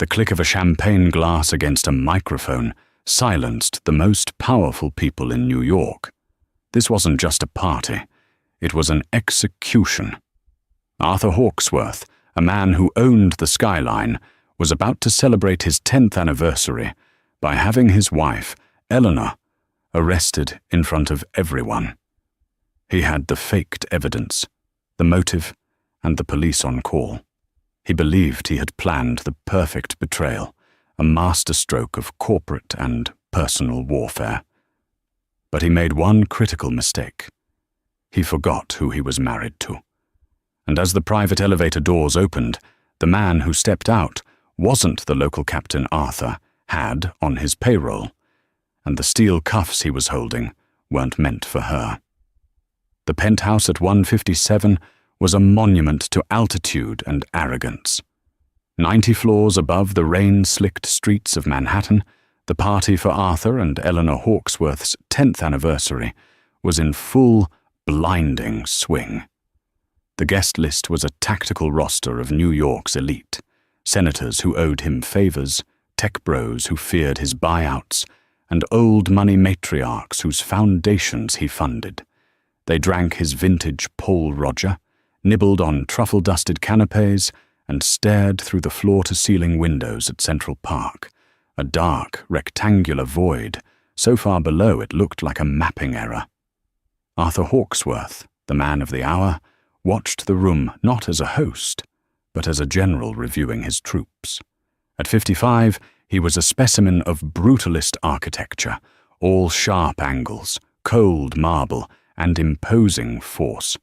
The click of a champagne glass against a microphone silenced the most powerful people in New York. This wasn't just a party. It was an execution. Arthur Hawksworth, a man who owned the skyline, was about to celebrate his 10th anniversary by having his wife, Eleanor, arrested in front of everyone. He had the faked evidence, the motive, and the police on call. He believed he had planned the perfect betrayal, a masterstroke of corporate and personal warfare. But he made one critical mistake. He forgot who he was married to. And as the private elevator doors opened, the man who stepped out wasn't the local Captain Arthur had on his payroll, and the steel cuffs he was holding weren't meant for her. The penthouse at 157 was a monument to altitude and arrogance. 90 floors above the rain-slicked streets of Manhattan, the party for Arthur and Eleanor Hawksworth's 10th anniversary was in full, blinding swing. The guest list was a tactical roster of New York's elite, senators who owed him favors, tech bros who feared his buyouts, and old money matriarchs whose foundations he funded. They drank his vintage Paul Roger, nibbled on truffle-dusted canapes, and stared through the floor-to-ceiling windows at Central Park, a dark, rectangular void, so far below it looked like a mapping error. Arthur Hawksworth, the man of the hour, watched the room not as a host, but as a general reviewing his troops. At 55, he was a specimen of brutalist architecture, all sharp angles, cold marble, and imposing force.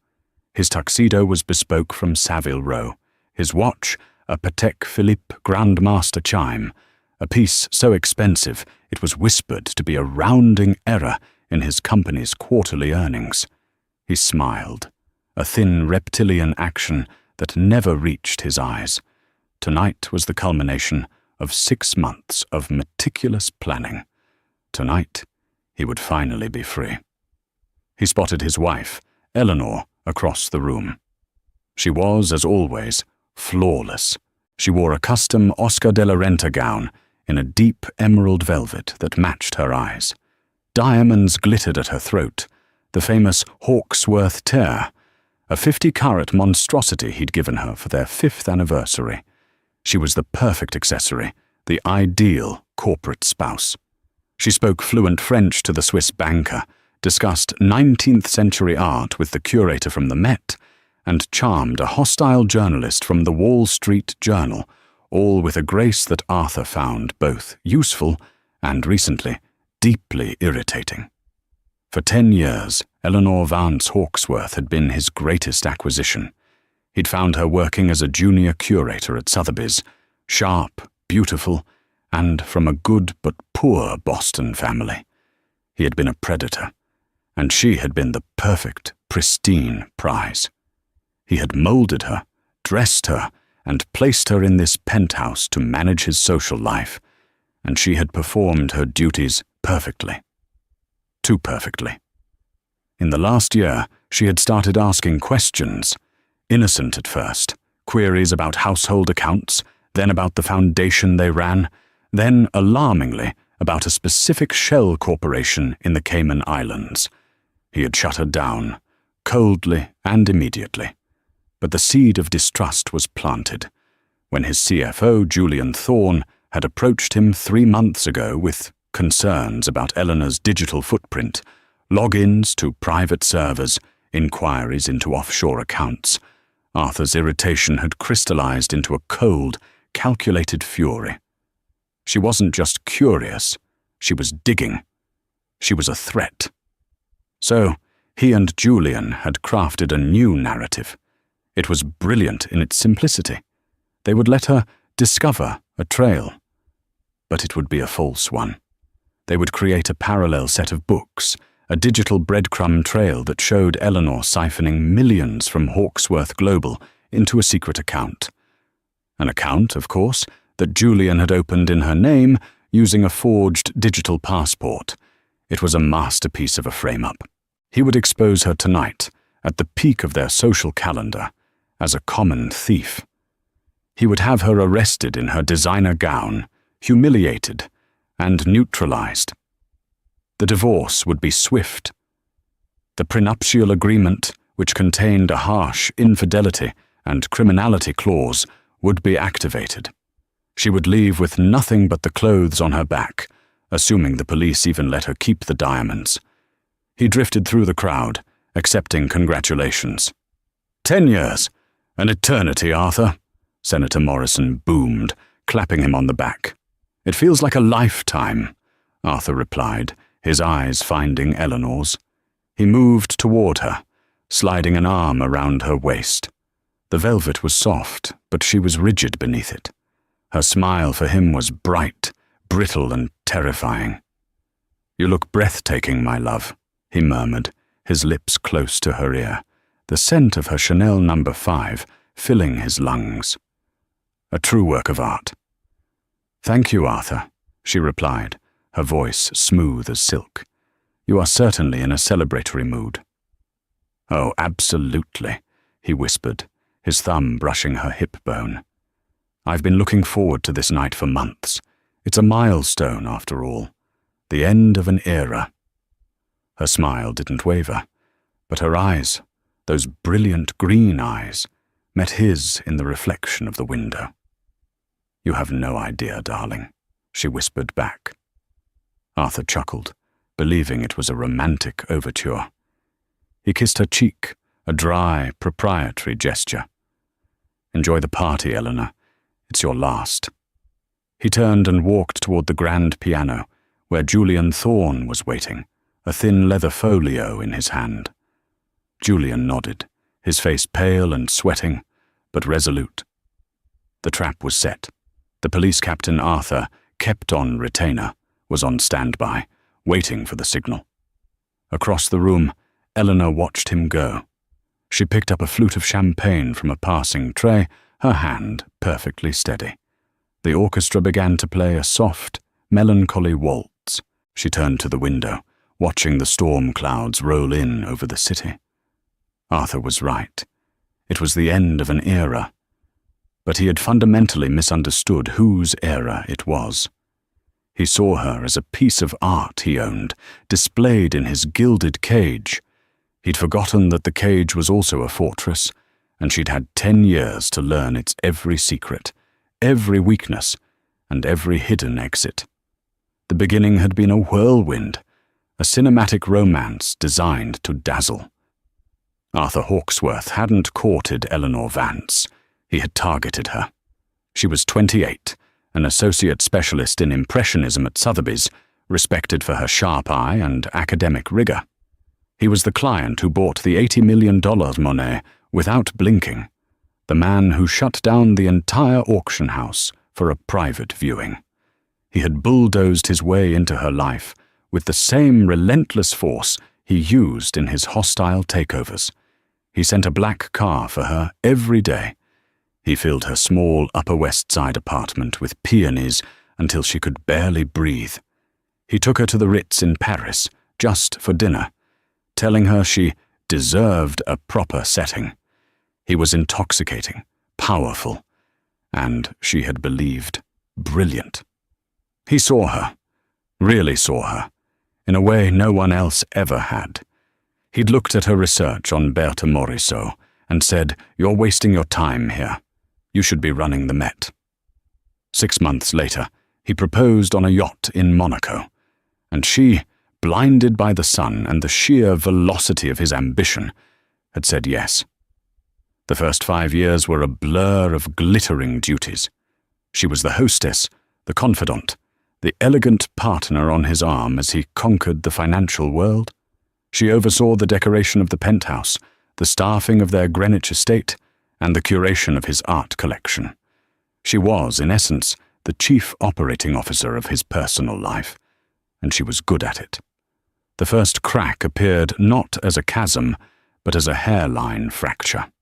His tuxedo was bespoke from Savile Row, his watch a Patek Philippe Grandmaster chime, a piece so expensive it was whispered to be a rounding error in his company's quarterly earnings. He smiled, a thin reptilian action that never reached his eyes. Tonight was the culmination of 6 months of meticulous planning. Tonight, he would finally be free. He spotted his wife, Eleanor, across the room. She was, as always, flawless. She wore a custom Oscar de la Renta gown in a deep emerald velvet that matched her eyes. Diamonds glittered at her throat, the famous Hawksworth tear, a 50-carat monstrosity he'd given her for their 5th anniversary. She was the perfect accessory, the ideal corporate spouse. She spoke fluent French to the Swiss banker, discussed 19th-century art with the curator from the Met, and charmed a hostile journalist from the Wall Street Journal, all with a grace that Arthur found both useful and, recently, deeply irritating. For 10 years, Eleanor Vance Hawksworth had been his greatest acquisition. He'd found her working as a junior curator at Sotheby's, sharp, beautiful, and from a good but poor Boston family. He had been a predator, and she had been the perfect, pristine prize. He had molded her, dressed her, and placed her in this penthouse to manage his social life, and she had performed her duties perfectly. Too perfectly. In the last year, she had started asking questions, innocent at first, queries about household accounts, then about the foundation they ran, then, alarmingly, about a specific shell corporation in the Cayman Islands. He had shut her down, coldly and immediately. But the seed of distrust was planted when his CFO, Julian Thorne, had approached him 3 months ago with concerns about Eleanor's digital footprint, logins to private servers, inquiries into offshore accounts. Arthur's irritation had crystallized into a cold, calculated fury. She wasn't just curious, she was digging. She was a threat. So, he and Julian had crafted a new narrative. It was brilliant in its simplicity. They would let her discover a trail. But it would be a false one. They would create a parallel set of books, a digital breadcrumb trail that showed Eleanor siphoning millions from Hawksworth Global into a secret account. An account, of course, that Julian had opened in her name using a forged digital passport. It was a masterpiece of a frame-up. He would expose her tonight, at the peak of their social calendar, as a common thief. He would have her arrested in her designer gown, humiliated, and neutralized. The divorce would be swift. The prenuptial agreement, which contained a harsh infidelity and criminality clause, would be activated. She would leave with nothing but the clothes on her back, assuming the police even let her keep the diamonds. He drifted through the crowd, accepting congratulations. 10 years, an eternity, Arthur, Senator Morrison boomed, clapping him on the back. It feels like a lifetime, Arthur replied, his eyes finding Eleanor's. He moved toward her, sliding an arm around her waist. The velvet was soft, but she was rigid beneath it. Her smile for him was bright, brittle, and terrifying. "You look breathtaking, my love," he murmured, his lips close to her ear, the scent of her Chanel No. 5 filling his lungs. "A true work of art." "Thank you, Arthur," she replied, her voice smooth as silk. "You are certainly in a celebratory mood." "Oh, absolutely," he whispered, his thumb brushing her hip bone. "I've been looking forward to this night for months. It's a milestone, after all. The end of an era." Her smile didn't waver, but her eyes, those brilliant green eyes, met his in the reflection of the window. "You have no idea, darling," she whispered back. Arthur chuckled, believing it was a romantic overture. He kissed her cheek, a dry, proprietary gesture. "Enjoy the party, Eleanor. It's your last." He turned and walked toward the grand piano, where Julian Thorne was waiting, a thin leather folio in his hand. Julian nodded, his face pale and sweating, but resolute. The trap was set. The police captain Arthur, kept on retainer, was on standby, waiting for the signal. Across the room, Eleanor watched him go. She picked up a flute of champagne from a passing tray, her hand perfectly steady. The orchestra began to play a soft, melancholy waltz. She turned to the window, watching the storm clouds roll in over the city. Arthur was right. It was the end of an era. But he had fundamentally misunderstood whose era it was. He saw her as a piece of art he owned, displayed in his gilded cage. He'd forgotten that the cage was also a fortress, and she'd had 10 years to learn its every secret, every weakness, and every hidden exit. The beginning had been a whirlwind, a cinematic romance designed to dazzle. Arthur Hawksworth hadn't courted Eleanor Vance. He had targeted her. She was 28, an associate specialist in Impressionism at Sotheby's, respected for her sharp eye and academic rigor. He was the client who bought the $80 million Monet without blinking, the man who shut down the entire auction house for a private viewing. He had bulldozed his way into her life with the same relentless force he used in his hostile takeovers. He sent a black car for her every day. He filled her small Upper West Side apartment with peonies until she could barely breathe. He took her to the Ritz in Paris, just for dinner, telling her she deserved a proper setting. He was intoxicating, powerful, and, she had believed, brilliant. He saw her, really saw her, in a way no one else ever had. He'd looked at her research on Berthe Morisot and said, "You're wasting your time here. You should be running the Met." 6 months later, he proposed on a yacht in Monaco, and she, blinded by the sun and the sheer velocity of his ambition, had said yes. The first 5 years were a blur of glittering duties. She was the hostess, the confidant, the elegant partner on his arm as he conquered the financial world. She oversaw the decoration of the penthouse, the staffing of their Greenwich estate, and the curation of his art collection. She was, in essence, the chief operating officer of his personal life, and she was good at it. The first crack appeared not as a chasm, but as a hairline fracture.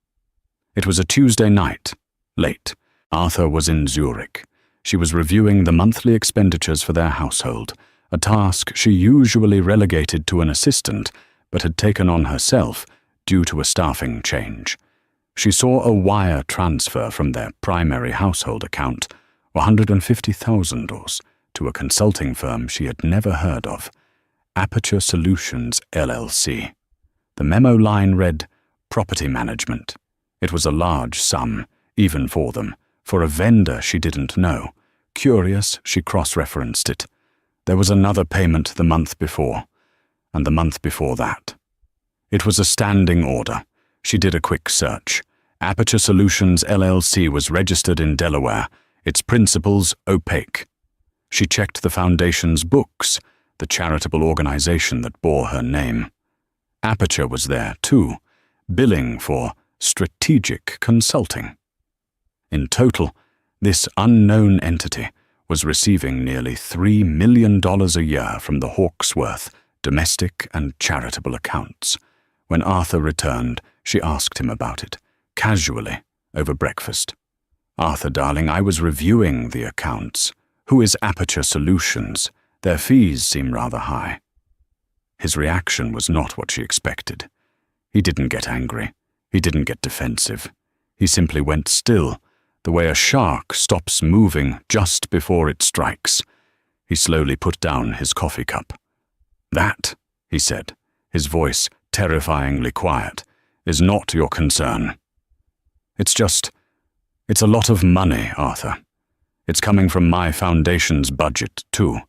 It was a Tuesday night, late. Arthur was in Zurich. She was reviewing the monthly expenditures for their household, a task she usually relegated to an assistant, but had taken on herself due to a staffing change. She saw a wire transfer from their primary household account, $150,000, to a consulting firm she had never heard of, Aperture Solutions, LLC. The memo line read, "Property management." It was a large sum, even for them, for a vendor she didn't know. Curious, she cross-referenced it. There was another payment the month before, and the month before that. It was a standing order. She did a quick search. Aperture Solutions, LLC was registered in Delaware, its principals opaque. She checked the foundation's books, the charitable organization that bore her name. Aperture was there, too, billing for strategic consulting. In total, this unknown entity was receiving nearly $3 million a year from the Hawksworth domestic and charitable accounts. When Arthur returned, she asked him about it, casually, over breakfast. "Arthur, darling, I was reviewing the accounts. Who is Aperture Solutions? Their fees seem rather high." His reaction was not what she expected. He didn't get angry. He didn't get defensive. He simply went still, the way a shark stops moving just before it strikes. He slowly put down his coffee cup. "That," he said, his voice terrifyingly quiet, "is not your concern. It's a lot of money, Arthur. It's coming from my foundation's budget, too.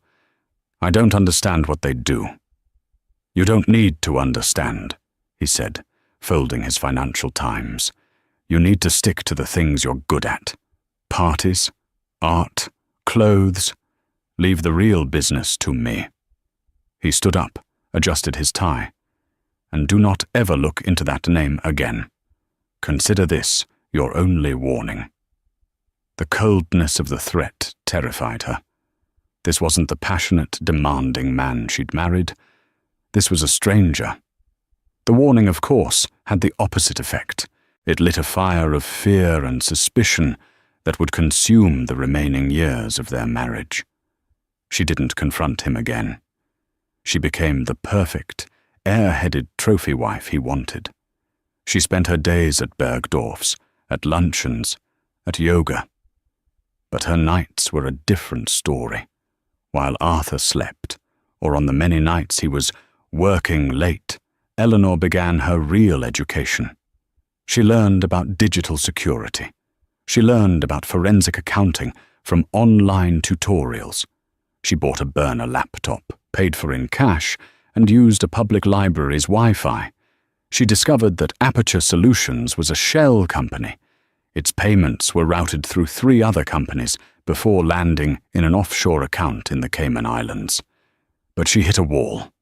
I don't understand what they do." "You don't need to understand," he said, folding his Financial Times. "You need to stick to the things you're good at. Parties, art, clothes. Leave the real business to me." He stood up, adjusted his tie. "And do not ever look into that name again. Consider this your only warning." The coldness of the threat terrified her. This wasn't the passionate, demanding man she'd married. This was a stranger. The warning, of course, had the opposite effect. It lit a fire of fear and suspicion that would consume the remaining years of their marriage. She didn't confront him again. She became the perfect, air-headed trophy wife he wanted. She spent her days at Bergdorf's, at luncheons, at yoga. But her nights were a different story. While Arthur slept, or on the many nights he was working late, Eleanor began her real education. She learned about digital security. She learned about forensic accounting from online tutorials. She bought a burner laptop, paid for in cash, and used a public library's Wi-Fi. She discovered that Aperture Solutions was a shell company. Its payments were routed through 3 other companies before landing in an offshore account in the Cayman Islands. But she hit a wall.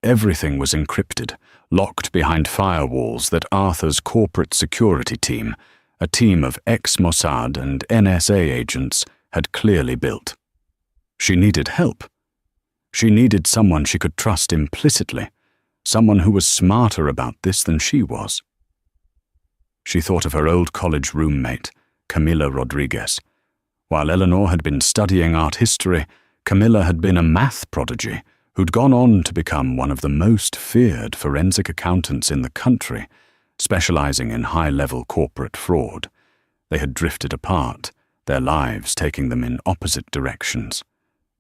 Everything was encrypted, locked behind firewalls that Arthur's corporate security team, a team of ex-Mossad and NSA agents, had clearly built. She needed help. She needed someone she could trust implicitly, someone who was smarter about this than she was. She thought of her old college roommate, Camila Rodriguez. While Eleanor had been studying art history, Camila had been a math prodigy who'd gone on to become one of the most feared forensic accountants in the country, specializing in high-level corporate fraud. They had drifted apart, their lives taking them in opposite directions.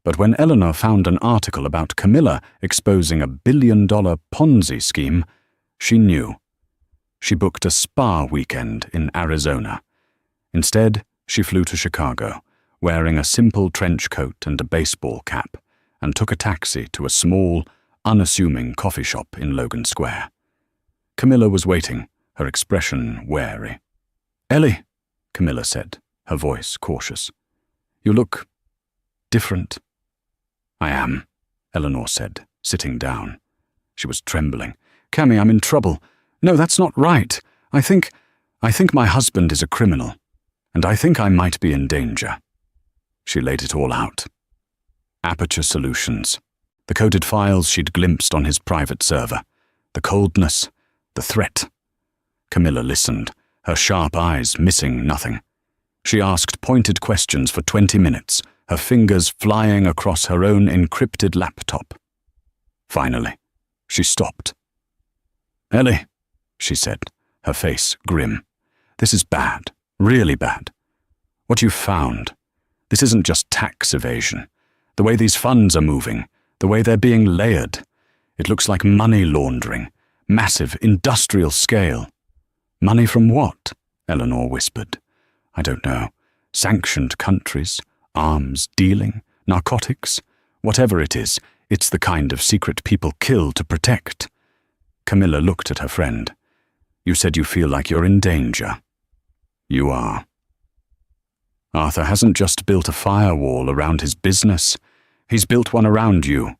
But when Eleanor found an article about Camila exposing a billion-dollar Ponzi scheme, she knew. She booked a spa weekend in Arizona. Instead, she flew to Chicago, wearing a simple trench coat and a baseball cap, and took a taxi to a small, unassuming coffee shop in Logan Square. Camilla was waiting, her expression wary. "Ellie," Camilla said, her voice cautious. "You look different." "I am," Eleanor said, sitting down. She was trembling. "Cammy, I'm in trouble. No, that's not right. I think my husband is a criminal, and I think I might be in danger." She laid it all out. Aperture Solutions, the coded files she'd glimpsed on his private server, the coldness, the threat. Camilla listened, her sharp eyes missing nothing. She asked pointed questions for 20 minutes, her fingers flying across her own encrypted laptop. Finally, she stopped. "Ellie," she said, her face grim, This is bad, really bad. What you've found, this isn't just tax evasion. The way these funds are moving, the way they're being layered, it looks like money laundering, massive industrial scale. Money from what? Eleanor whispered. I don't know. Sanctioned countries, arms dealing, narcotics. Whatever it is, it's the kind of secret people kill to protect. Camilla looked at her friend. You said you feel like you're in danger. You are. Arthur hasn't just built a firewall around his business. He's built one around you.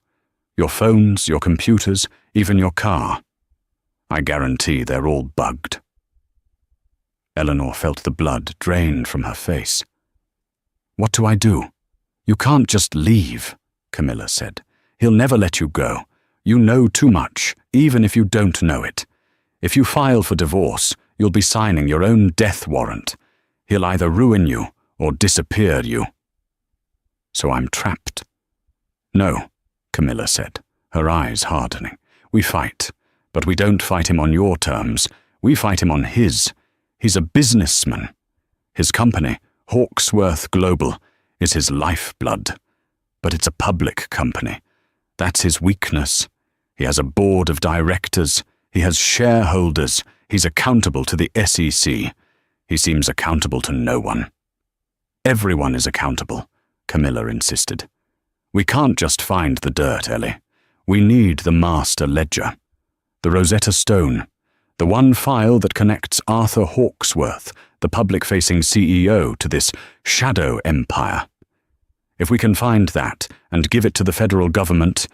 Your phones, your computers, even your car. I guarantee they're all bugged. Eleanor felt the blood drained from her face. What do I do? You can't just leave, Camilla said. He'll never let you go. You know too much, even if you don't know it. If you file for divorce, you'll be signing your own death warrant. He'll either ruin you or disappear you. So I'm trapped. No, Camilla said, her eyes hardening. We fight, but we don't fight him on your terms. We fight him on his. He's a businessman. His company, Hawksworth Global, is his lifeblood. But it's a public company. That's his weakness. He has a board of directors. He has shareholders. He's accountable to the SEC. He seems accountable to no one. Everyone is accountable, Camilla insisted. We can't just find the dirt, Ellie. We need the master ledger. The Rosetta Stone. The one file that connects Arthur Hawksworth, the public-facing CEO, to this shadow empire. If we can find that and give it to the federal government,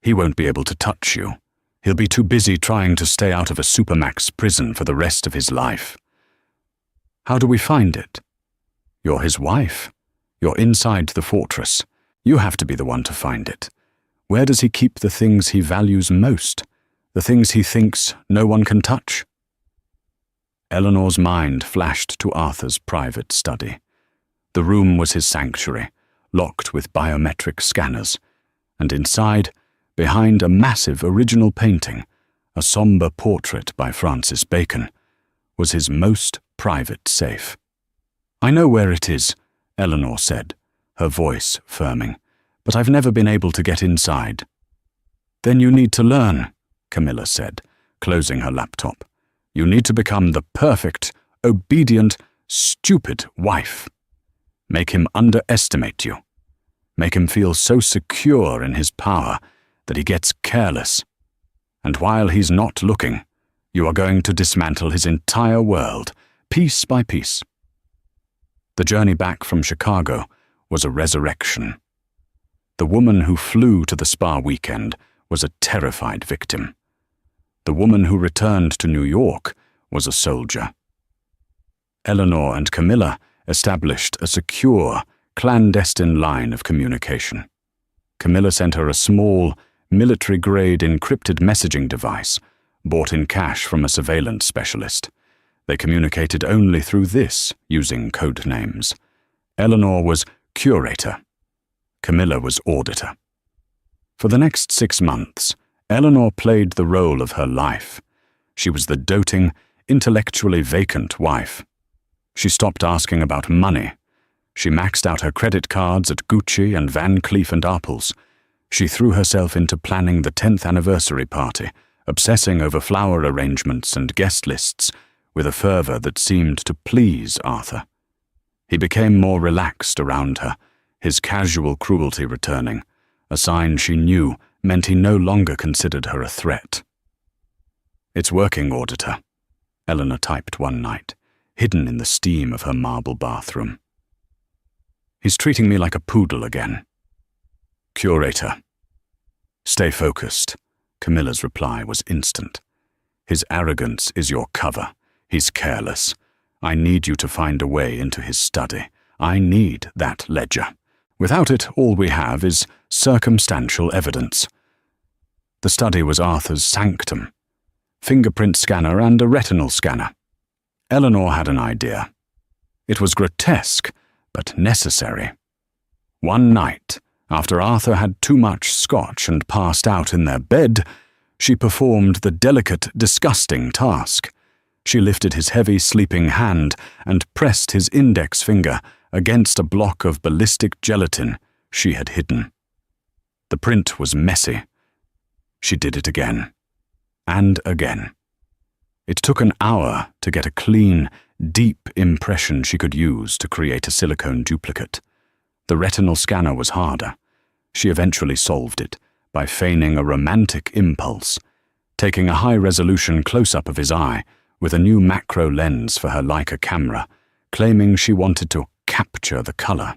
he won't be able to touch you. He'll be too busy trying to stay out of a supermax prison for the rest of his life. How do we find it? You're his wife. You're inside the fortress. You have to be the one to find it. Where does he keep the things he values most? The things he thinks no one can touch? Eleanor's mind flashed to Arthur's private study. The room was his sanctuary, locked with biometric scanners, and inside, behind a massive original painting, a somber portrait by Francis Bacon, was his most private safe. I know where it is, Eleanor said, her voice firming, but I've never been able to get inside. Then you need to learn, Camilla said, closing her laptop. You need to become the perfect, obedient, stupid wife. Make him underestimate you. Make him feel so secure in his power that he gets careless. And while he's not looking, you are going to dismantle his entire world, piece by piece. The journey back from Chicago was a resurrection. The woman who flew to the spa weekend was a terrified victim. The woman who returned to New York was a soldier. Eleanor and Camilla established a secure, clandestine line of communication. Camilla sent her a small, military-grade encrypted messaging device, bought in cash from a surveillance specialist. They communicated only through this, using code names. Eleanor was curator. Camilla was auditor. For the next 6 months, Eleanor played the role of her life. She was the doting, intellectually vacant wife. She stopped asking about money. She maxed out her credit cards at Gucci and Van Cleef & Arpels. She threw herself into planning the 10th anniversary party, obsessing over flower arrangements and guest lists, with a fervor that seemed to please Arthur. He became more relaxed around her, his casual cruelty returning, a sign she knew meant he no longer considered her a threat. It's working, auditor, Eleanor typed one night, hidden in the steam of her marble bathroom. He's treating me like a poodle again. Curator. Stay focused. Camilla's reply was instant. His arrogance is your cover. He's careless. I need you to find a way into his study. I need that ledger. Without it, all we have is circumstantial evidence. The study was Arthur's sanctum. Fingerprint scanner and a retinal scanner. Eleanor had an idea. It was grotesque, but necessary. One night, after Arthur had too much scotch and passed out in their bed, she performed the delicate, disgusting task. She lifted his heavy, sleeping hand and pressed his index finger against a block of ballistic gelatin she had hidden. The print was messy. She did it again. And again. It took an hour to get a clean, deep impression she could use to create a silicone duplicate. The retinal scanner was harder. She eventually solved it by feigning a romantic impulse, taking a high-resolution close-up of his eye with a new macro lens for her Leica camera, claiming she wanted to capture the color.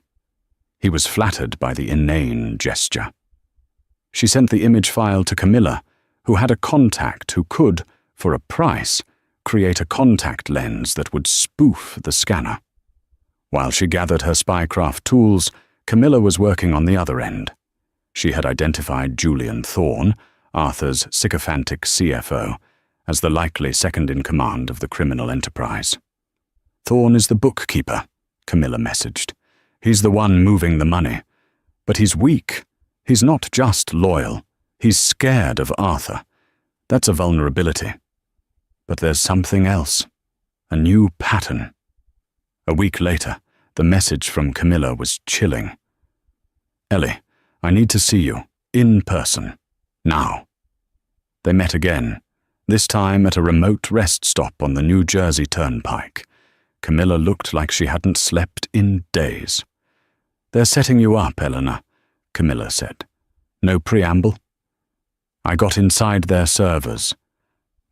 He was flattered by the inane gesture. She sent the image file to Camilla, who had a contact who could, for a price, create a contact lens that would spoof the scanner. While she gathered her spycraft tools, Camilla was working on the other end. She had identified Julian Thorne, Arthur's sycophantic CFO, as the likely second-in-command of the criminal enterprise. "Thorne is the bookkeeper," Camilla messaged. "He's the one moving the money. But he's weak. He's not just loyal. He's scared of Arthur. That's a vulnerability. But there's something else. A new pattern." A week later, the message from Camilla was chilling. "Ellie, I need to see you, in person, now." They met again, this time at a remote rest stop on the New Jersey Turnpike. Camilla looked like she hadn't slept in days. "They're setting you up, Eleanor," Camilla said. "No preamble?" "I got inside their servers.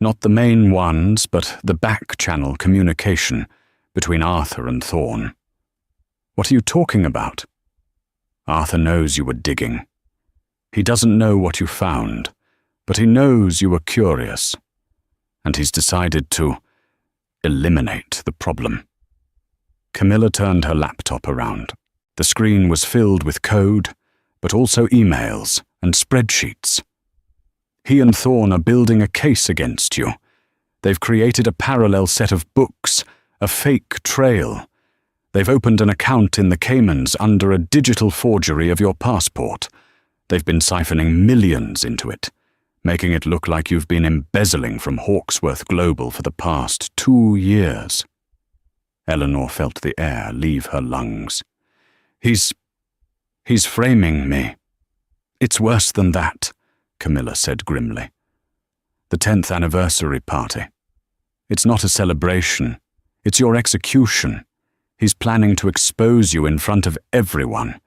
Not the main ones, but the back-channel communication between Arthur and Thorne." "What are you talking about?" "Arthur knows you were digging. He doesn't know what you found, but he knows you were curious. And he's decided to eliminate the problem." Camilla turned her laptop around. The screen was filled with code, but also emails and spreadsheets. "He and Thorne are building a case against you. They've created a parallel set of books, a fake trail. They've opened an account in the Caymans under a digital forgery of your passport. They've been siphoning millions into it, making it look like you've been embezzling from Hawksworth Global for the past 2 years. Eleanor felt the air leave her lungs. He's framing me." "It's worse than that," Camilla said grimly. "The 10th anniversary party. It's not a celebration. It's your execution. He's planning to expose you in front of everyone.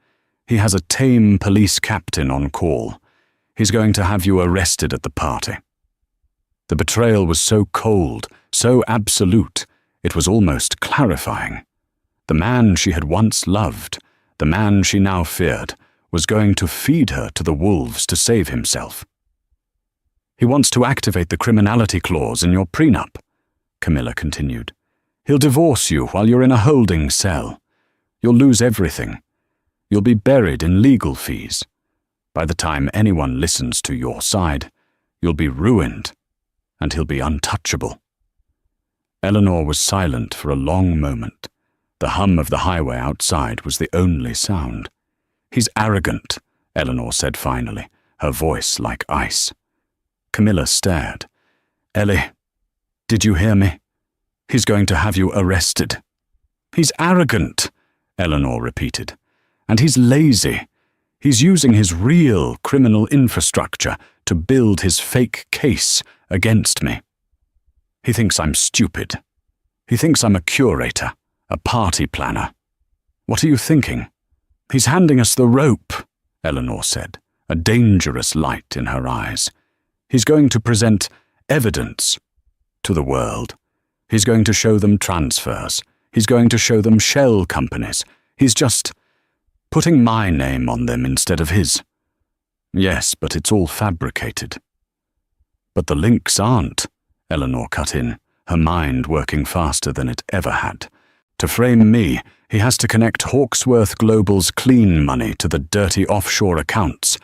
He has a tame police captain on call. He's going to have you arrested at the party." The betrayal was so cold, so absolute, it was almost clarifying. The man she had once loved, the man she now feared, was going to feed her to the wolves to save himself. "He wants to activate the criminality clause in your prenup," Camilla continued. "He'll divorce you while you're in a holding cell. You'll lose everything. You'll be buried in legal fees. By the time anyone listens to your side, you'll be ruined, and he'll be untouchable." Eleanor was silent for a long moment. The hum of the highway outside was the only sound. "He's arrogant," Eleanor said finally, her voice like ice. Camilla stared. "Ellie, did you hear me? He's going to have you arrested." "He's arrogant," Eleanor repeated. "And he's lazy. He's using his real criminal infrastructure to build his fake case against me. He thinks I'm stupid. He thinks I'm a curator, a party planner. What are you thinking?" "He's handing us the rope," Eleanor said, a dangerous light in her eyes. "He's going to present evidence to the world. He's going to show them transfers. He's going to show them shell companies. He's just putting my name on them instead of his." "Yes, but it's all fabricated." "But the links aren't," Eleanor cut in, her mind working faster than it ever had. "To frame me, he has to connect Hawksworth Global's clean money to the dirty offshore accounts.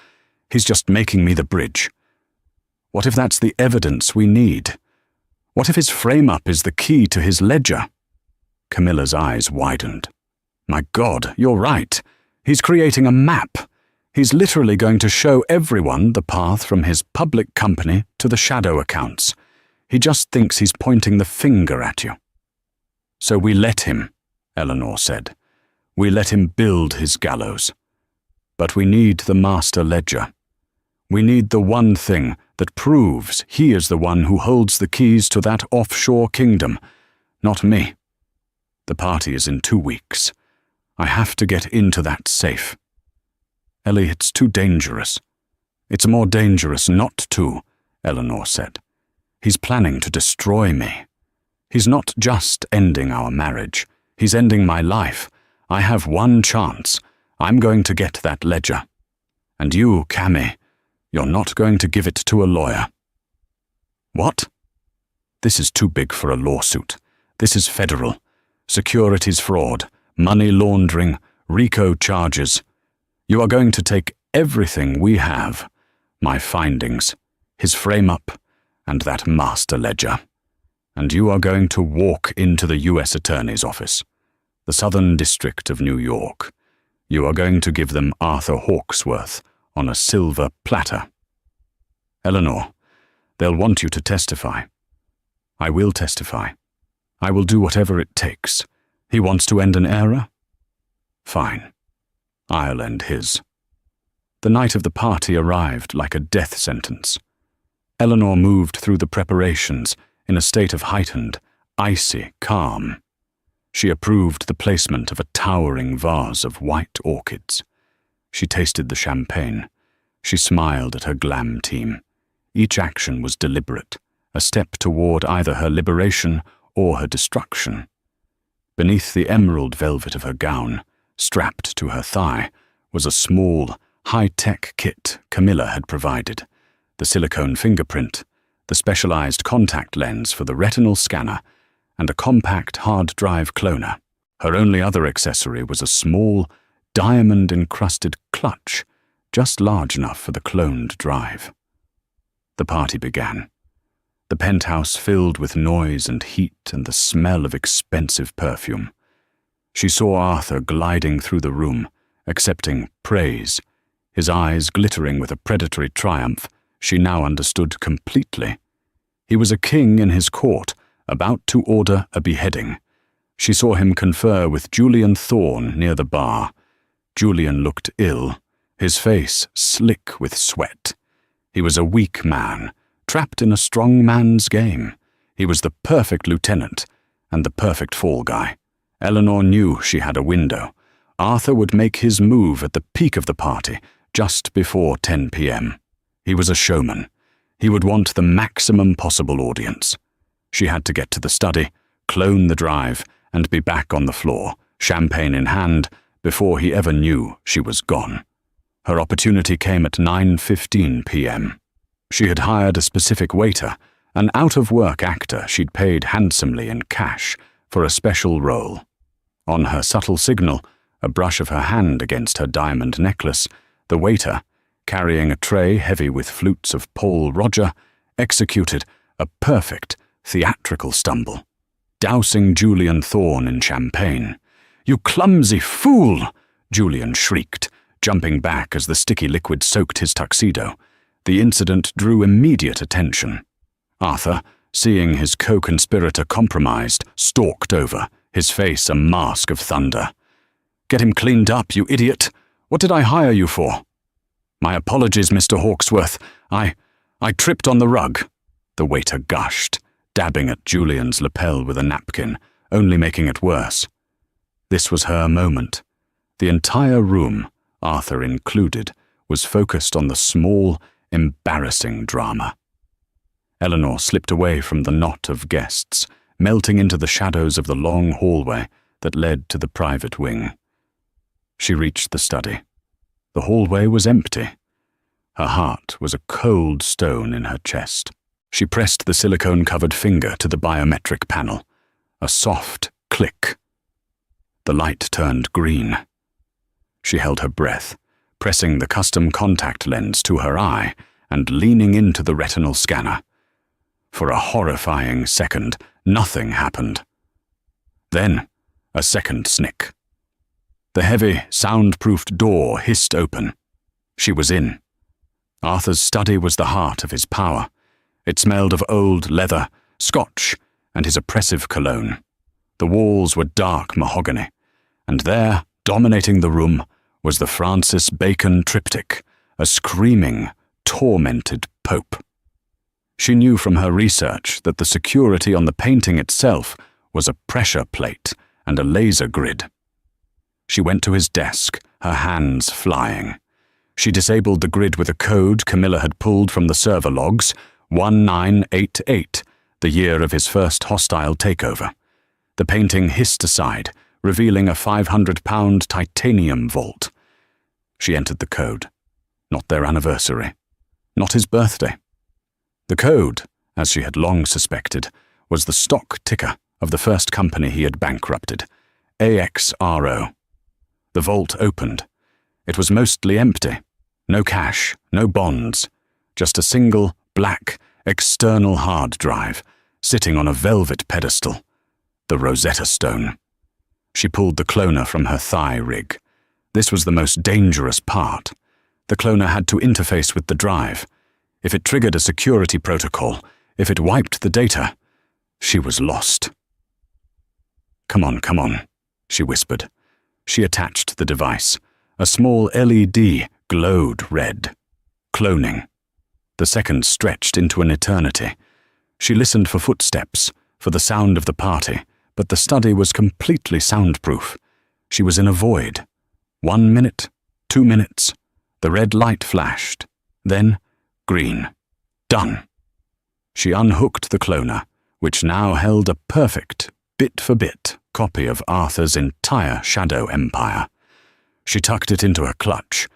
He's just making me the bridge. What if that's the evidence we need? What if his frame-up is the key to his ledger?" Camilla's eyes widened. "My God, you're right. He's creating a map. He's literally going to show everyone the path from his public company to the shadow accounts. He just thinks he's pointing the finger at you." "So we let him," Eleanor said. "We let him build his gallows. But we need the master ledger. We need the one thing that proves he is the one who holds the keys to that offshore kingdom, not me. The party is in 2 weeks. I have to get into that safe. Ellie, it's too dangerous." "It's more dangerous not to," Eleanor said. "He's planning to destroy me. He's not just ending our marriage. He's ending my life. I have one chance. I'm going to get that ledger. And you, Cammy, you're not going to give it to a lawyer." "What?" "This is too big for a lawsuit. This is federal. Securities fraud, money laundering, RICO charges. You are going to take everything we have, my findings, his frame-up, and that master ledger. And you are going to walk into the U.S. Attorney's office, the Southern District of New York. You are going to give them Arthur Hawksworth on a silver platter. Eleanor, they'll want you to testify." "I will testify. I will do whatever it takes. He wants to end an era? Fine. I'll end his." The night of the party arrived like a death sentence. Eleanor moved through the preparations in a state of heightened, icy calm. She approved the placement of a towering vase of white orchids. She tasted the champagne. She smiled at her glam team. Each action was deliberate, a step toward either her liberation or her destruction. Beneath the emerald velvet of her gown, strapped to her thigh, was a small, high-tech kit Camilla had provided: the silicone fingerprint, the specialized contact lens for the retinal scanner, and a compact hard drive cloner. Her only other accessory was a small, diamond-encrusted clutch, just large enough for the cloned drive. The party began. The penthouse filled with noise and heat and the smell of expensive perfume. She saw Arthur gliding through the room, accepting praise, his eyes glittering with a predatory triumph she now understood completely. He was a king in his court, about to order a beheading. She saw him confer with Julian Thorne near the bar. Julian looked ill, his face slick with sweat. He was a weak man, trapped in a strong man's game. He was the perfect lieutenant and the perfect fall guy. Eleanor knew she had a window. Arthur would make his move at the peak of the party, just before 10 p.m. He was a showman. He would want the maximum possible audience. She had to get to the study, clone the drive, and be back on the floor, champagne in hand, before he ever knew she was gone. Her opportunity came at 9:15 p.m. She had hired a specific waiter, an out-of-work actor she'd paid handsomely in cash for a special role. On her subtle signal, a brush of her hand against her diamond necklace, the waiter, carrying a tray heavy with flutes of Paul Roger, executed a perfect, theatrical stumble, dousing Julian Thorne in champagne. "You clumsy fool!" Julian shrieked, jumping back as the sticky liquid soaked his tuxedo. The incident drew immediate attention. Arthur, seeing his co-conspirator compromised, stalked over, his face a mask of thunder. "Get him cleaned up, you idiot! What did I hire you for?" "My apologies, Mr. Hawksworth. I tripped on the rug," the waiter gushed, dabbing at Julian's lapel with a napkin, only making it worse. This was her moment. The entire room, Arthur included, was focused on the small, embarrassing drama. Eleanor slipped away from the knot of guests, melting into the shadows of the long hallway that led to the private wing. She reached the study. The hallway was empty. Her heart was a cold stone in her chest. She pressed the silicone-covered finger to the biometric panel. A soft click. The light turned green. She held her breath, pressing the custom contact lens to her eye and leaning into the retinal scanner. For a horrifying second, nothing happened. Then, a second snick. The heavy, soundproofed door hissed open. She was in. Arthur's study was the heart of his power. It smelled of old leather, Scotch, and his oppressive cologne. The walls were dark mahogany, and there, dominating the room, was the Francis Bacon triptych, a screaming, tormented Pope. She knew from her research that the security on the painting itself was a pressure plate and a laser grid. She went to his desk, her hands flying. She disabled the grid with a code Camilla had pulled from the server logs, 1988, the year of his first hostile takeover. The painting hissed aside, revealing a 500-pound titanium vault. She entered the code. Not their anniversary. Not his birthday. The code, as she had long suspected, was the stock ticker of the first company he had bankrupted, AXRO. The vault opened. It was mostly empty. No cash, no bonds, just a single, black, external hard drive, sitting on a velvet pedestal, the Rosetta Stone. She pulled the cloner from her thigh rig. This was the most dangerous part. The cloner had to interface with the drive. If it triggered a security protocol, if it wiped the data, she was lost. Come on, she whispered. She attached the device. A small LED glowed red. Cloning. The seconds stretched into an eternity. She listened for footsteps, for the sound of the party, but the study was completely soundproof. She was in a void. 1 minute, 2 minutes. The red light flashed. Then, green. Done. She unhooked the cloner, which now held a perfect, bit-for-bit copy of Arthur's entire Shadow Empire. She tucked it into her clutch,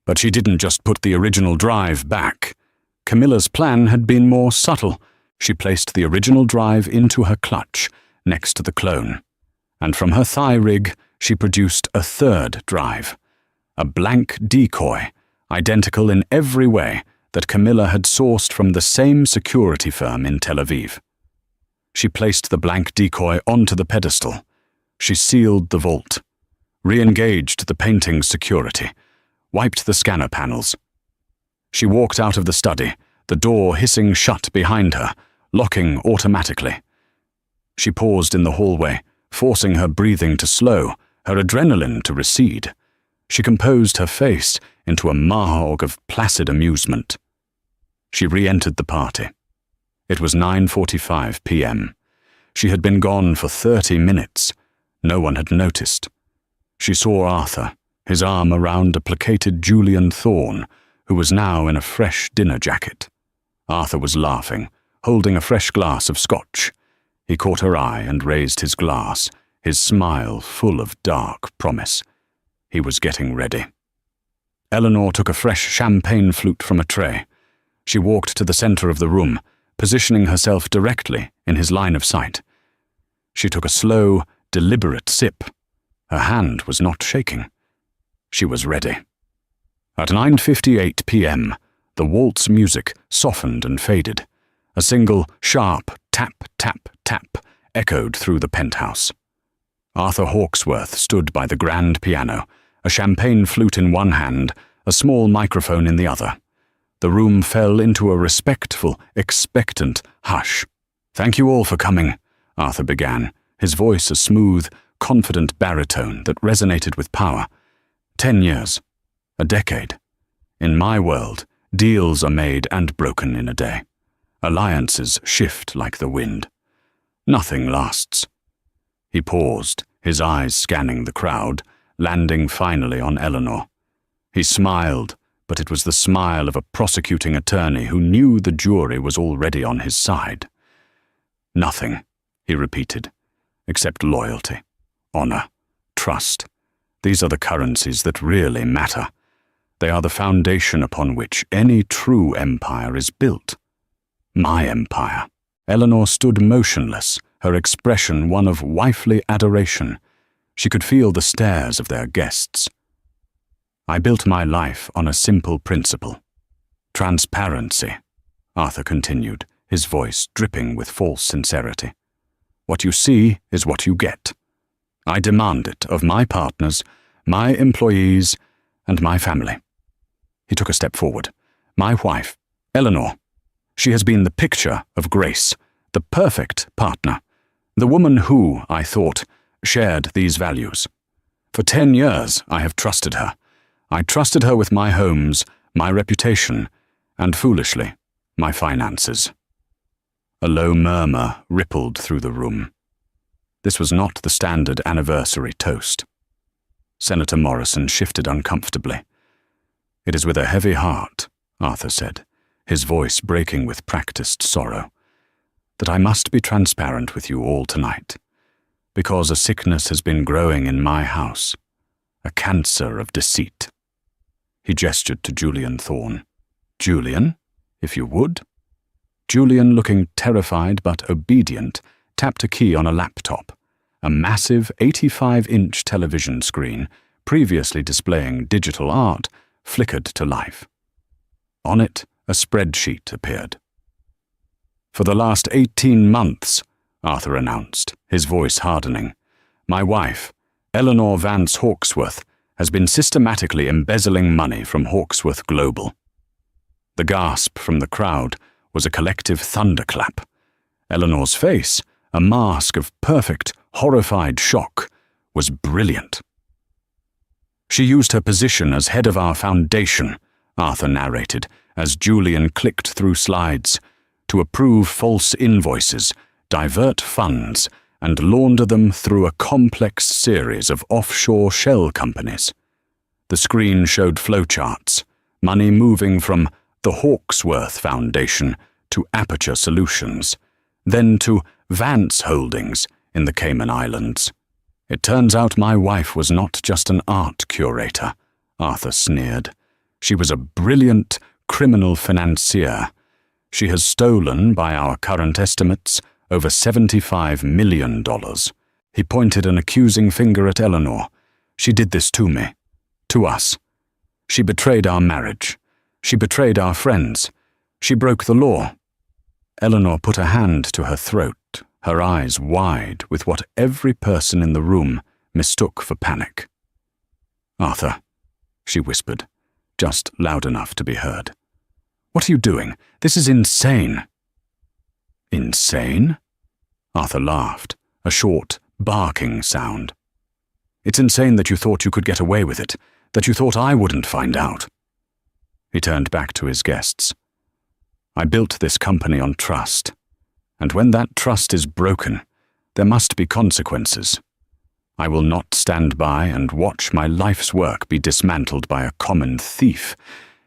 but she didn't just put the original drive back. Camilla's plan had been more subtle. She placed the original drive into her clutch, next to the clone, and from her thigh rig she produced a third drive, a blank decoy, identical in every way, that Camilla had sourced from the same security firm in Tel Aviv. She placed the blank decoy onto the pedestal. She sealed the vault, re-engaged the painting's security, wiped the scanner panels. She walked out of the study, the door hissing shut behind her, locking automatically. She paused in the hallway, forcing her breathing to slow, her adrenaline to recede. She composed her face into a mahog of placid amusement. She re-entered the party. It was 9:45 p.m. She had been gone for 30 minutes. No one had noticed. She saw Arthur, his arm around a placated Julian Thorne, who was now in a fresh dinner jacket. Arthur was laughing, holding a fresh glass of scotch. He caught her eye and raised his glass, his smile full of dark promise. He was getting ready. Eleanor took a fresh champagne flute from a tray. She walked to the center of the room, positioning herself directly in his line of sight. She took a slow, deliberate sip. Her hand was not shaking. She was ready. At 9:58 p.m., the waltz music softened and faded. A single, sharp tap, tap, tap echoed through the penthouse. Arthur Hawksworth stood by the grand piano, a champagne flute in one hand, a small microphone in the other. The room fell into a respectful, expectant hush. "Thank you all for coming," Arthur began, his voice a smooth, confident baritone that resonated with power. 10 years. A decade. In my world, deals are made and broken in a day. Alliances shift like the wind. Nothing lasts. He paused, his eyes scanning the crowd, landing finally on Eleanor. He smiled, but it was the smile of a prosecuting attorney who knew the jury was already on his side. "Nothing," he repeated, "except loyalty, honor, trust. These are the currencies that really matter. They are the foundation upon which any true empire is built. My empire." Eleanor stood motionless, her expression one of wifely adoration. She could feel the stares of their guests. "I built my life on a simple principle. Transparency," Arthur continued, his voice dripping with false sincerity. "What you see is what you get. I demand it of my partners, my employees, and my family." He took a step forward. "My wife, Eleanor. She has been the picture of grace, The perfect partner. The woman who, I thought, shared these values. For 10 years I have trusted her. I trusted her with my homes, my reputation, and foolishly, my finances. A low murmur rippled through the room. This was not the standard anniversary toast. Senator Morrison shifted uncomfortably. "It is with a heavy heart," Arthur said, his voice breaking with practiced sorrow, "that I must be transparent with you all tonight, because a sickness has been growing in my house, a cancer of deceit." He gestured to Julian Thorne. "Julian, if you would." Julian, looking terrified but obedient, tapped a key on a laptop, a massive 85-inch television screen, previously displaying digital art, flickered to life. On it, a spreadsheet appeared. "For the last 18 months, Arthur announced, his voice hardening, "my wife, Eleanor Vance Hawksworth, has been systematically embezzling money from Hawksworth Global." The gasp from the crowd was a collective thunderclap. Eleanor's face, a mask of perfect, horrified shock, was brilliant. "She used her position as head of our foundation," Arthur narrated, as Julian clicked through slides, "to approve false invoices, divert funds, and launder them through a complex series of offshore shell companies." The screen showed flowcharts, money moving from the Hawksworth Foundation to Aperture Solutions, then to Vance Holdings in the Cayman Islands. "It turns out my wife was not just an art curator," Arthur sneered. "She was a brilliant criminal financier. She has stolen, by our current estimates, over $75 million. He pointed an accusing finger at Eleanor. "She did this to me. To us. She betrayed our marriage. She betrayed our friends. She broke the law." Eleanor put a hand to her throat, her eyes wide with what every person in the room mistook for panic. "Arthur," she whispered, just loud enough to be heard. "What are you doing? This is insane." "Insane?" Arthur laughed, a short, barking sound. "It's insane that you thought you could get away with it, that you thought I wouldn't find out." He turned back to his guests. "I built this company on trust, and when that trust is broken, there must be consequences. I will not stand by and watch my life's work be dismantled by a common thief,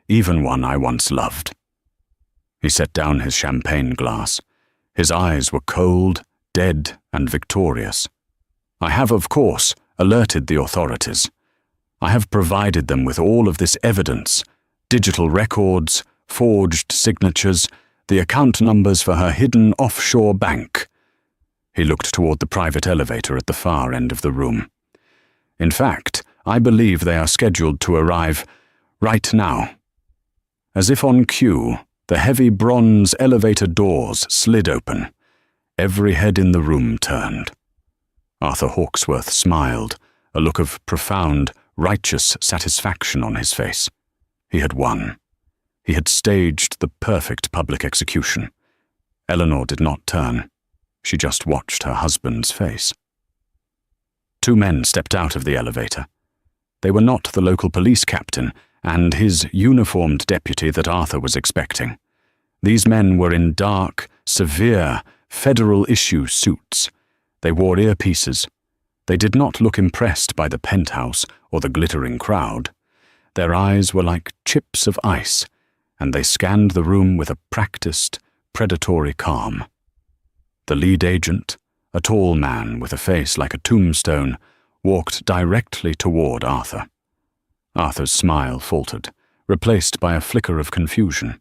even one I once loved." He set down his champagne glass. His eyes were cold, dead, and victorious. "I have, of course, alerted the authorities. I have provided them with all of this evidence, digital records, forged signatures, the account numbers for her hidden offshore bank." He looked toward the private elevator at the far end of the room. "In fact, I believe they are scheduled to arrive right now." As if on cue, the heavy bronze elevator doors slid open. Every head in the room turned. Arthur Hawksworth smiled, a look of profound, righteous satisfaction on his face. He had won. He had staged the perfect public execution. Eleanor did not turn. She just watched her husband's face. 2 men stepped out of the elevator. They were not the local police captain and his uniformed deputy that Arthur was expecting. These men were in dark, severe, federal-issue suits. They wore earpieces. They did not look impressed by the penthouse or the glittering crowd. Their eyes were like chips of ice, and they scanned the room with a practiced, predatory calm. The lead agent, a tall man with a face like a tombstone, walked directly toward Arthur. Arthur's smile faltered, replaced by a flicker of confusion.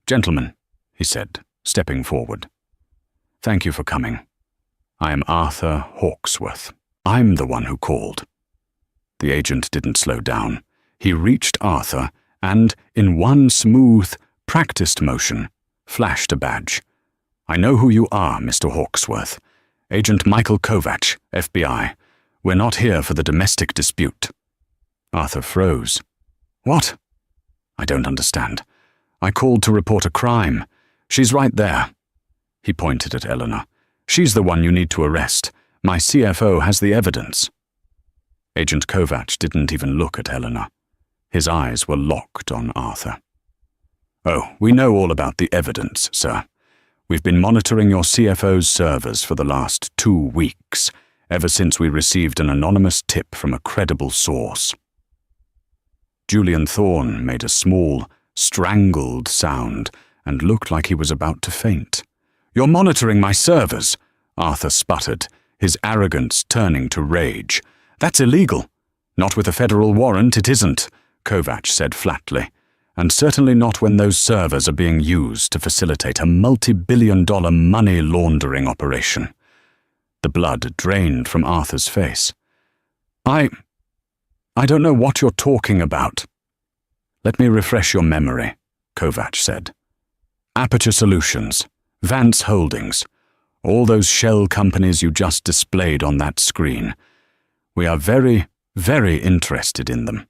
"Gentlemen," he said, stepping forward. "Thank you for coming. I am Arthur Hawksworth. I'm the one who called." The agent didn't slow down. He reached Arthur and, in one smooth, practiced motion, flashed a badge. "I know who you are, Mr. Hawksworth. Agent Michael Kovac, FBI. We're not here for the domestic dispute." Arthur froze. "What?" "I don't understand. I called to report a crime. She's right there." He pointed at Eleanor. "She's the one you need to arrest. My CFO has the evidence." Agent Kovacs didn't even look at Eleanor. His eyes were locked on Arthur. "Oh, we know all about the evidence, sir. We've been monitoring your CFO's servers for the last 2 weeks, ever since we received an anonymous tip from a credible source." Julian Thorne made a small, strangled sound and looked like he was about to faint. "You're monitoring my servers," Arthur sputtered, his arrogance turning to rage. "That's illegal." "Not with a federal warrant, it isn't," Kovacs said flatly. "And certainly not when those servers are being used to facilitate a multi-billion-dollar money laundering operation." The blood drained from Arthur's face. I don't know what you're talking about." "Let me refresh your memory," Kovacs said. "Aperture Solutions, Vance Holdings, all those shell companies you just displayed on that screen. We are very, very interested in them.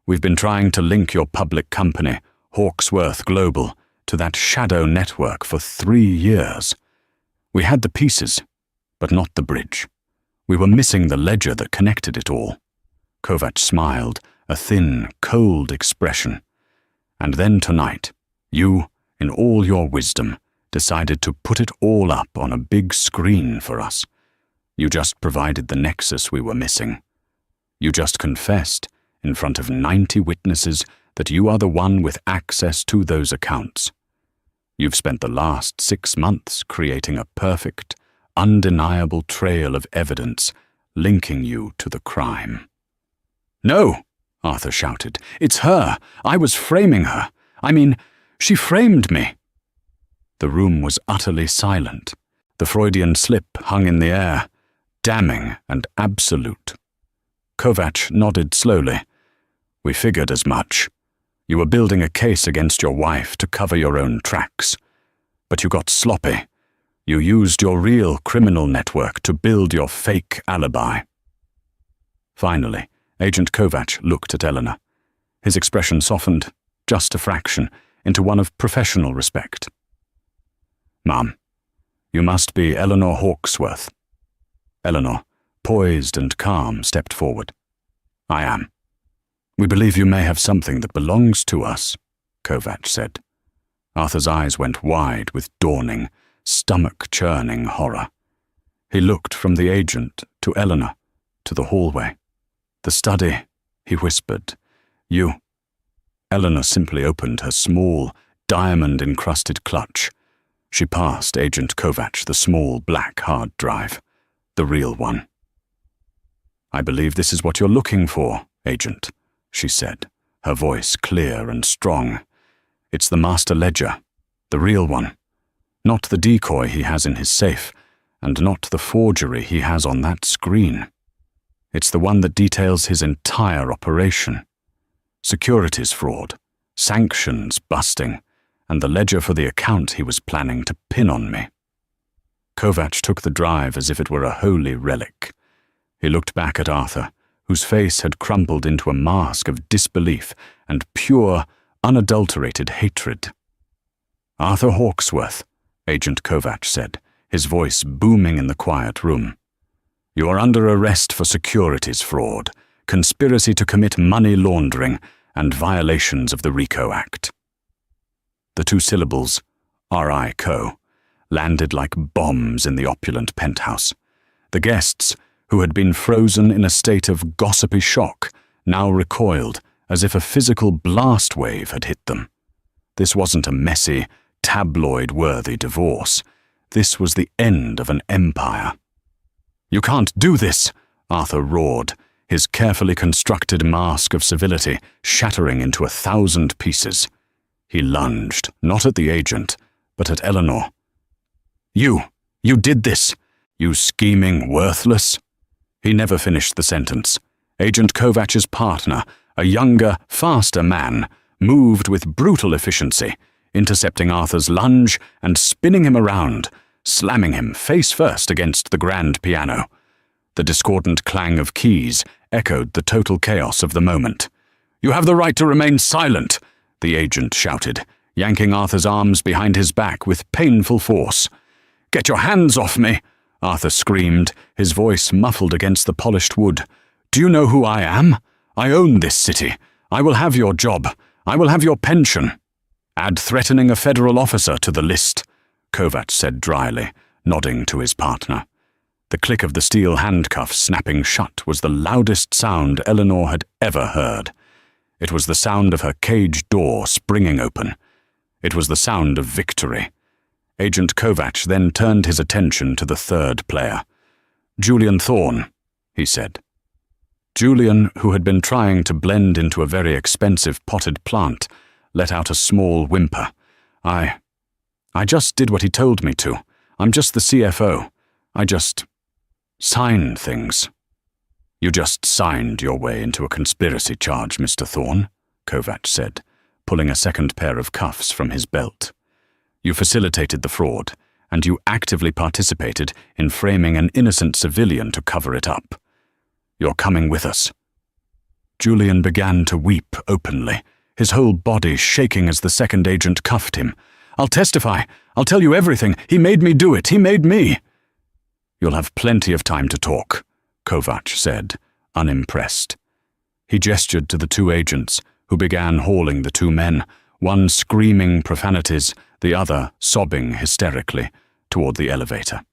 We've been trying to link your public company, Hawksworth Global, to that shadow network for 3 years. We had the pieces, but not the bridge. We were missing the ledger that connected it all." Kovacs smiled, a thin, cold expression. "And then tonight, you, in all your wisdom, decided to put it all up on a big screen for us. You just provided the nexus we were missing. You just confessed, in front of 90 witnesses, that you are the one with access to those accounts. You've spent the last 6 months creating a perfect, undeniable trail of evidence linking you to the crime." "No!" Arthur shouted. "It's her! I was framing her! I mean, she framed me!" The room was utterly silent. The Freudian slip hung in the air, damning and absolute. Kovacs nodded slowly. "We figured as much. You were building a case against your wife to cover your own tracks. But you got sloppy. You used your real criminal network to build your fake alibi." Finally, Agent Kovacs looked at Eleanor. His expression softened, just a fraction, into one of professional respect. "Ma'am, you must be Eleanor Hawksworth." Eleanor, poised and calm, stepped forward. "I am." "We believe you may have something that belongs to us," Kovacs said. Arthur's eyes went wide with dawning, stomach-churning horror. He looked from the agent to Eleanor, to the hallway. "The study," he whispered. "You." Eleanor simply opened her small, diamond-encrusted clutch. She passed Agent Kovacs the small black hard drive, the real one. "I believe this is what you're looking for, Agent," she said, her voice clear and strong. "It's the master ledger, the real one. Not the decoy he has in his safe, and not the forgery he has on that screen. It's the one that details his entire operation. Securities fraud, sanctions busting, and the ledger for the account he was planning to pin on me." Kovacs took the drive as if it were a holy relic. He looked back at Arthur, whose face had crumpled into a mask of disbelief and pure, unadulterated hatred. "Arthur Hawksworth," Agent Kovacs said, his voice booming in the quiet room. "You are under arrest for securities fraud, conspiracy to commit money laundering, and violations of the RICO Act." The 2 syllables, R.I.CO., landed like bombs in the opulent penthouse. The guests, who had been frozen in a state of gossipy shock, now recoiled as if a physical blast wave had hit them. This wasn't a messy, tabloid-worthy divorce. This was the end of an empire. "You can't do this," Arthur roared, his carefully constructed mask of civility shattering into 1,000 pieces. He lunged, not at the agent, but at Eleanor. You did this, you scheming worthless." He never finished the sentence. Agent Kovacs' partner, a younger, faster man, moved with brutal efficiency, intercepting Arthur's lunge and spinning him around, slamming him face first against the grand piano. The discordant clang of keys echoed the total chaos of the moment. "You have the right to remain silent," the agent shouted, yanking Arthur's arms behind his back with painful force. "Get your hands off me!" Arthur screamed, his voice muffled against the polished wood. "Do you know who I am? I own this city. I will have your job. I will have your pension." "Add threatening a federal officer to the list," Kovacs said dryly, nodding to his partner. The click of the steel handcuffs snapping shut was the loudest sound Eleanor had ever heard. It was the sound of her cage door springing open. It was the sound of victory. Agent Kovacs then turned his attention to the third player. "Julian Thorne," he said. Julian, who had been trying to blend into a very expensive potted plant, let out a small whimper. I just did what he told me to. I'm just the CFO. I just signed things." "You just signed your way into a conspiracy charge, Mr. Thorne," Kovacs said, pulling a second pair of cuffs from his belt. "You facilitated the fraud, and you actively participated in framing an innocent civilian to cover it up. You're coming with us." Julian began to weep openly, his whole body shaking as the second agent cuffed him. "I'll testify. I'll tell you everything. He made me do it. He made me." "You'll have plenty of time to talk," Kovacs said, unimpressed. He gestured to the two agents, who began hauling the two men, one screaming profanities, the other sobbing hysterically, toward the elevator.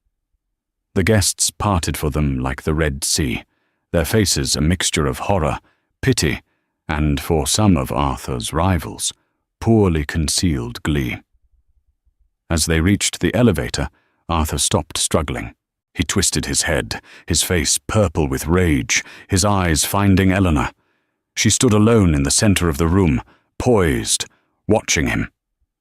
The guests parted for them like the Red Sea, their faces a mixture of horror, pity, and, for some of Arthur's rivals, poorly concealed glee. As they reached the elevator, Arthur stopped struggling. He twisted his head, his face purple with rage, his eyes finding Eleanor. She stood alone in the center of the room, poised, watching him.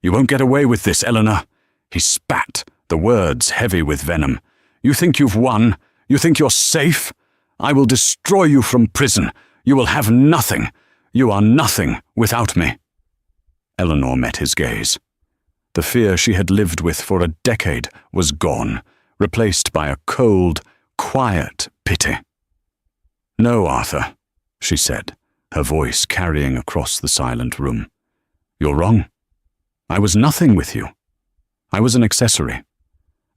"You won't get away with this, Eleanor." He spat, the words heavy with venom. "You think you've won? You think you're safe? I will destroy you from prison. You will have nothing. You are nothing without me." Eleanor met his gaze. The fear she had lived with for a decade was gone, replaced by a cold, quiet pity. "No, Arthur," she said, her voice carrying across the silent room. "You're wrong. I was nothing with you. I was an accessory,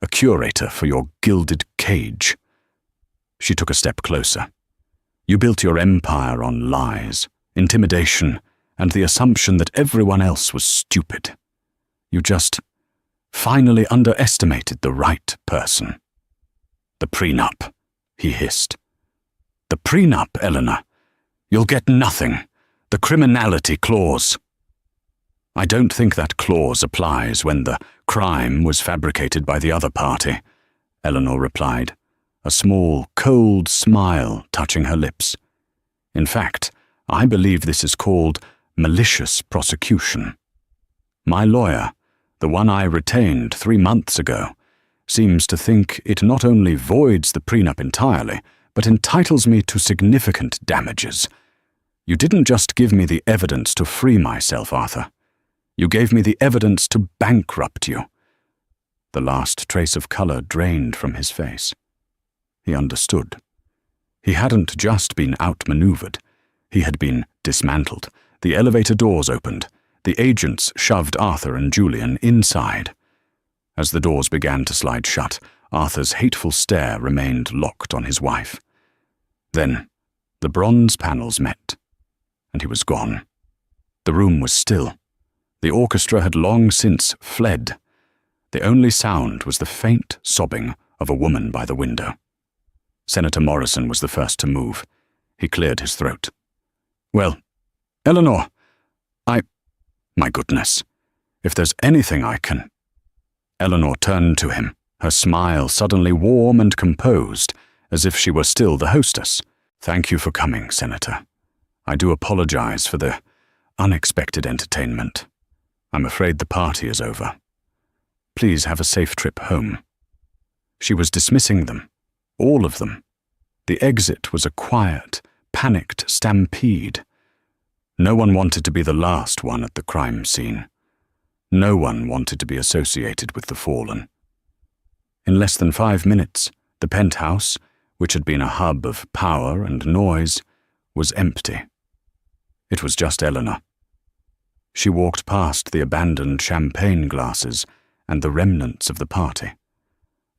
a curator for your gilded cage." She took a step closer. "You built your empire on lies, intimidation, and the assumption that everyone else was stupid. You just finally underestimated the right person." "The prenup," he hissed. "The prenup, Eleanor. You'll get nothing. The criminality clause." "I don't think that clause applies when the crime was fabricated by the other party," Eleanor replied, a small, cold smile touching her lips. "In fact, I believe this is called malicious prosecution. My lawyer, the one I retained 3 months ago, seems to think it not only voids the prenup entirely, but entitles me to significant damages. You didn't just give me the evidence to free myself, Arthur. You gave me the evidence to bankrupt you." The last trace of color drained from his face. He understood. He hadn't just been outmaneuvered. He had been dismantled. The elevator doors opened. The agents shoved Arthur and Julian inside. As the doors began to slide shut, Arthur's hateful stare remained locked on his wife. Then, the bronze panels met, and he was gone. The room was still. The orchestra had long since fled. The only sound was the faint sobbing of a woman by the window. Senator Morrison was the first to move. He cleared his throat. "Well, Eleanor, my goodness, if there's anything I can—" Eleanor turned to him, her smile suddenly warm and composed, as if she were still the hostess. "Thank you for coming, Senator. I do apologize for the unexpected entertainment. I'm afraid the party is over. Please have a safe trip home." She was dismissing them, all of them. The exit was a quiet, panicked stampede. No one wanted to be the last one at the crime scene. No one wanted to be associated with the fallen. In less than 5 minutes, the penthouse, which had been a hub of power and noise, was empty. It was just Eleanor. She walked past the abandoned champagne glasses and the remnants of the party.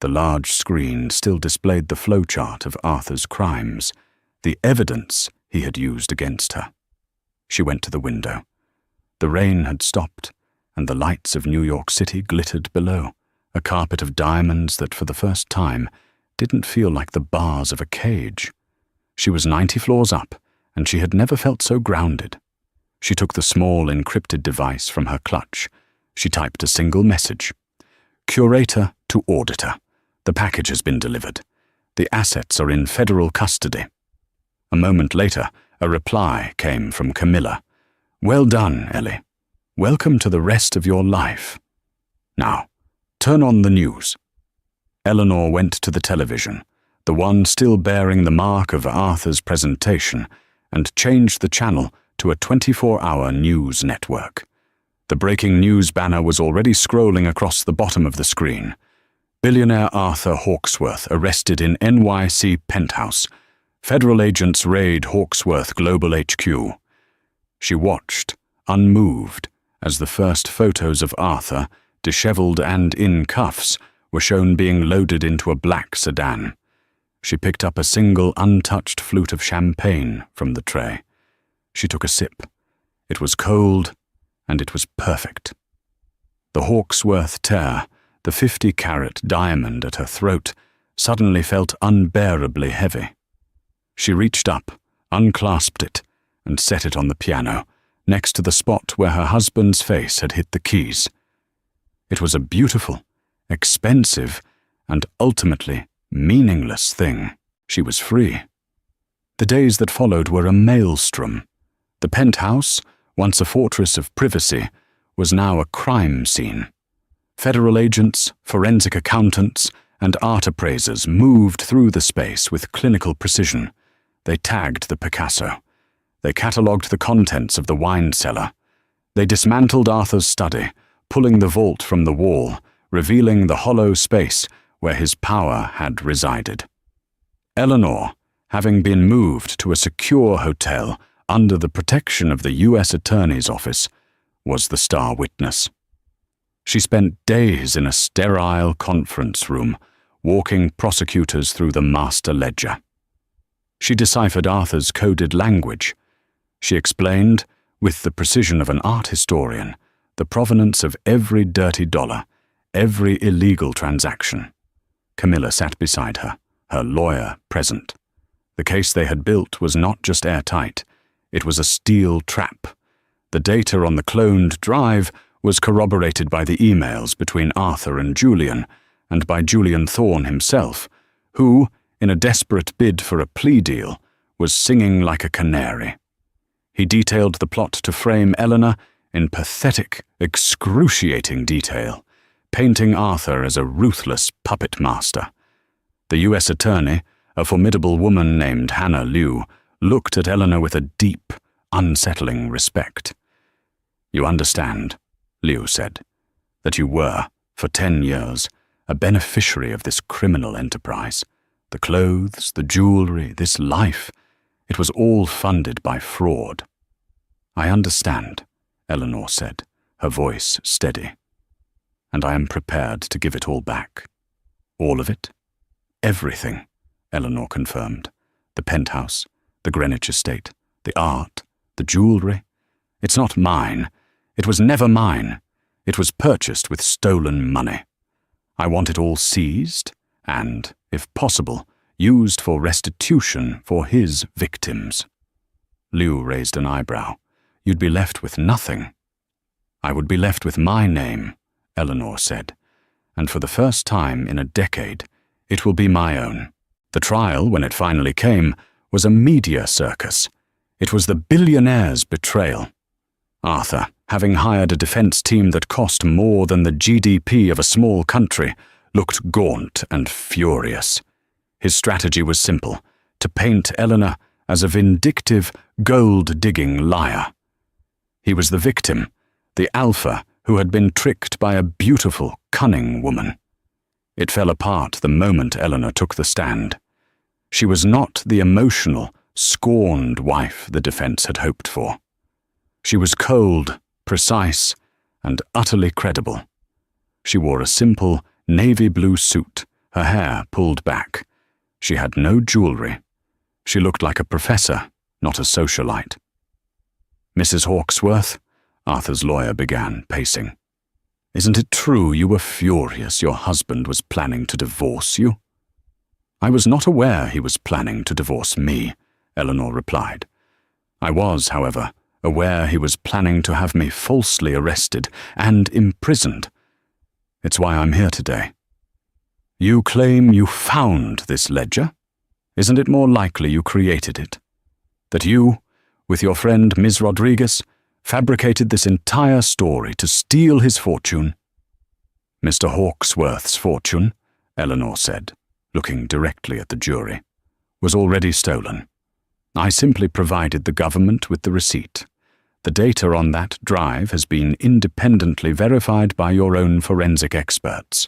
The large screen still displayed the flowchart of Arthur's crimes, the evidence he had used against her. She went to the window. The rain had stopped, and the lights of New York City glittered below, a carpet of diamonds that for the first time didn't feel like the bars of a cage. She was 90 floors up, and she had never felt so grounded. She took the small encrypted device from her clutch. She typed a single message. Curator to auditor. The package has been delivered. The assets are in federal custody. A moment later, a reply came from Camilla. Well done, Ellie. Welcome to the rest of your life. Now, turn on the news. Eleanor went to the television, the one still bearing the mark of Arthur's presentation, and changed the channel to a 24-hour news network. The breaking news banner was already scrolling across the bottom of the screen. Billionaire Arthur Hawksworth arrested in NYC penthouse. Federal agents raid Hawksworth Global HQ. She watched, unmoved, as the first photos of Arthur, disheveled and in cuffs, were shown being loaded into a black sedan. She picked up a single untouched flute of champagne from the tray. She took a sip. It was cold, and it was perfect. The Hawksworth tear, the 50-carat diamond at her throat, suddenly felt unbearably heavy. She reached up, unclasped it, and set it on the piano, next to the spot where her husband's face had hit the keys. It was a beautiful, expensive, and ultimately meaningless thing. She was free. The days that followed were a maelstrom. The penthouse, once a fortress of privacy, was now a crime scene. Federal agents, forensic accountants, and art appraisers moved through the space with clinical precision. They tagged the Picasso. They catalogued the contents of the wine cellar. They dismantled Arthur's study, pulling the vault from the wall, revealing the hollow space where his power had resided. Eleanor, having been moved to a secure hotel under the protection of the U.S. Attorney's Office, was the star witness. She spent days in a sterile conference room, walking prosecutors through the master ledger. She deciphered Arthur's coded language. She explained, with the precision of an art historian, the provenance of every dirty dollar, every illegal transaction. Camilla sat beside her, her lawyer present. The case they had built was not just airtight, it was a steel trap. The data on the cloned drive was corroborated by the emails between Arthur and Julian, and by Julian Thorne himself, who, in a desperate bid for a plea deal, was singing like a canary. He detailed the plot to frame Eleanor in pathetic, excruciating detail, painting Arthur as a ruthless puppet master. The U.S. attorney, a formidable woman named Hannah Liu, looked at Eleanor with a deep, unsettling respect. "You understand," Liu said, "that you were, for 10 years, a beneficiary of this criminal enterprise. The clothes, the jewelry, this life, it was all funded by fraud." "I understand," Eleanor said, her voice steady. "And I am prepared to give it all back." "All of it?" "Everything," Eleanor confirmed. "The penthouse, the Greenwich estate, the art, the jewelry. It's not mine. It was never mine. It was purchased with stolen money. I want it all seized and, if possible, used for restitution for his victims." Liu raised an eyebrow. "You'd be left with nothing." "I would be left with my name," Eleanor said, "and for the first time in a decade, it will be my own." The trial, when it finally came, was a media circus. It was the Billionaire's betrayal. Arthur, having hired a defense team that cost more than the GDP of a small country, looked gaunt and furious. His strategy was simple: to paint Eleanor as a vindictive, gold-digging liar. He was the victim, the alpha who had been tricked by a beautiful, cunning woman. It fell apart the moment Eleanor took the stand. She was not the emotional, scorned wife the defense had hoped for. She was cold, precise, and utterly credible. She wore a simple, navy blue suit, her hair pulled back. She had no jewelry. She looked like a professor, not a socialite. "Mrs. Hawksworth," Arthur's lawyer began, pacing. "Isn't it true you were furious your husband was planning to divorce you?" "I was not aware he was planning to divorce me," Eleanor replied. "I was, however, aware he was planning to have me falsely arrested and imprisoned. It's why I'm here today." "You claim you found this ledger? Isn't it more likely you created it? That you, with your friend Ms. Rodriguez, fabricated this entire story to steal his fortune?" "Mr. Hawksworth's fortune," Eleanor said, looking directly at the jury, "was already stolen. I simply provided the government with the receipt. The data on that drive has been independently verified by your own forensic experts.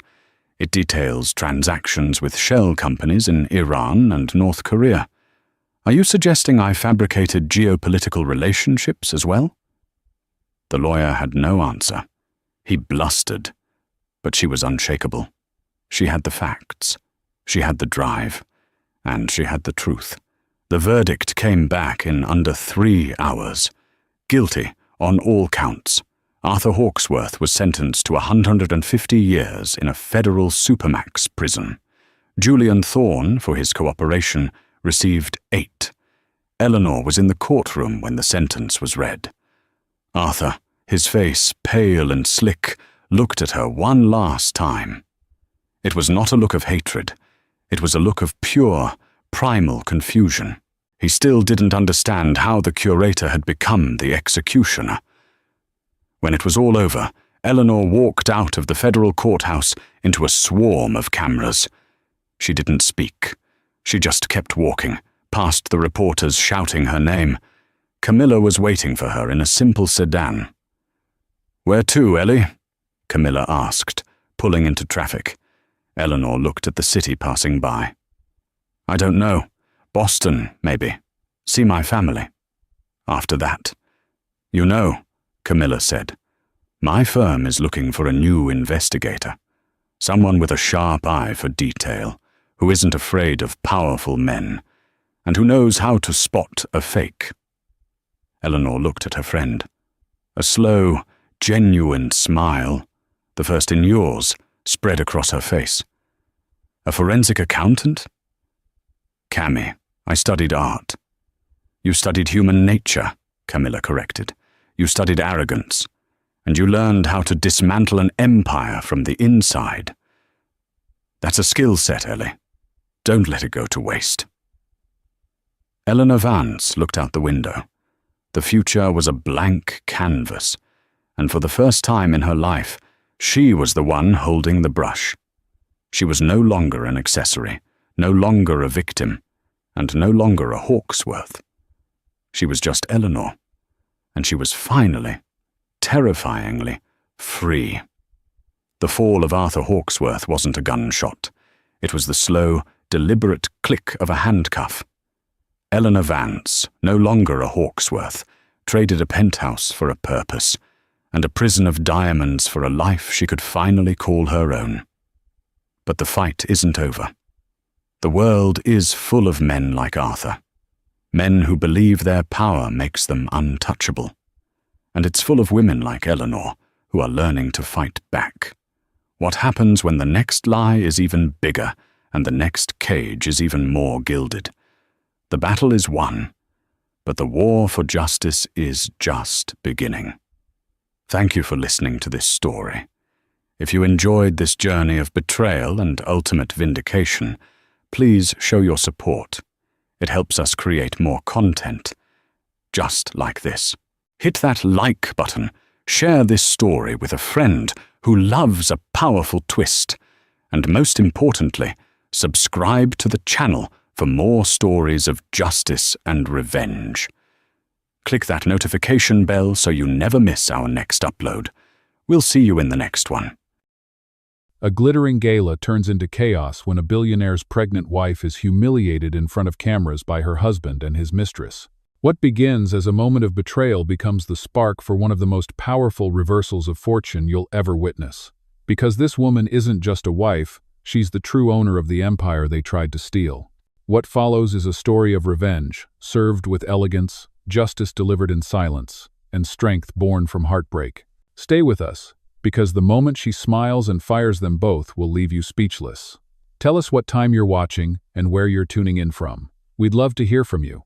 It details transactions with shell companies in Iran and North Korea. Are you suggesting I fabricated geopolitical relationships as well?" The lawyer had no answer. He blustered, but she was unshakable. She had the facts. She had the drive, and she had the truth. The verdict came back in under 3 hours. Guilty on all counts. Arthur Hawksworth was sentenced to 150 years in a federal supermax prison. Julian Thorne, for his cooperation, received 8. Eleanor was in the courtroom when the sentence was read. Arthur, his face pale and slick, looked at her one last time. It was not a look of hatred. It was a look of pure, primal confusion. He still didn't understand how the curator had become the executioner. When it was all over, Eleanor walked out of the federal courthouse into a swarm of cameras. She didn't speak. She just kept walking, past the reporters shouting her name. Camilla was waiting for her in a simple sedan. "Where to, Ellie?" Camilla asked, pulling into traffic. Eleanor looked at the city passing by. "I don't know. Boston, maybe. See my family." After that, "You know," Camilla said, "my firm is looking for a new investigator. Someone with a sharp eye for detail, who isn't afraid of powerful men, and who knows how to spot a fake." Eleanor looked at her friend. A slow, genuine smile, the first in yours, spread across her face. "A forensic accountant?" "Cammy, I studied art." "You studied human nature," Camilla corrected. "You studied arrogance, and you learned how to dismantle an empire from the inside. That's a skill set, Ellie. Don't let it go to waste." Eleanor Vance looked out the window. The future was a blank canvas, and for the first time in her life, she was the one holding the brush. She was no longer an accessory, no longer a victim, and no longer a Hawksworth. She was just Eleanor, and she was finally, terrifyingly, free. The fall of Arthur Hawksworth wasn't a gunshot. It was the slow, deliberate click of a handcuff. Eleanor Vance, no longer a Hawksworth, traded a penthouse for a purpose, and a prison of diamonds for a life she could finally call her own. But the fight isn't over. The world is full of men like Arthur, men who believe their power makes them untouchable. And it's full of women like Eleanor, who are learning to fight back. What happens when the next lie is even bigger and the next cage is even more gilded? The battle is won, but the war for justice is just beginning. Thank you for listening to this story. If you enjoyed this journey of betrayal and ultimate vindication, please show your support. It helps us create more content, just like this. Hit that like button, share this story with a friend who loves a powerful twist, and most importantly, subscribe to the channel for more stories of justice and revenge. Click that notification bell so you never miss our next upload. We'll see you in the next one. A glittering gala turns into chaos when a billionaire's pregnant wife is humiliated in front of cameras by her husband and his mistress. What begins as a moment of betrayal becomes the spark for one of the most powerful reversals of fortune you'll ever witness. Because this woman isn't just a wife, She's the true owner of the empire they tried to steal. What follows is a story of revenge, served with elegance, justice delivered in silence, and strength born from heartbreak. Stay with us, because the moment she smiles and fires them both will leave you speechless. Tell us what time you're watching and where you're tuning in from. We'd love to hear from you.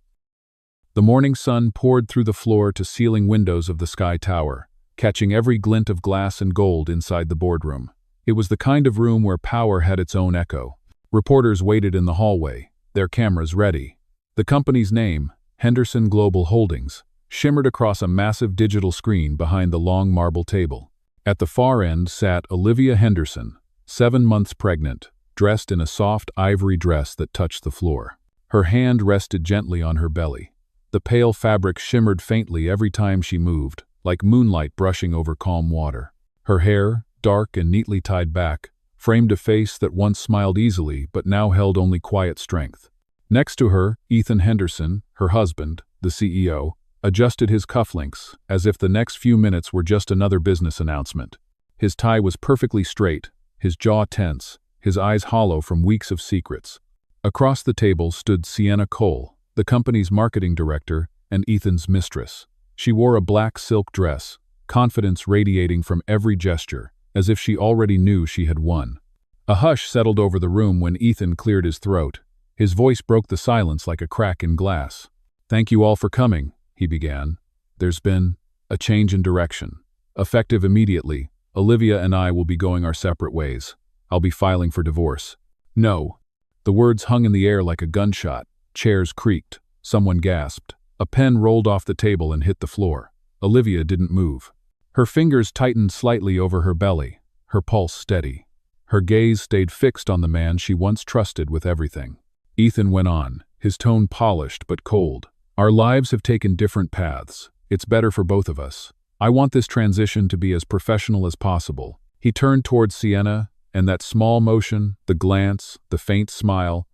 The morning sun poured through the floor-to-ceiling windows of the Sky Tower, catching every glint of glass and gold inside the boardroom. It was the kind of room where power had its own echo. Reporters waited in the hallway, their cameras ready. The company's name, Henderson Global Holdings, shimmered across a massive digital screen behind the long marble table. At the far end sat Olivia Henderson, 7 months pregnant, dressed in a soft ivory dress that touched the floor. Her hand rested gently on her belly. The pale fabric shimmered faintly every time she moved, like moonlight brushing over calm water. Her hair, dark and neatly tied back, framed a face that once smiled easily but now held only quiet strength. Next to her, Ethan Henderson, her husband, the CEO, adjusted his cufflinks, as if the next few minutes were just another business announcement. His tie was perfectly straight, his jaw tense, his eyes hollow from weeks of secrets. Across the table stood Sienna Cole, the company's marketing director and Ethan's mistress. She wore a black silk dress, confidence radiating from every gesture, as if she already knew she had won. A hush settled over the room when Ethan cleared his throat. His voice broke the silence like a crack in glass. "Thank you all for coming," he began. "There's been a change in direction. Effective immediately, Olivia and I will be going our separate ways. I'll be filing for divorce." "No." The words hung in the air like a gunshot. Chairs creaked. Someone gasped. A pen rolled off the table and hit the floor. Olivia didn't move. Her fingers tightened slightly over her belly, her pulse steady. Her gaze stayed fixed on the man she once trusted with everything. Ethan went on, his tone polished but cold. "Our lives have taken different paths. It's better for both of us. I want this transition to be as professional as possible." He turned towards Sienna, and that small motion, the glance, the faint smile,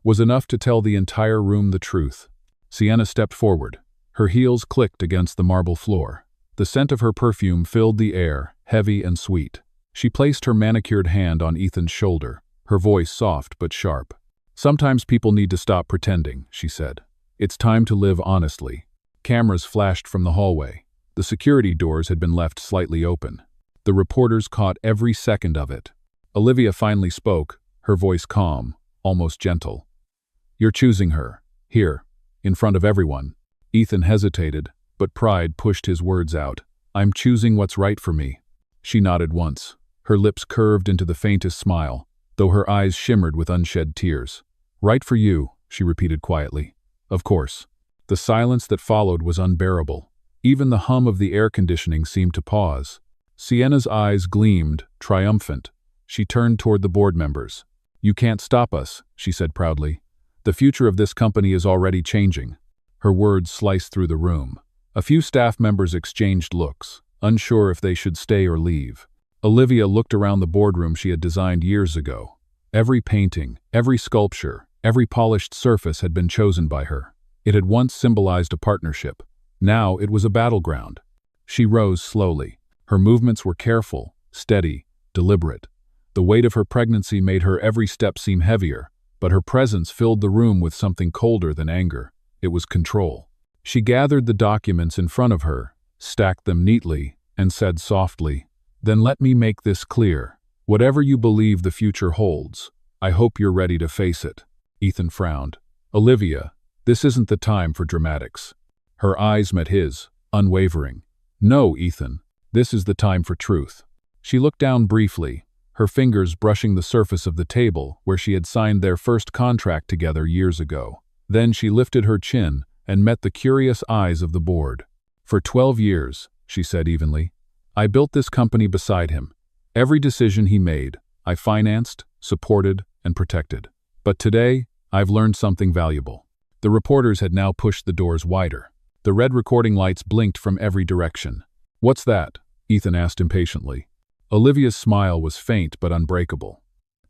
was enough to tell the entire room the truth. Sienna stepped forward. Her heels clicked against the marble floor. The scent of her perfume filled the air, heavy and sweet. She placed her manicured hand on Ethan's shoulder, her voice soft but sharp. "Sometimes people need to stop pretending," she said. "It's time to live honestly." Cameras flashed from the hallway. The security doors had been left slightly open. The reporters caught every second of it. Olivia finally spoke, her voice calm, almost gentle. "You're choosing her, here, in front of everyone." Ethan hesitated, but pride pushed his words out. "I'm choosing what's right for me." She nodded once. Her lips curved into the faintest smile, though her eyes shimmered with unshed tears. "Right for you," she repeated quietly. "Of course." The silence that followed was unbearable. Even the hum of the air conditioning seemed to pause. Sienna's eyes gleamed, triumphant. She turned toward the board members. "You can't stop us," she said proudly. "The future of this company is already changing." Her words sliced through the room. A few staff members exchanged looks, unsure if they should stay or leave. Olivia looked around the boardroom she had designed years ago. Every painting, every sculpture, every polished surface had been chosen by her. It had once symbolized a partnership. Now it was a battleground. She rose slowly. Her movements were careful, steady, deliberate. The weight of her pregnancy made her every step seem heavier, but her presence filled the room with something colder than anger. It was control. She gathered the documents in front of her, stacked them neatly, and said softly, "Then let me make this clear. Whatever you believe the future holds, I hope you're ready to face it." Ethan frowned. "Olivia, this isn't the time for dramatics." Her eyes met his, unwavering. "No, Ethan, this is the time for truth." She looked down briefly, her fingers brushing the surface of the table where she had signed their first contract together years ago. Then she lifted her chin and met the curious eyes of the board. "For 12 years, she said evenly, "I built this company beside him. Every decision he made, I financed, supported, and protected. But today, I've learned something valuable." The reporters had now pushed the doors wider. The red recording lights blinked from every direction. "What's that?" Ethan asked impatiently. Olivia's smile was faint but unbreakable.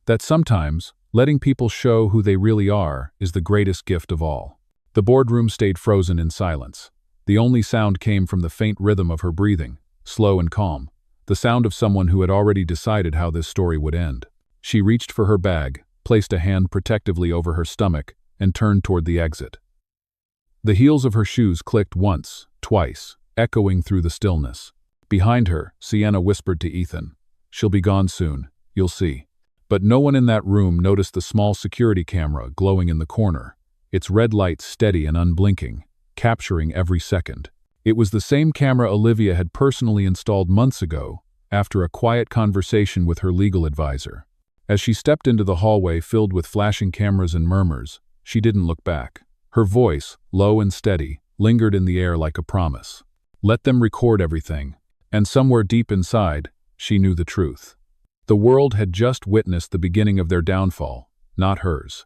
"That sometimes, letting people show who they really are is the greatest gift of all." The boardroom stayed frozen in silence. The only sound came from the faint rhythm of her breathing, slow and calm, the sound of someone who had already decided how this story would end. She reached for her bag, placed a hand protectively over her stomach, and turned toward the exit. The heels of her shoes clicked once, twice, echoing through the stillness. Behind her, Sienna whispered to Ethan, "She'll be gone soon, you'll see." But no one in that room noticed the small security camera glowing in the corner, its red light steady and unblinking, capturing every second. It was the same camera Olivia had personally installed months ago, after a quiet conversation with her legal advisor. As she stepped into the hallway filled with flashing cameras and murmurs, she didn't look back. Her voice, low and steady, lingered in the air like a promise. Let them record everything. And somewhere deep inside, she knew the truth. The world had just witnessed the beginning of their downfall, not hers.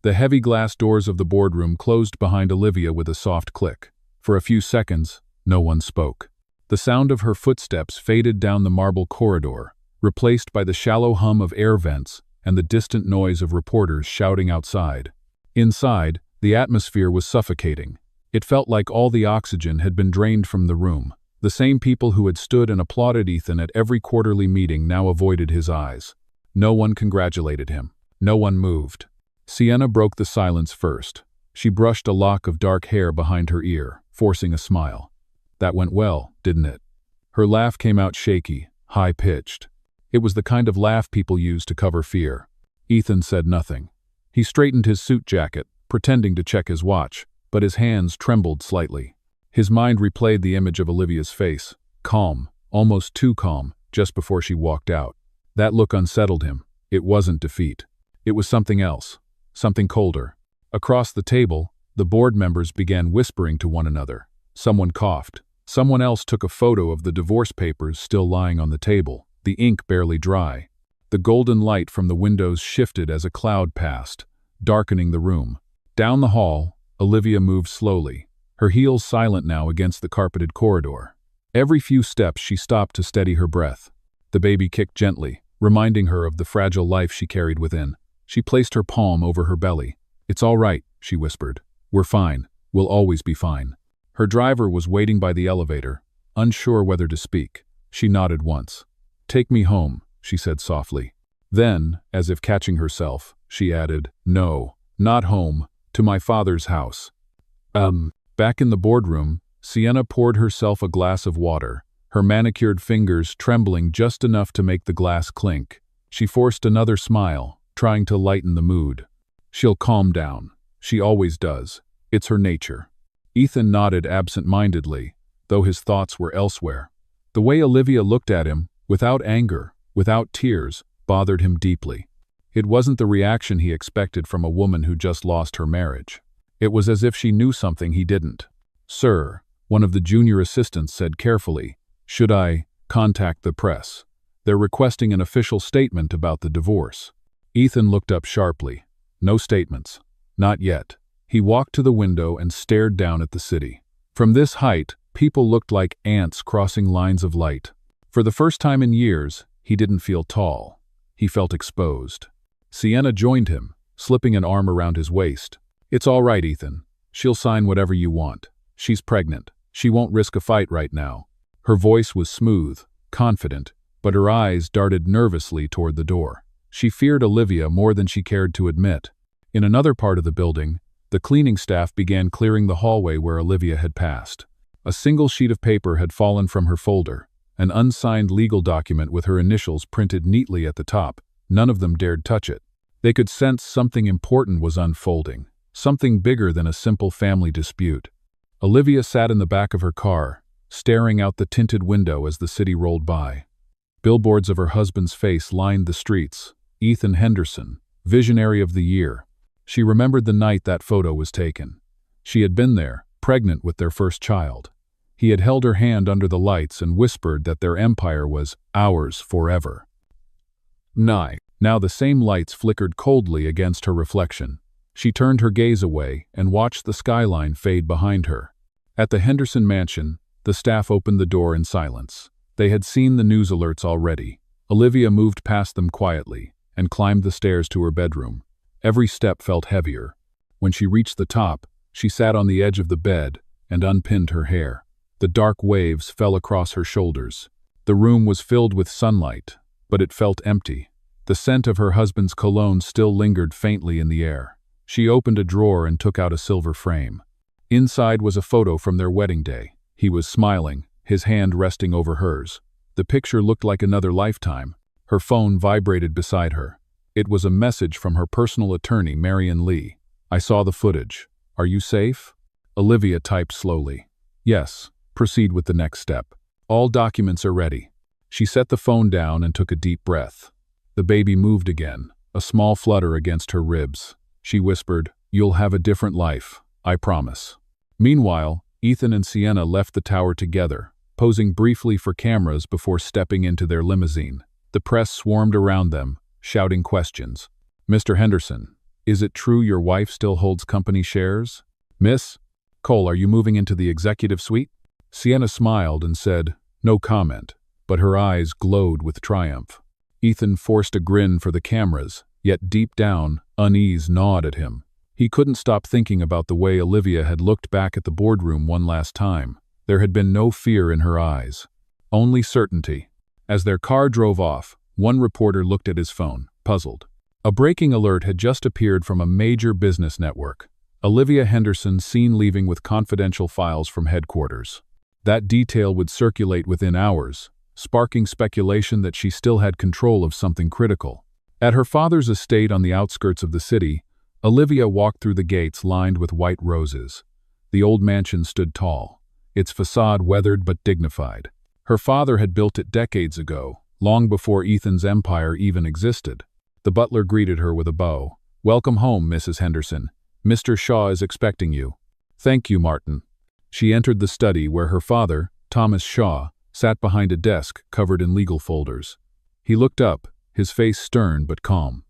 The heavy glass doors of the boardroom closed behind Olivia with a soft click. For a few seconds, no one spoke. The sound of her footsteps faded down the marble corridor, replaced by the shallow hum of air vents and the distant noise of reporters shouting outside. Inside, the atmosphere was suffocating. It felt like all the oxygen had been drained from the room. The same people who had stood and applauded Ethan at every quarterly meeting now avoided his eyes. No one congratulated him. No one moved. Sienna broke the silence first. She brushed a lock of dark hair behind her ear, forcing a smile. "That went well, didn't it?" Her laugh came out shaky, high-pitched. It was the kind of laugh people use to cover fear. Ethan said nothing. He straightened his suit jacket, pretending to check his watch, but his hands trembled slightly. His mind replayed the image of Olivia's face, calm, almost too calm, just before she walked out. That look unsettled him. It wasn't defeat. It was something else, something colder. Across the table, the board members began whispering to one another. Someone coughed. Someone else took a photo of the divorce papers still lying on the table, the ink barely dry. The golden light from the windows shifted as a cloud passed, darkening the room. Down the hall, Olivia moved slowly, her heels silent now against the carpeted corridor. Every few steps she stopped to steady her breath. The baby kicked gently, reminding her of the fragile life she carried within. She placed her palm over her belly. "It's all right," she whispered. "We're fine. We'll always be fine." Her driver was waiting by the elevator, unsure whether to speak. She nodded once. "Take me home," she said softly. Then, as if catching herself, she added, "No, not home, to my father's house." Back in the boardroom, Sienna poured herself a glass of water, her manicured fingers trembling just enough to make the glass clink. She forced another smile, trying to lighten the mood. "She'll calm down. She always does. It's her nature." Ethan nodded absent-mindedly, though his thoughts were elsewhere. The way Olivia looked at him, without anger, without tears, bothered him deeply. It wasn't the reaction he expected from a woman who just lost her marriage. It was as if she knew something he didn't. "Sir," one of the junior assistants said carefully, "should I contact the press? They're requesting an official statement about the divorce." Ethan looked up sharply. "No statements. Not yet." He walked to the window and stared down at the city. From this height, people looked like ants crossing lines of light. For the first time in years, he didn't feel tall. He felt exposed. Sienna joined him, slipping an arm around his waist. "It's all right, Ethan. She'll sign whatever you want. She's pregnant. She won't risk a fight right now." Her voice was smooth, confident, but her eyes darted nervously toward the door. She feared Olivia more than she cared to admit. In another part of the building, the cleaning staff began clearing the hallway where Olivia had passed. A single sheet of paper had fallen from her folder, an unsigned legal document with her initials printed neatly at the top. None of them dared touch it. They could sense something important was unfolding, something bigger than a simple family dispute. Olivia sat in the back of her car, staring out the tinted window as the city rolled by. Billboards of her husband's face lined the streets. Ethan Henderson, visionary of the year. She remembered the night that photo was taken. She had been there, pregnant with their first child. He had held her hand under the lights and whispered that their empire was ours forever. Now the same lights flickered coldly against her reflection. She turned her gaze away and watched the skyline fade behind her. At the Henderson mansion, the staff opened the door in silence. They had seen the news alerts already. Olivia moved past them quietly and climbed the stairs to her bedroom. Every step felt heavier. When she reached the top, she sat on the edge of the bed and unpinned her hair. The dark waves fell across her shoulders. The room was filled with sunlight, but it felt empty. The scent of her husband's cologne still lingered faintly in the air. She opened a drawer and took out a silver frame. Inside was a photo from their wedding day. He was smiling, his hand resting over hers. The picture looked like another lifetime. Her phone vibrated beside her. It was a message from her personal attorney, Marion Lee. "I saw the footage. Are you safe?" Olivia typed slowly. "Yes, proceed with the next step. All documents are ready." She set the phone down and took a deep breath. The baby moved again, a small flutter against her ribs. She whispered, "You'll have a different life, I promise." Meanwhile, Ethan and Sienna left the tower together, posing briefly for cameras before stepping into their limousine. The press swarmed around them, shouting questions. "Mr. Henderson, is it true your wife still holds company shares?" "Miss Cole, are you moving into the executive suite?" Sienna smiled and said, "No comment," but her eyes glowed with triumph. Ethan forced a grin for the cameras, yet deep down, unease gnawed at him. He couldn't stop thinking about the way Olivia had looked back at the boardroom one last time. There had been no fear in her eyes, only certainty. As their car drove off, one reporter looked at his phone, puzzled. A breaking alert had just appeared from a major business network. Olivia Henderson seen leaving with confidential files from headquarters. That detail would circulate within hours, sparking speculation that she still had control of something critical. At her father's estate on the outskirts of the city, Olivia walked through the gates lined with white roses. The old mansion stood tall, its facade weathered but dignified. Her father had built it decades ago, long before Ethan's empire even existed. The butler greeted her with a bow. "Welcome home, Mrs. Henderson. Mr. Shaw is expecting you." "Thank you, Martin." She entered the study where her father, Thomas Shaw, sat behind a desk covered in legal folders. He looked up, his face stern but calm.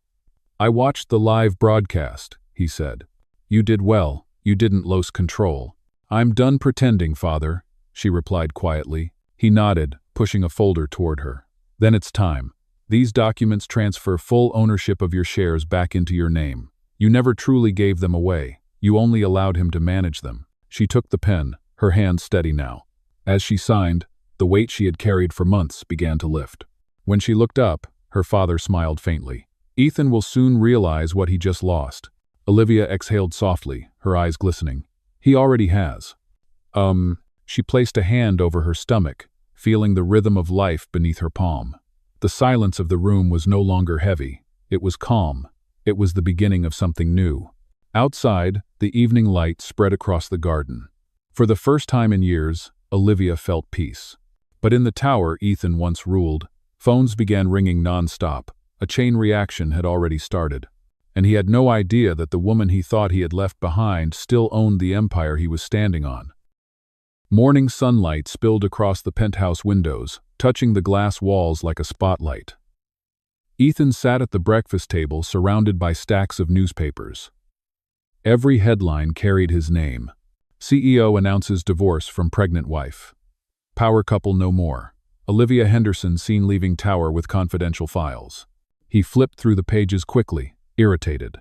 "I watched the live broadcast," he said. "You did well, you didn't lose control." "I'm done pretending, father," she replied quietly. He nodded, pushing a folder toward her. "Then it's time. These documents transfer full ownership of your shares back into your name. You never truly gave them away, you only allowed him to manage them." She took the pen, her hand steady now. As she signed, the weight she had carried for months began to lift. When she looked up, her father smiled faintly. "Ethan will soon realize what he just lost." Olivia exhaled softly, her eyes glistening. "He already has." She placed a hand over her stomach, feeling the rhythm of life beneath her palm. The silence of the room was no longer heavy. It was calm. It was the beginning of something new. Outside, the evening light spread across the garden. For the first time in years, Olivia felt peace. But in the tower Ethan once ruled, phones began ringing non-stop. A chain reaction had already started. And he had no idea that the woman he thought he had left behind still owned the empire he was standing on. Morning sunlight spilled across the penthouse windows, touching the glass walls like a spotlight. Ethan sat at the breakfast table surrounded by stacks of newspapers. Every headline carried his name. CEO announces divorce from pregnant wife. Power couple no more. Olivia Henderson seen leaving tower with confidential files. He flipped through the pages quickly, irritated.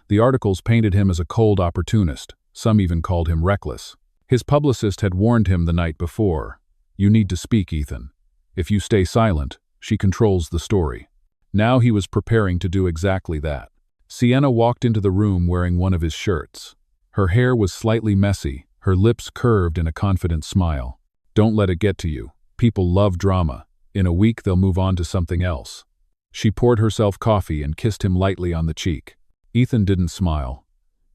The articles painted him as a cold opportunist. Some even called him reckless. His publicist had warned him the night before. "You need to speak, Ethan. If you stay silent, she controls the story." Now he was preparing to do exactly that. Sienna walked into the room wearing one of his shirts. Her hair was slightly messy, her lips curved in a confident smile. "Don't let it get to you. People love drama. In a week they'll move on to something else." She poured herself coffee and kissed him lightly on the cheek. Ethan didn't smile.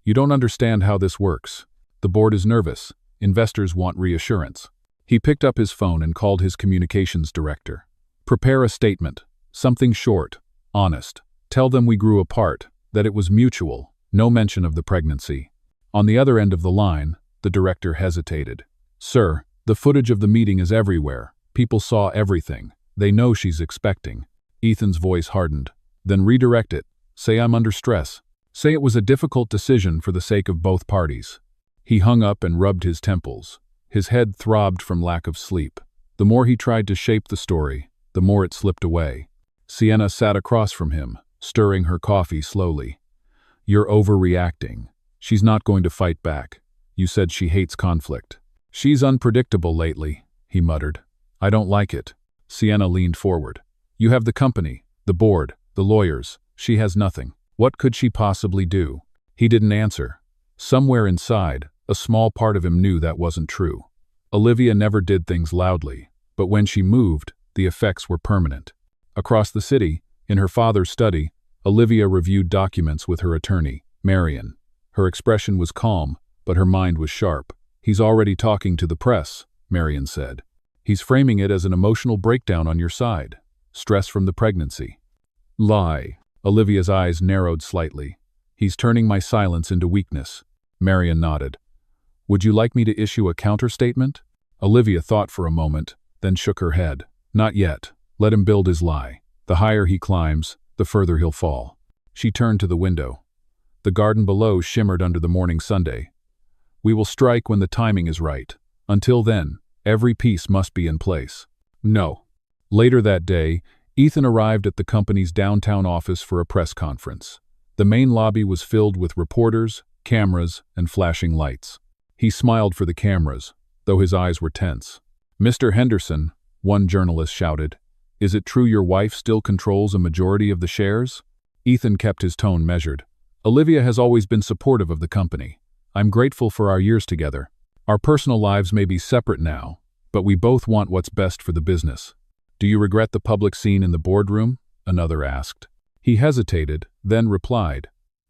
"You don't understand how this works. The board is nervous. Investors want reassurance." He picked up his phone and called his communications director. "Prepare a statement. Something short, honest. Tell them we grew apart, that it was mutual, no mention of the pregnancy." On the other end of the line, the director hesitated. "Sir, the footage of the meeting is everywhere. People saw everything. They know she's expecting." Ethan's voice hardened. "Then redirect it. Say I'm under stress. Say it was a difficult decision for the sake of both parties." He hung up and rubbed his temples. His head throbbed from lack of sleep. The more he tried to shape the story, the more it slipped away. Sienna sat across from him, stirring her coffee slowly. "You're overreacting. She's not going to fight back. You said she hates conflict." "She's unpredictable lately," he muttered. "I don't like it." Sienna leaned forward. "You have the company, the board, The lawyers. She has nothing. What could she possibly do? He didn't answer. Somewhere inside, a small part of him knew that wasn't true. Olivia never did things loudly, but when she moved, the effects were permanent. Across the city, in her father's study, Olivia reviewed documents with her attorney, Marion. Her expression was calm, but her mind was sharp. "He's already talking to the press," Marion said. "He's framing it as an emotional breakdown on your side. Stress from the pregnancy." "Lie." Olivia's eyes narrowed slightly. "He's turning my silence into weakness." Marion nodded. "Would you like me to issue a counterstatement?" Olivia thought for a moment, then shook her head. "Not yet. Let him build his lie. The higher he climbs, the further he'll fall." She turned to the window. The garden below shimmered under the morning Sunday. "We will strike when the timing is right. Until then, every piece must be in place." "No." Later that day, Ethan arrived at the company's downtown office for a press conference. The main lobby was filled with reporters, cameras, and flashing lights. He smiled for the cameras, though his eyes were tense. "Mr. Henderson," one journalist shouted, "is it true your wife still controls a majority of the shares?" Ethan kept his tone measured. "Olivia has always been supportive of the company. I'm grateful for our years together. Our personal lives may be separate now, but we both want what's best for the business." "Do you regret the public scene in the boardroom?" another asked. He hesitated, then replied,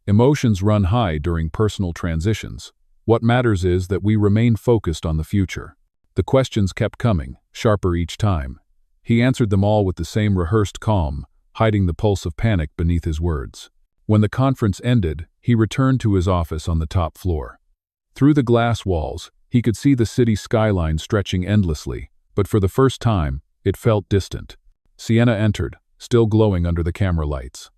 "Emotions run high during personal transitions. What matters is that we remain focused on the future." The questions kept coming, sharper each time. He answered them all with the same rehearsed calm, hiding the pulse of panic beneath his words. When the conference ended, he returned to his office on the top floor. Through the glass walls, he could see the city skyline stretching endlessly, but for the first time, it felt distant. Sienna entered, still glowing under the camera lights.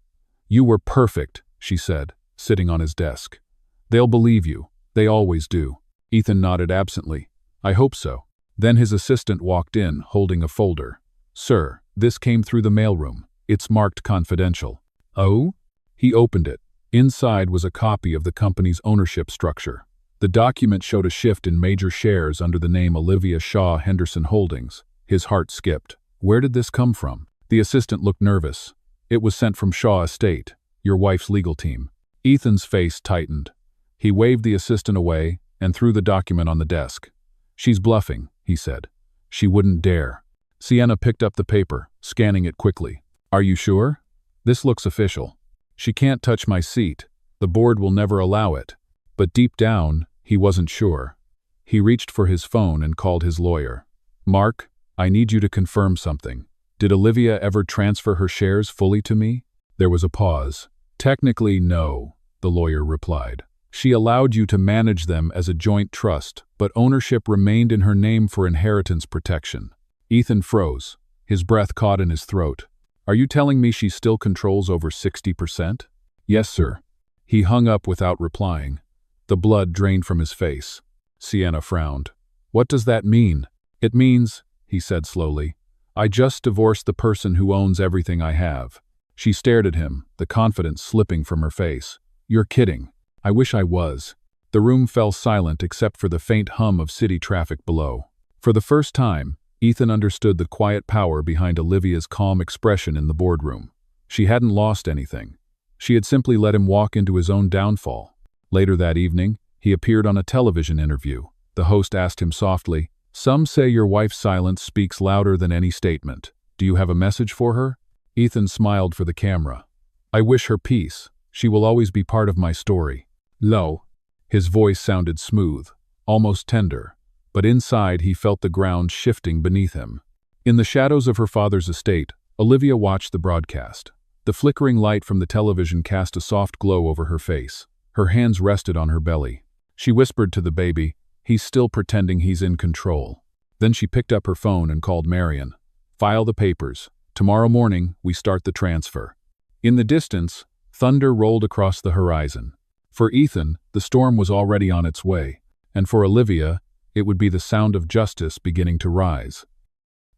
"You were perfect," she said, sitting on his desk. "They'll believe you. They always do." Ethan nodded absently. "I hope so." Then his assistant walked in, holding a folder. "Sir, this came through the mailroom. It's marked confidential." "Oh?" He opened it. Inside was a copy of the company's ownership structure. The document showed a shift in major shares under the name Olivia Shaw Henderson Holdings. His heart skipped. "Where did this come from?" The assistant looked nervous. "It was sent from Shaw Estate, your wife's legal team." Ethan's face tightened. He waved the assistant away and threw the document on the desk. "She's bluffing," he said. "She wouldn't dare." Sienna picked up the paper, scanning it quickly. "Are you sure? This looks official." "She can't touch my seat. The board will never allow it." But deep down, he wasn't sure. He reached for his phone and called his lawyer. "Mark, I need you to confirm something. Did Olivia ever transfer her shares fully to me?" There was a pause. "Technically, no," the lawyer replied. "She allowed you to manage them as a joint trust, but ownership remained in her name for inheritance protection." Ethan froze. His breath caught in his throat. "Are you telling me she still controls over 60%? "Yes, sir." He hung up without replying. The blood drained from his face. Sienna frowned. "What does that mean?" "It means," he said slowly, "I just divorced the person who owns everything I have." She stared at him, the confidence slipping from her face. "You're kidding." "I wish I was." The room fell silent except for the faint hum of city traffic below. For the first time, Ethan understood the quiet power behind Olivia's calm expression in the boardroom. She hadn't lost anything. She had simply let him walk into his own downfall. Later that evening, he appeared on a television interview. The host asked him softly, "Some say your wife's silence speaks louder than any statement. Do you have a message for her?" Ethan smiled for the camera. "I wish her peace. She will always be part of my story." "No." His voice sounded smooth, almost tender, but inside he felt the ground shifting beneath him. In the shadows of her father's estate, Olivia watched the broadcast. The flickering light from the television cast a soft glow over her face. Her hands rested on her belly. She whispered to the baby, "He's still pretending he's in control." Then she picked up her phone and called Marion. "File the papers. Tomorrow morning, we start the transfer." In the distance, thunder rolled across the horizon. For Ethan, the storm was already on its way, and for Olivia, it would be the sound of justice beginning to rise.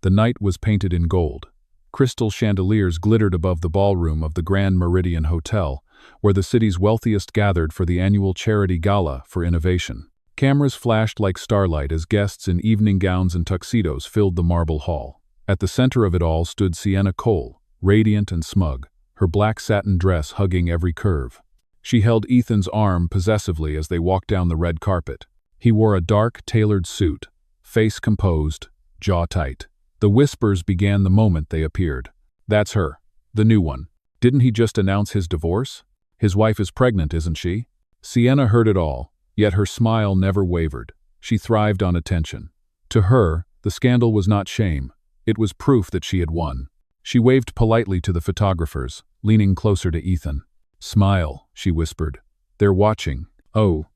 The night was painted in gold. Crystal chandeliers glittered above the ballroom of the Grand Meridian Hotel, where the city's wealthiest gathered for the annual charity gala for innovation. Cameras flashed like starlight as guests in evening gowns and tuxedos filled the marble hall. At the center of it all stood Sienna Cole, radiant and smug, her black satin dress hugging every curve. She held Ethan's arm possessively as they walked down the red carpet. He wore a dark, tailored suit, face composed, jaw tight. The whispers began the moment they appeared. "That's her. The new one. Didn't he just announce his divorce? His wife is pregnant, isn't she?" Sienna heard it all, yet her smile never wavered. She thrived on attention. To her, the scandal was not shame. It was proof that she had won. She waved politely to the photographers, leaning closer to Ethan. "Smile," she whispered. "They're watching." "Oh."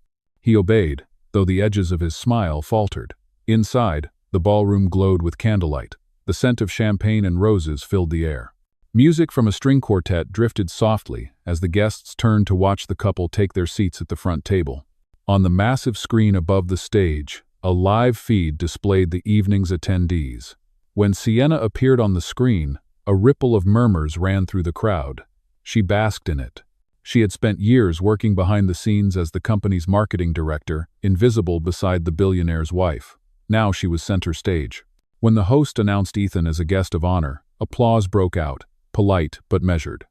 He obeyed, though the edges of his smile faltered. Inside, the ballroom glowed with candlelight. The scent of champagne and roses filled the air. Music from a string quartet drifted softly as the guests turned to watch the couple take their seats at the front table. On the massive screen above the stage, a live feed displayed the evening's attendees. When Sienna appeared on the screen, a ripple of murmurs ran through the crowd. She basked in it. She had spent years working behind the scenes as the company's marketing director, invisible beside the billionaire's wife. Now she was center stage. When the host announced Ethan as a guest of honor, applause broke out, polite but measured.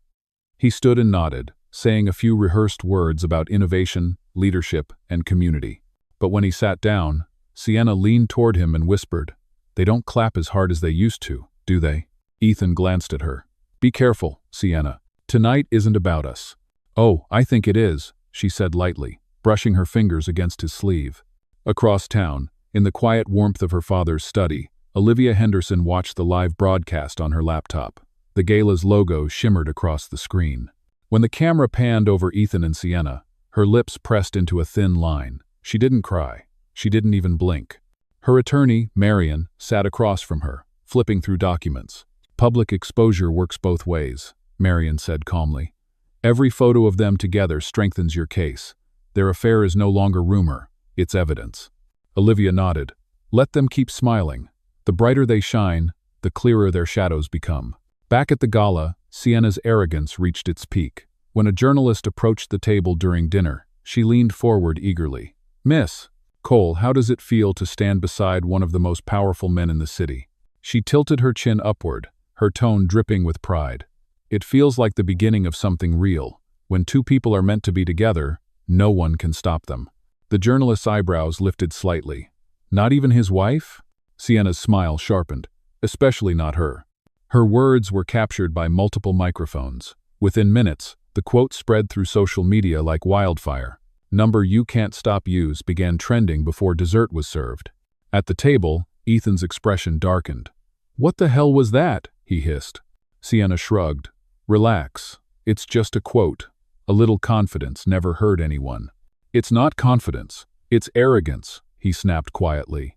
He stood and nodded, saying a few rehearsed words about innovation, leadership, and community. But when he sat down, Sienna leaned toward him and whispered, "They don't clap as hard as they used to, do they?" Ethan glanced at her. "Be careful, Sienna. Tonight isn't about us." "Oh, I think it is," she said lightly, brushing her fingers against his sleeve. Across town, in the quiet warmth of her father's study, Olivia Henderson watched the live broadcast on her laptop. The gala's logo shimmered across the screen. When the camera panned over Ethan and Sienna, her lips pressed into a thin line. She didn't cry. She didn't even blink. Her attorney, Marion, sat across from her, flipping through documents. "Public exposure works both ways," Marion said calmly. "Every photo of them together strengthens your case. Their affair is no longer rumor, it's evidence." Olivia nodded. "Let them keep smiling. The brighter they shine, the clearer their shadows become." Back at the gala, Sienna's arrogance reached its peak. When a journalist approached the table during dinner, she leaned forward eagerly. "Miss Cole, how does it feel to stand beside one of the most powerful men in the city?" She tilted her chin upward, her tone dripping with pride. "It feels like the beginning of something real. When two people are meant to be together, no one can stop them." The journalist's eyebrows lifted slightly. "Not even his wife?" Sienna's smile sharpened. "Especially not her." Her words were captured by multiple microphones. Within minutes, the quote spread through social media like wildfire. "Number you can't stop use" began trending before dessert was served. At the table, Ethan's expression darkened. "What the hell was that?" he hissed. Sienna shrugged. "Relax. It's just a quote. A little confidence never hurt anyone." "It's not confidence. It's arrogance," he snapped quietly.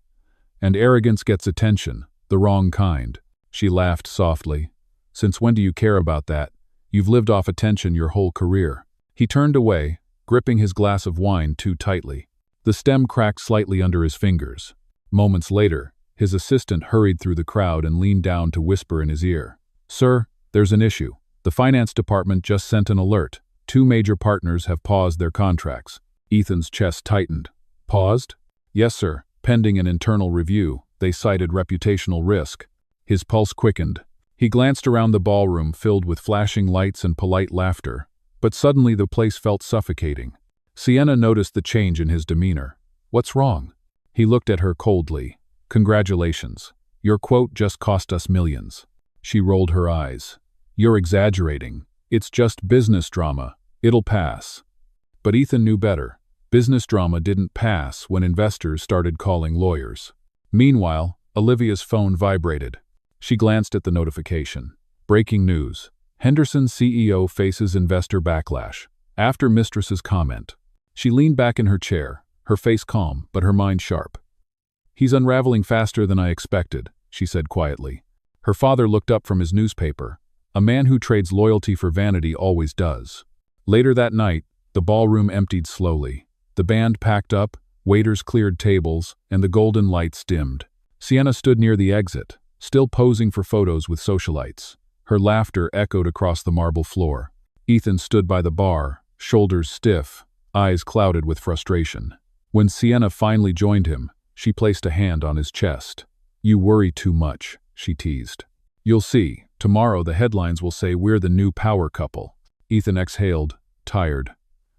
"And arrogance gets attention, the wrong kind." She laughed softly. "Since when do you care about that? You've lived off attention your whole career." He turned away, gripping his glass of wine too tightly. The stem cracked slightly under his fingers. Moments later, his assistant hurried through the crowd and leaned down to whisper in his ear. "Sir, there's an issue. The finance department just sent an alert. 2 major partners have paused their contracts." Ethan's chest tightened. "Paused?" "Yes, sir. Pending an internal review. They cited reputational risk." His pulse quickened. He glanced around the ballroom filled with flashing lights and polite laughter. But suddenly the place felt suffocating. Sienna noticed the change in his demeanor. "What's wrong?" He looked at her coldly. "Congratulations. Your quote just cost us millions." She rolled her eyes. "You're exaggerating. It's just business drama. It'll pass." But Ethan knew better. Business drama didn't pass when investors started calling lawyers. Meanwhile, Olivia's phone vibrated. She glanced at the notification. Breaking news. Henderson's CEO faces investor backlash after mistress's comment. She leaned back in her chair, her face calm but her mind sharp. "He's unraveling faster than I expected," she said quietly. Her father looked up from his newspaper. "A man who trades loyalty for vanity always does." Later that night, the ballroom emptied slowly. The band packed up, waiters cleared tables, and the golden lights dimmed. Sienna stood near the exit, still posing for photos with socialites. Her laughter echoed across the marble floor. Ethan stood by the bar, shoulders stiff, eyes clouded with frustration. When Sienna finally joined him, she placed a hand on his chest. "You worry too much," she teased. "You'll see. Tomorrow the headlines will say we're the new power couple. Ethan exhaled, tired.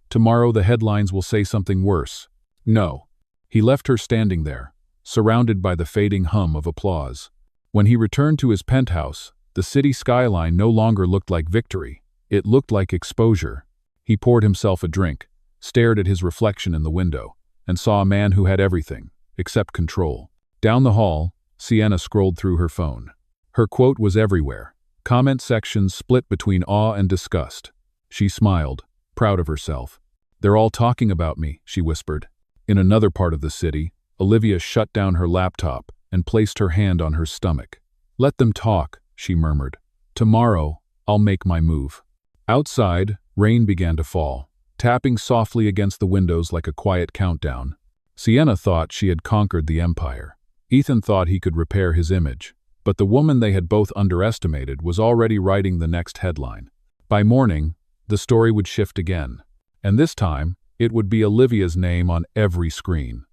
Tomorrow the headlines will say something worse. No. He left her standing there, surrounded by the fading hum of applause. When he returned to his penthouse, the city skyline no longer looked like victory. It looked like exposure. He poured himself a drink, stared at his reflection in the window, and saw a man who had everything, except control. Down the hall, Sienna scrolled through her phone. Her quote was everywhere. Comment sections split between awe and disgust. She smiled, proud of herself. "They're all talking about me," she whispered. In another part of the city, Olivia shut down her laptop and placed her hand on her stomach. "Let them talk," she murmured. "Tomorrow, I'll make my move." Outside, rain began to fall, tapping softly against the windows like a quiet countdown. Sienna thought she had conquered the empire. Ethan thought he could repair his image. But the woman they had both underestimated was already writing the next headline. By morning, the story would shift again. And this time, it would be Olivia's name on every screen.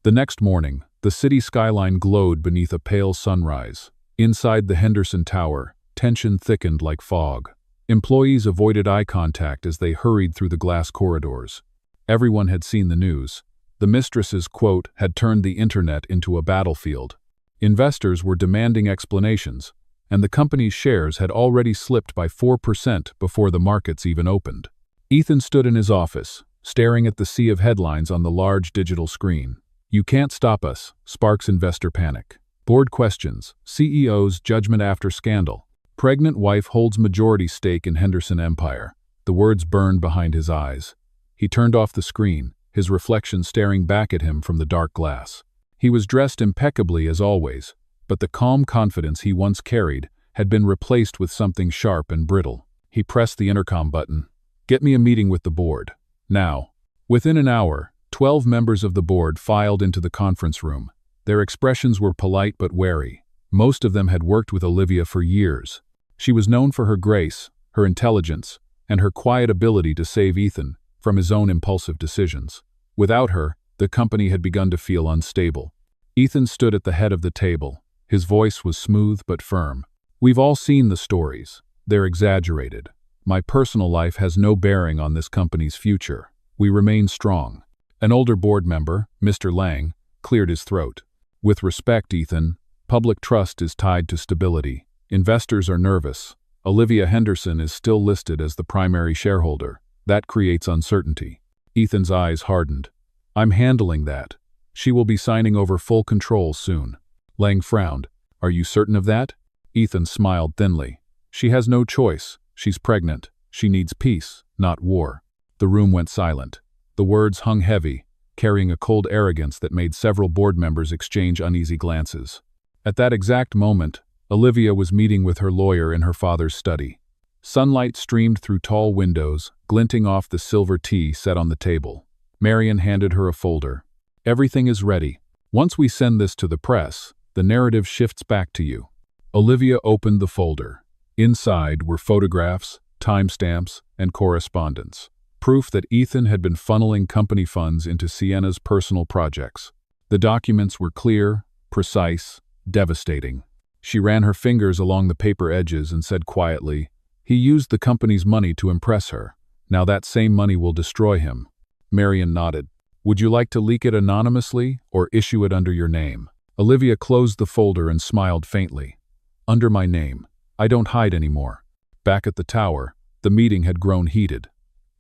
The next morning, the city skyline glowed beneath a pale sunrise. Inside the Henderson Tower, tension thickened like fog. Employees avoided eye contact as they hurried through the glass corridors. Everyone had seen the news. The mistress's quote had turned the internet into a battlefield. Investors were demanding explanations, and the company's shares had already slipped by 4% before the markets even opened. Ethan stood in his office, staring at the sea of headlines on the large digital screen. "You can't stop us," sparks investor panic. Board questions, CEO's judgment after scandal. Pregnant wife holds majority stake in Henderson Empire. The words burned behind his eyes. He turned off the screen, his reflection staring back at him from the dark glass. He was dressed impeccably as always, but the calm confidence he once carried had been replaced with something sharp and brittle. He pressed the intercom button. "Get me a meeting with the board. Now." Within an hour, 12 members of the board filed into the conference room. Their expressions were polite but wary. Most of them had worked with Olivia for years. She was known for her grace, her intelligence, and her quiet ability to save Ethan from his own impulsive decisions. Without her, the company had begun to feel unstable. Ethan stood at the head of the table. His voice was smooth but firm. "We've all seen the stories. They're exaggerated. My personal life has no bearing on this company's future. We remain strong." An older board member, Mr. Lang, cleared his throat. "With respect, Ethan, public trust is tied to stability. Investors are nervous. Olivia Henderson is still listed as the primary shareholder. That creates uncertainty." Ethan's eyes hardened. "I'm handling that. She will be signing over full control soon." Lang frowned. "Are you certain of that?" Ethan smiled thinly. "She has no choice. She's pregnant. She needs peace, not war." The room went silent. The words hung heavy, carrying a cold arrogance that made several board members exchange uneasy glances. At that exact moment, Olivia was meeting with her lawyer in her father's study. Sunlight streamed through tall windows, glinting off the silver tea set on the table. Marion handed her a folder. "Everything is ready. Once we send this to the press, the narrative shifts back to you." Olivia opened the folder. Inside were photographs, timestamps, and correspondence. Proof that Ethan had been funneling company funds into Sienna's personal projects. The documents were clear, precise, devastating. She ran her fingers along the paper edges and said quietly, "He used the company's money to impress her. Now that same money will destroy him." Marion nodded. "Would you like to leak it anonymously or issue it under your name?" Olivia closed the folder and smiled faintly. "Under my name. I don't hide anymore." Back at the tower, the meeting had grown heated.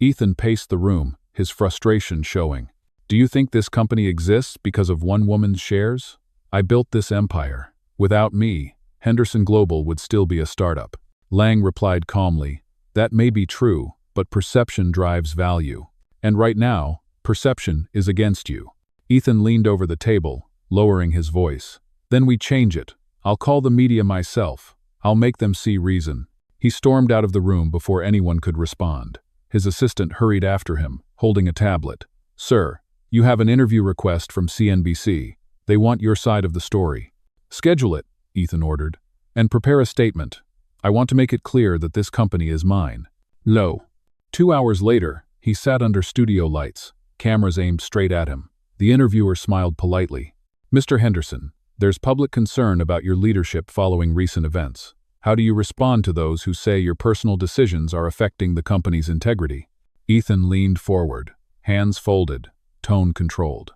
Ethan paced the room, his frustration showing. "Do you think this company exists because of one woman's shares? I built this empire. Without me, Henderson Global would still be a startup." Lang replied calmly, "That may be true, but perception drives value. And right now, perception is against you." Ethan leaned over the table, lowering his voice. "Then we change it. I'll call the media myself. I'll make them see reason." He stormed out of the room before anyone could respond. His assistant hurried after him, holding a tablet. "Sir, you have an interview request from CNBC. They want your side of the story." "Schedule it," Ethan ordered, "and prepare a statement. I want to make it clear that this company is mine." Lo. 2 hours later, he sat under studio lights, cameras aimed straight at him. The interviewer smiled politely. "Mr. Henderson, there's public concern about your leadership following recent events. How do you respond to those who say your personal decisions are affecting the company's integrity? Ethan leaned forward, hands folded, tone controlled.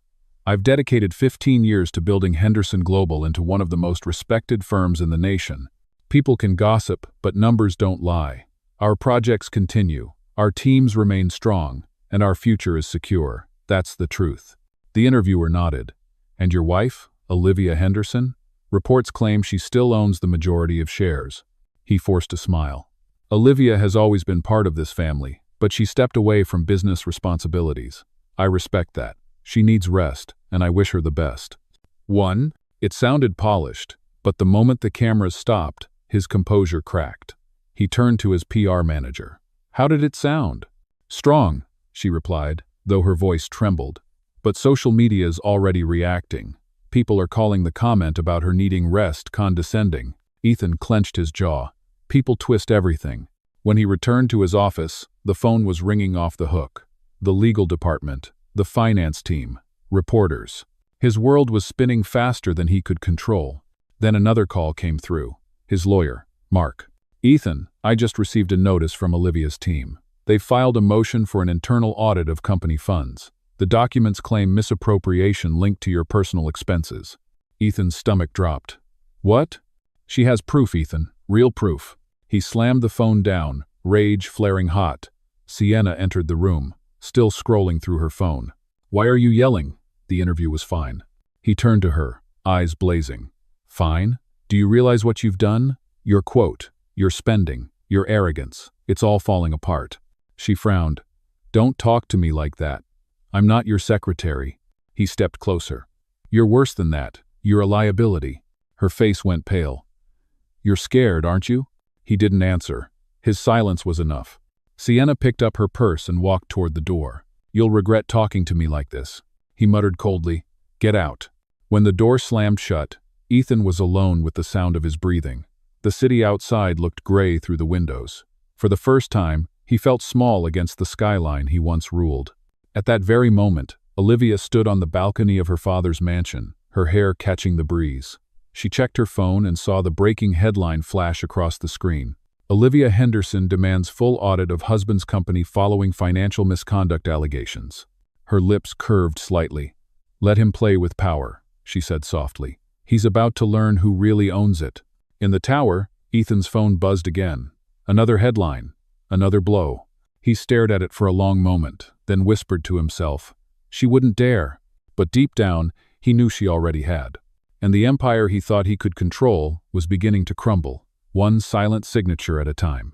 I've dedicated 15 years to building Henderson Global into one of the most respected firms in the nation. People can gossip, but numbers don't lie. Our projects continue, our teams remain strong, and our future is secure. That's the truth. The interviewer nodded. And your wife, Olivia Henderson? Reports claim she still owns the majority of shares. He forced a smile. Olivia has always been part of this family, but she stepped away from business responsibilities. I respect that. She needs rest, and I wish her the best. It sounded polished, but the moment the cameras stopped, his composure cracked. He turned to his PR manager. How did it sound? Strong, she replied, though her voice trembled. But social media is already reacting. People are calling the comment about her needing rest condescending. Ethan clenched his jaw. People twist everything. When he returned to his office, the phone was ringing off the hook. The legal department, the finance team, reporters. His world was spinning faster than he could control. Then another call came through. His lawyer, Mark. Ethan, I just received a notice from Olivia's team. They've filed a motion for an internal audit of company funds. The documents claim misappropriation linked to your personal expenses. Ethan's stomach dropped. What? She has proof, Ethan. Real proof. He slammed the phone down, rage flaring hot. Sienna entered the room, still scrolling through her phone. Why are you yelling? The interview was fine. He turned to her, eyes blazing. Fine? Do you realize what you've done? Your quote, your spending, your arrogance. It's all falling apart. She frowned. Don't talk to me like that. I'm not your secretary. He stepped closer. You're worse than that. You're a liability. Her face went pale. You're scared, aren't you? He didn't answer. His silence was enough. Sienna picked up her purse and walked toward the door. You'll regret talking to me like this. He muttered coldly. Get out. When the door slammed shut, Ethan was alone with the sound of his breathing. The city outside looked gray through the windows. For the first time, he felt small against the skyline he once ruled. At that very moment, Olivia stood on the balcony of her father's mansion, her hair catching the breeze. She checked her phone and saw the breaking headline flash across the screen. Olivia Henderson demands full audit of husband's company following financial misconduct allegations. Her lips curved slightly. Let him play with power, she said softly. He's about to learn who really owns it. In the tower, Ethan's phone buzzed again. Another headline. Another blow. He stared at it for a long moment, then whispered to himself. She wouldn't dare. But deep down, he knew she already had. And the empire he thought he could control was beginning to crumble, one silent signature at a time.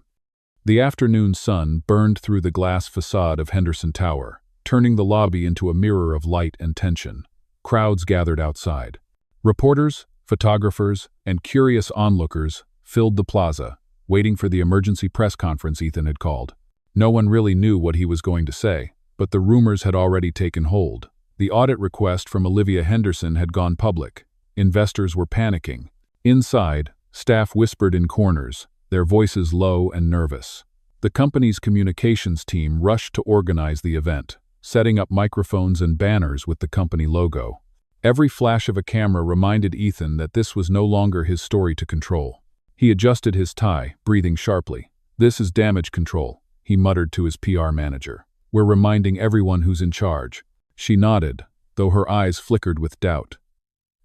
The afternoon sun burned through the glass facade of Henderson Tower, turning the lobby into a mirror of light and tension. Crowds gathered outside. Reporters, photographers, and curious onlookers filled the plaza, waiting for the emergency press conference Ethan had called. No one really knew what he was going to say, but the rumors had already taken hold. The audit request from Olivia Henderson had gone public. Investors were panicking. Inside, staff whispered in corners, their voices low and nervous. The company's communications team rushed to organize the event, setting up microphones and banners with the company logo. Every flash of a camera reminded Ethan that this was no longer his story to control. He adjusted his tie, breathing sharply. This is damage control, he muttered to his PR manager. We're reminding everyone who's in charge. She nodded, though her eyes flickered with doubt.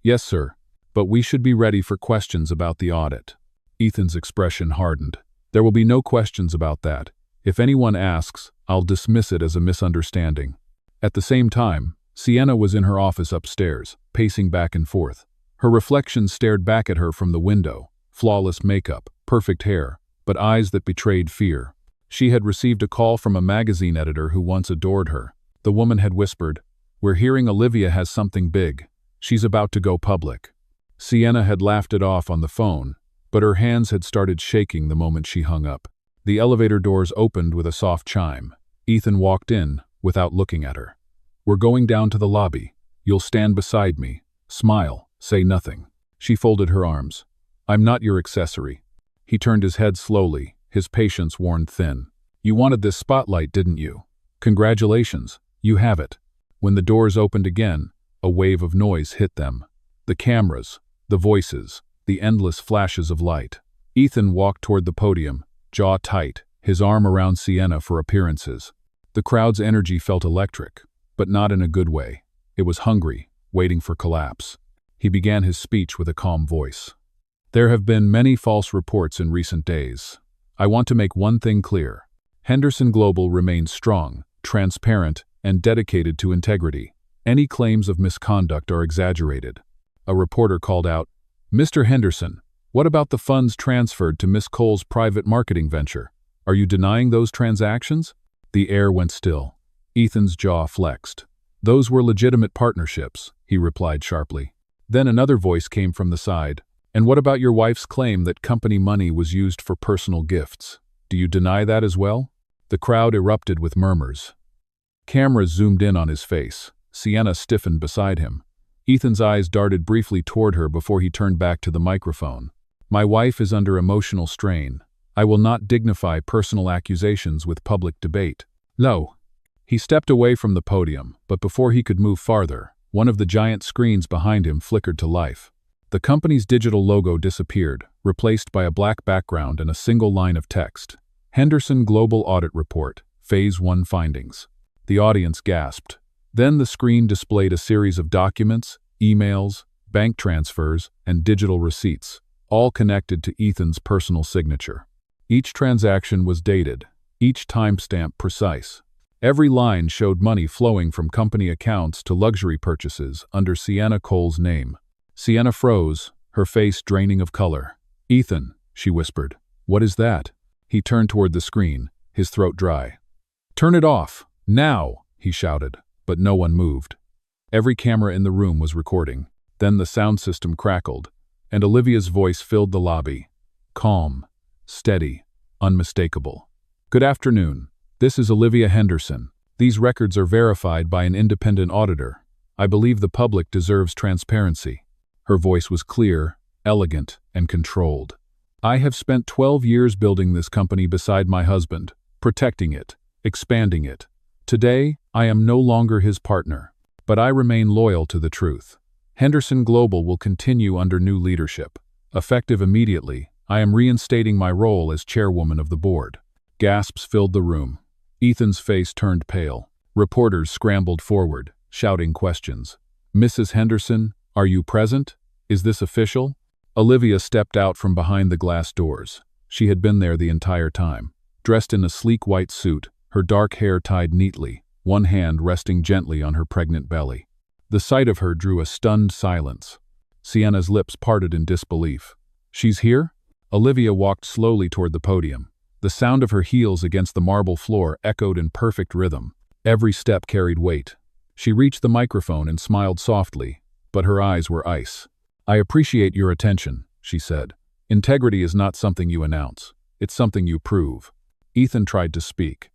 Yes, sir, but we should be ready for questions about the audit. Ethan's expression hardened. There will be no questions about that. If anyone asks, I'll dismiss it as a misunderstanding. At the same time, Sienna was in her office upstairs, pacing back and forth. Her reflection stared back at her from the window. Flawless makeup, perfect hair, but eyes that betrayed fear. She had received a call from a magazine editor who once adored her. The woman had whispered, "We're hearing Olivia has something big. She's about to go public." Sienna had laughed it off on the phone, but her hands had started shaking the moment she hung up. The elevator doors opened with a soft chime. Ethan walked in, without looking at her. We're going down to the lobby. You'll stand beside me. Smile, say nothing. She folded her arms. I'm not your accessory. He turned his head slowly, his patience worn thin. You wanted this spotlight, didn't you? Congratulations, you have it. When the doors opened again, a wave of noise hit them. The cameras, the voices, the endless flashes of light. Ethan walked toward the podium, jaw tight, his arm around Sienna for appearances. The crowd's energy felt electric, but not in a good way. It was hungry, waiting for collapse. He began his speech with a calm voice. There have been many false reports in recent days. I want to make one thing clear. Henderson Global remains strong, transparent, and dedicated to integrity. Any claims of misconduct are exaggerated. A reporter called out, "Mr. Henderson, what about the funds transferred to Miss Cole's private marketing venture? Are you denying those transactions?" The air went still. Ethan's jaw flexed. "Those were legitimate partnerships," he replied sharply. Then another voice came from the side. "And what about your wife's claim that company money was used for personal gifts? Do you deny that as well?" The crowd erupted with murmurs. Cameras zoomed in on his face. Sienna stiffened beside him. Ethan's eyes darted briefly toward her before he turned back to the microphone. "My wife is under emotional strain. I will not dignify personal accusations with public debate." No. He stepped away from the podium, but before he could move farther, one of the giant screens behind him flickered to life. The company's digital logo disappeared, replaced by a black background and a single line of text. Henderson Global Audit Report, Phase 1 Findings. The audience gasped. Then the screen displayed a series of documents, emails, bank transfers, and digital receipts, all connected to Ethan's personal signature. Each transaction was dated, each timestamp precise. Every line showed money flowing from company accounts to luxury purchases under Sienna Cole's name. Sienna froze, her face draining of color. "Ethan," she whispered, "what is that?" He turned toward the screen, his throat dry. "Turn it off, now!" he shouted, but no one moved. Every camera in the room was recording. Then the sound system crackled, and Olivia's voice filled the lobby. Calm, steady, unmistakable. "Good afternoon. This is Olivia Henderson. These records are verified by an independent auditor. I believe the public deserves transparency." Her voice was clear, elegant, and controlled. "I have spent 12 years building this company beside my husband, protecting it, expanding it. Today, I am no longer his partner, but I remain loyal to the truth. Henderson Global will continue under new leadership. Effective immediately, I am reinstating my role as chairwoman of the board." Gasps filled the room. Ethan's face turned pale. Reporters scrambled forward, shouting questions. "Mrs. Henderson, are you present? Is this official?" Olivia stepped out from behind the glass doors. She had been there the entire time. Dressed in a sleek white suit, her dark hair tied neatly, one hand resting gently on her pregnant belly. The sight of her drew a stunned silence. Sienna's lips parted in disbelief. "She's here?" Olivia walked slowly toward the podium. The sound of her heels against the marble floor echoed in perfect rhythm. Every step carried weight. She reached the microphone and smiled softly, but her eyes were ice. "I appreciate your attention," she said. "Integrity is not something you announce. It's something you prove." Ethan tried to speak.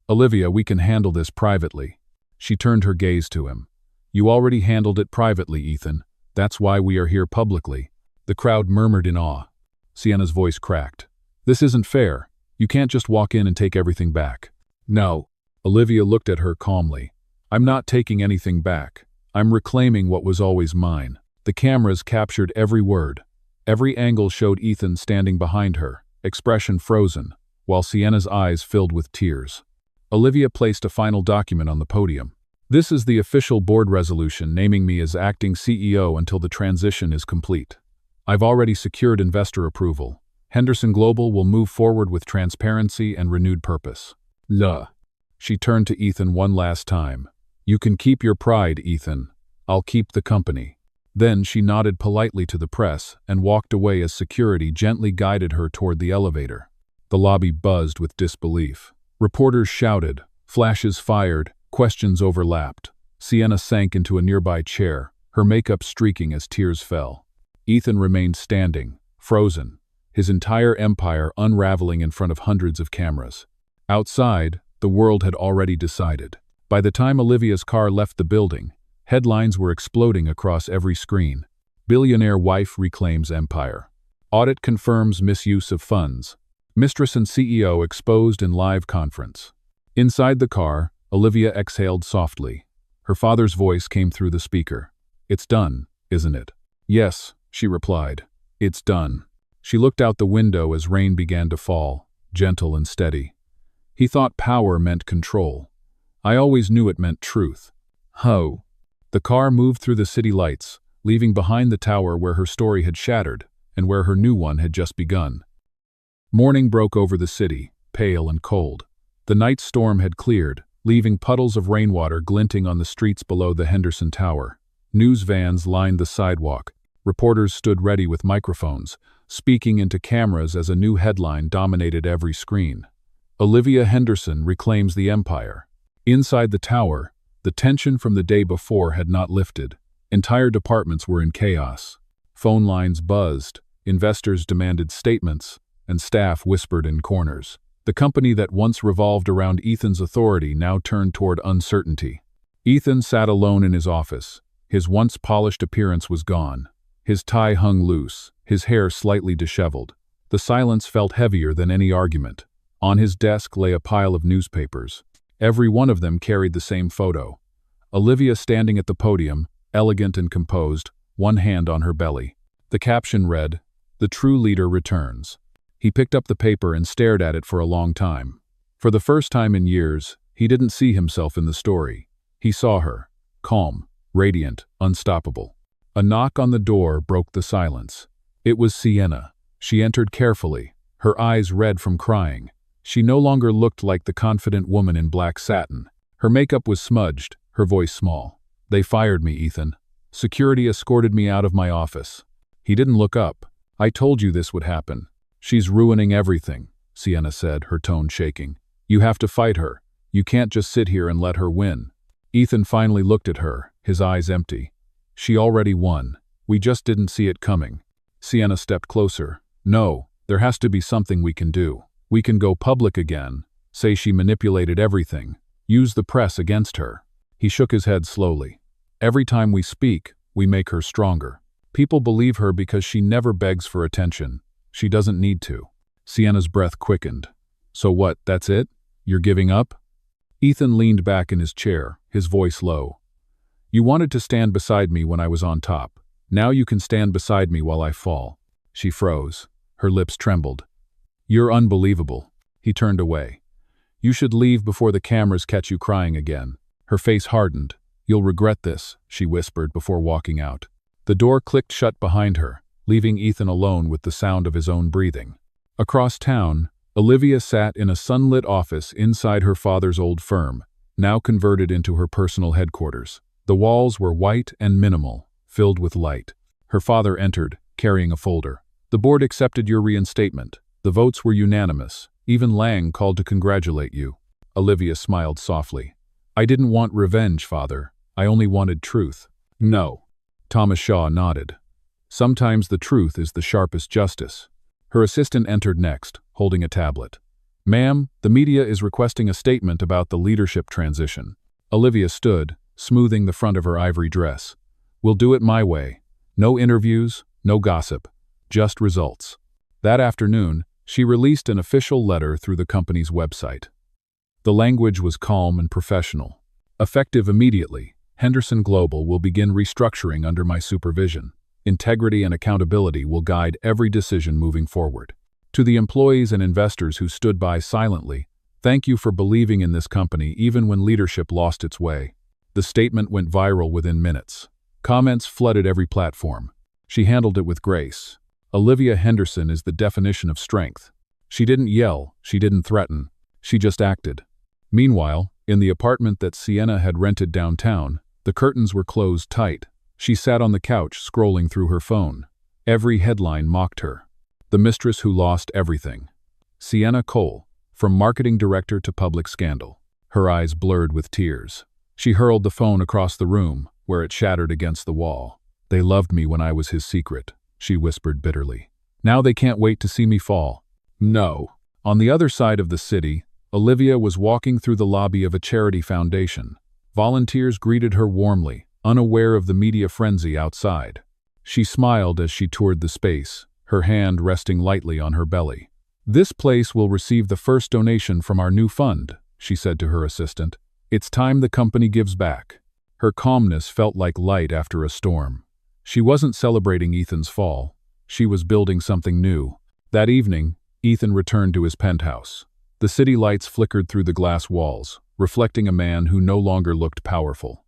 "Olivia, we can handle this privately." She turned her gaze to him. "You already handled it privately, Ethan. That's why we are here publicly." The crowd murmured in awe. Sienna's voice cracked. "This isn't fair. You can't just walk in and take everything back." "No." Olivia looked at her calmly. "I'm not taking anything back. I'm reclaiming what was always mine." The cameras captured every word. Every angle showed Ethan standing behind her, expression frozen, while Sienna's eyes filled with tears. Olivia placed a final document on the podium. "This is the official board resolution naming me as acting CEO until the transition is complete. I've already secured investor approval. Henderson Global will move forward with transparency and renewed purpose." "Luh." She turned to Ethan one last time. "You can keep your pride, Ethan. I'll keep the company." Then she nodded politely to the press and walked away as security gently guided her toward the elevator. The lobby buzzed with disbelief. Reporters shouted, flashes fired, questions overlapped. Sienna sank into a nearby chair, her makeup streaking as tears fell. Ethan remained standing, frozen, his entire empire unraveling in front of hundreds of cameras. Outside, the world had already decided. By the time Olivia's car left the building, headlines were exploding across every screen. Billionaire wife reclaims empire. Audit confirms misuse of funds. Mistress and CEO exposed in live conference. Inside the car, Olivia exhaled softly. Her father's voice came through the speaker. "It's done, isn't it?" "Yes," she replied. "It's done." She looked out the window as rain began to fall, gentle and steady. He thought power meant control. I always knew it meant truth. Ho! The car moved through the city lights, leaving behind the tower where her story had shattered and where her new one had just begun. Morning broke over the city, pale and cold. The night storm had cleared, leaving puddles of rainwater glinting on the streets below the Henderson Tower. News vans lined the sidewalk. Reporters stood ready with microphones, speaking into cameras as a new headline dominated every screen. Olivia Henderson reclaims the empire. Inside the tower, the tension from the day before had not lifted. Entire departments were in chaos. Phone lines buzzed, investors demanded statements, and staff whispered in corners. The company that once revolved around Ethan's authority now turned toward uncertainty. Ethan sat alone in his office. His once polished appearance was gone. His tie hung loose, his hair slightly disheveled. The silence felt heavier than any argument. On his desk lay a pile of newspapers. Every one of them carried the same photo. Olivia standing at the podium, elegant and composed, one hand on her belly. The caption read, "The true leader returns." He picked up the paper and stared at it for a long time. For the first time in years, he didn't see himself in the story. He saw her, calm, radiant, unstoppable. A knock on the door broke the silence. It was Sienna. She entered carefully, her eyes red from crying. She no longer looked like the confident woman in black satin. Her makeup was smudged, her voice small. "They fired me, Ethan. Security escorted me out of my office." He didn't look up. "I told you this would happen." "She's ruining everything," Sienna said, her tone shaking. "You have to fight her. You can't just sit here and let her win." Ethan finally looked at her, his eyes empty. "She already won. We just didn't see it coming." Sienna stepped closer. "No, there has to be something we can do. We can go public again, say she manipulated everything, use the press against her." He shook his head slowly. "Every time we speak, we make her stronger. People believe her because she never begs for attention. She doesn't need to." Sienna's breath quickened. "So what, that's it? You're giving up?" Ethan leaned back in his chair, his voice low. "You wanted to stand beside me when I was on top. Now you can stand beside me while I fall." She froze. Her lips trembled. "You're unbelievable." He turned away. "You should leave before the cameras catch you crying again." Her face hardened. "You'll regret this," she whispered before walking out. The door clicked shut behind her, leaving Ethan alone with the sound of his own breathing. Across town, Olivia sat in a sunlit office inside her father's old firm, now converted into her personal headquarters. The walls were white and minimal, filled with light. Her father entered, carrying a folder. "The board accepted your reinstatement. The votes were unanimous. Even Lang called to congratulate you." Olivia smiled softly. "I didn't want revenge, Father. I only wanted truth." "No." Thomas Shaw nodded. "Sometimes the truth is the sharpest justice." Her assistant entered next, holding a tablet. "Ma'am, the media is requesting a statement about the leadership transition." Olivia stood, smoothing the front of her ivory dress. "We'll do it my way. No interviews, no gossip, just results." That afternoon, she released an official letter through the company's website. The language was calm and professional. "Effective immediately, Henderson Global will begin restructuring under my supervision. Integrity and accountability will guide every decision moving forward. To the employees and investors who stood by silently, thank you for believing in this company even when leadership lost its way." The statement went viral within minutes. Comments flooded every platform. She handled it with grace. Olivia Henderson is the definition of strength. She didn't yell, she didn't threaten, she just acted. Meanwhile, in the apartment that Sienna had rented downtown, the curtains were closed tight. She sat on the couch scrolling through her phone. Every headline mocked her. The mistress who lost everything. Sienna Cole, from marketing director to public scandal. Her eyes blurred with tears. She hurled the phone across the room, where it shattered against the wall. "They loved me when I was his secret," she whispered bitterly. "Now they can't wait to see me fall." No. On the other side of the city, Olivia was walking through the lobby of a charity foundation. Volunteers greeted her warmly, unaware of the media frenzy outside. She smiled as she toured the space, her hand resting lightly on her belly. "This place will receive the first donation from our new fund," she said to her assistant. "It's time the company gives back." Her calmness felt like light after a storm. She wasn't celebrating Ethan's fall. She was building something new. That evening, Ethan returned to his penthouse. The city lights flickered through the glass walls, reflecting a man who no longer looked powerful.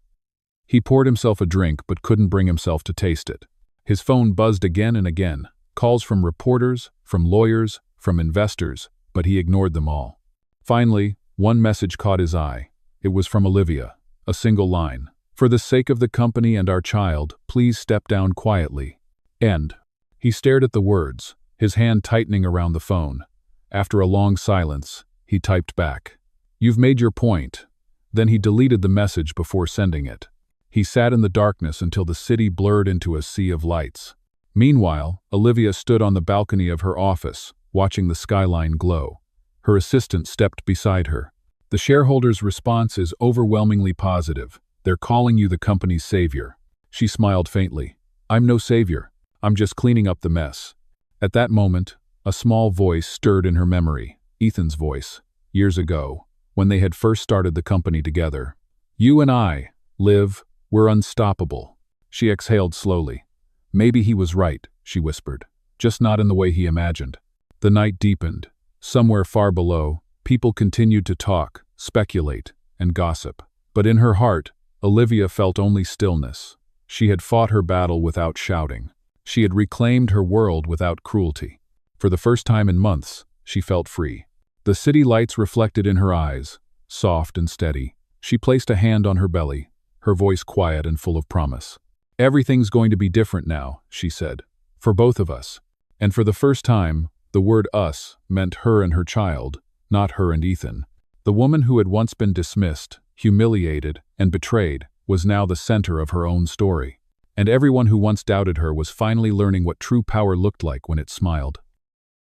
He poured himself a drink but couldn't bring himself to taste it. His phone buzzed again and again, calls from reporters, from lawyers, from investors, but he ignored them all. Finally, one message caught his eye. It was from Olivia, a single line. "For the sake of the company and our child, please step down quietly. End." He stared at the words, his hand tightening around the phone. After a long silence, he typed back, "You've made your point." Then he deleted the message before sending it. He sat in the darkness until the city blurred into a sea of lights. Meanwhile, Olivia stood on the balcony of her office, watching the skyline glow. Her assistant stepped beside her. "The shareholders' response is overwhelmingly positive. They're calling you the company's savior." She smiled faintly. "I'm no savior. I'm just cleaning up the mess." At that moment, a small voice stirred in her memory, Ethan's voice, years ago, when they had first started the company together. "You and I, Liv, we're unstoppable." She exhaled slowly. "Maybe he was right," she whispered, "just not in the way he imagined." The night deepened. Somewhere far below, people continued to talk, speculate, and gossip. But in her heart, Olivia felt only stillness. She had fought her battle without shouting. She had reclaimed her world without cruelty. For the first time in months, she felt free. The city lights reflected in her eyes, soft and steady. She placed a hand on her belly, her voice quiet and full of promise. "Everything's going to be different now," she said. "For both of us." And for the first time, the word us meant her and her child, not her and Ethan. The woman who had once been dismissed, humiliated, and betrayed was now the center of her own story. And everyone who once doubted her was finally learning what true power looked like when it smiled.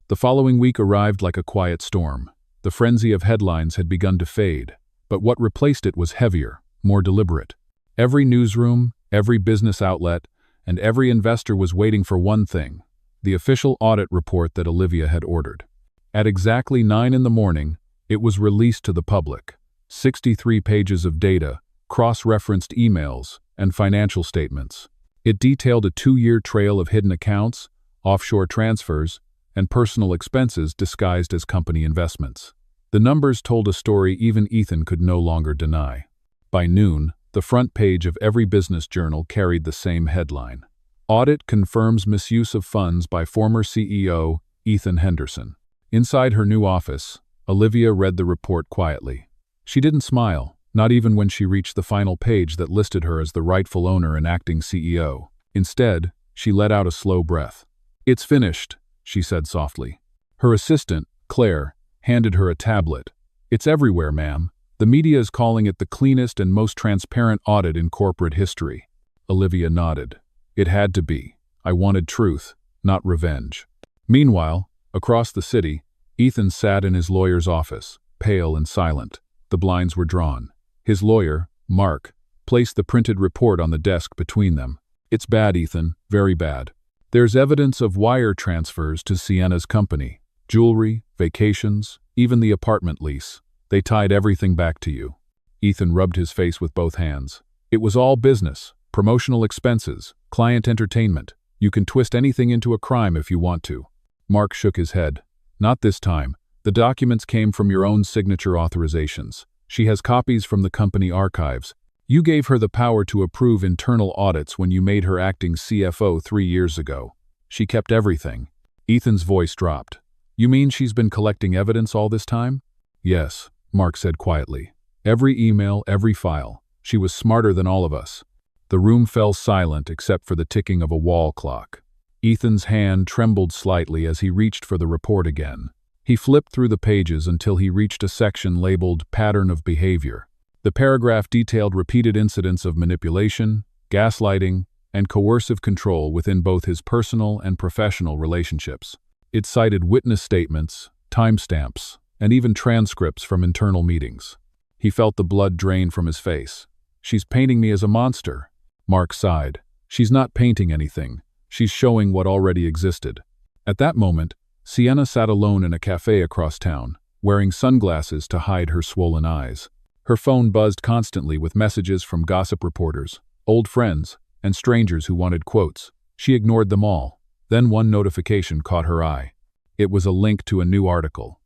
The following week arrived like a quiet storm. The frenzy of headlines had begun to fade, but what replaced it was heavier, more deliberate. Every newsroom, every business outlet, and every investor was waiting for one thing: the official audit report that Olivia had ordered. At exactly 9 a.m, it was released to the public. 63 pages of data, cross-referenced emails, and financial statements. It detailed a 2-year trail of hidden accounts, offshore transfers, and personal expenses disguised as company investments. The numbers told a story even Ethan could no longer deny. By noon, the front page of every business journal carried the same headline: "Audit confirms misuse of funds by former CEO Ethan Henderson." Inside her new office, Olivia read the report quietly. She didn't smile, not even when she reached the final page that listed her as the rightful owner and acting CEO. Instead, she let out a slow breath. "It's finished," she said softly. Her assistant, Claire, handed her a tablet. "It's everywhere, ma'am. The media is calling it the cleanest and most transparent audit in corporate history." Olivia nodded. "It had to be. I wanted truth, not revenge." Meanwhile, across the city, Ethan sat in his lawyer's office, pale and silent. The blinds were drawn. His lawyer, Mark, placed the printed report on the desk between them. "It's bad, Ethan, very bad. There's evidence of wire transfers to Sienna's company. Jewelry, vacations, even the apartment lease. They tied everything back to you." Ethan rubbed his face with both hands. "It was all business, promotional expenses, client entertainment. You can twist anything into a crime if you want to." Mark shook his head. "Not this time. The documents came from your own signature authorizations. She has copies from the company archives. You gave her the power to approve internal audits when you made her acting CFO 3 years ago. She kept everything." Ethan's voice dropped. "You mean she's been collecting evidence all this time?" "Yes," Mark said quietly. "Every email, every file. She was smarter than all of us." The room fell silent except for the ticking of a wall clock. Ethan's hand trembled slightly as he reached for the report again. He flipped through the pages until he reached a section labeled Pattern of Behavior. The paragraph detailed repeated incidents of manipulation, gaslighting, and coercive control within both his personal and professional relationships. It cited witness statements, timestamps, and even transcripts from internal meetings. He felt the blood drain from his face. "She's painting me as a monster." Mark sighed. "She's not painting anything. She's showing what already existed." At that moment, Sienna sat alone in a cafe across town, wearing sunglasses to hide her swollen eyes. Her phone buzzed constantly with messages from gossip reporters, old friends, and strangers who wanted quotes. She ignored them all. Then one notification caught her eye. It was a link to a new article.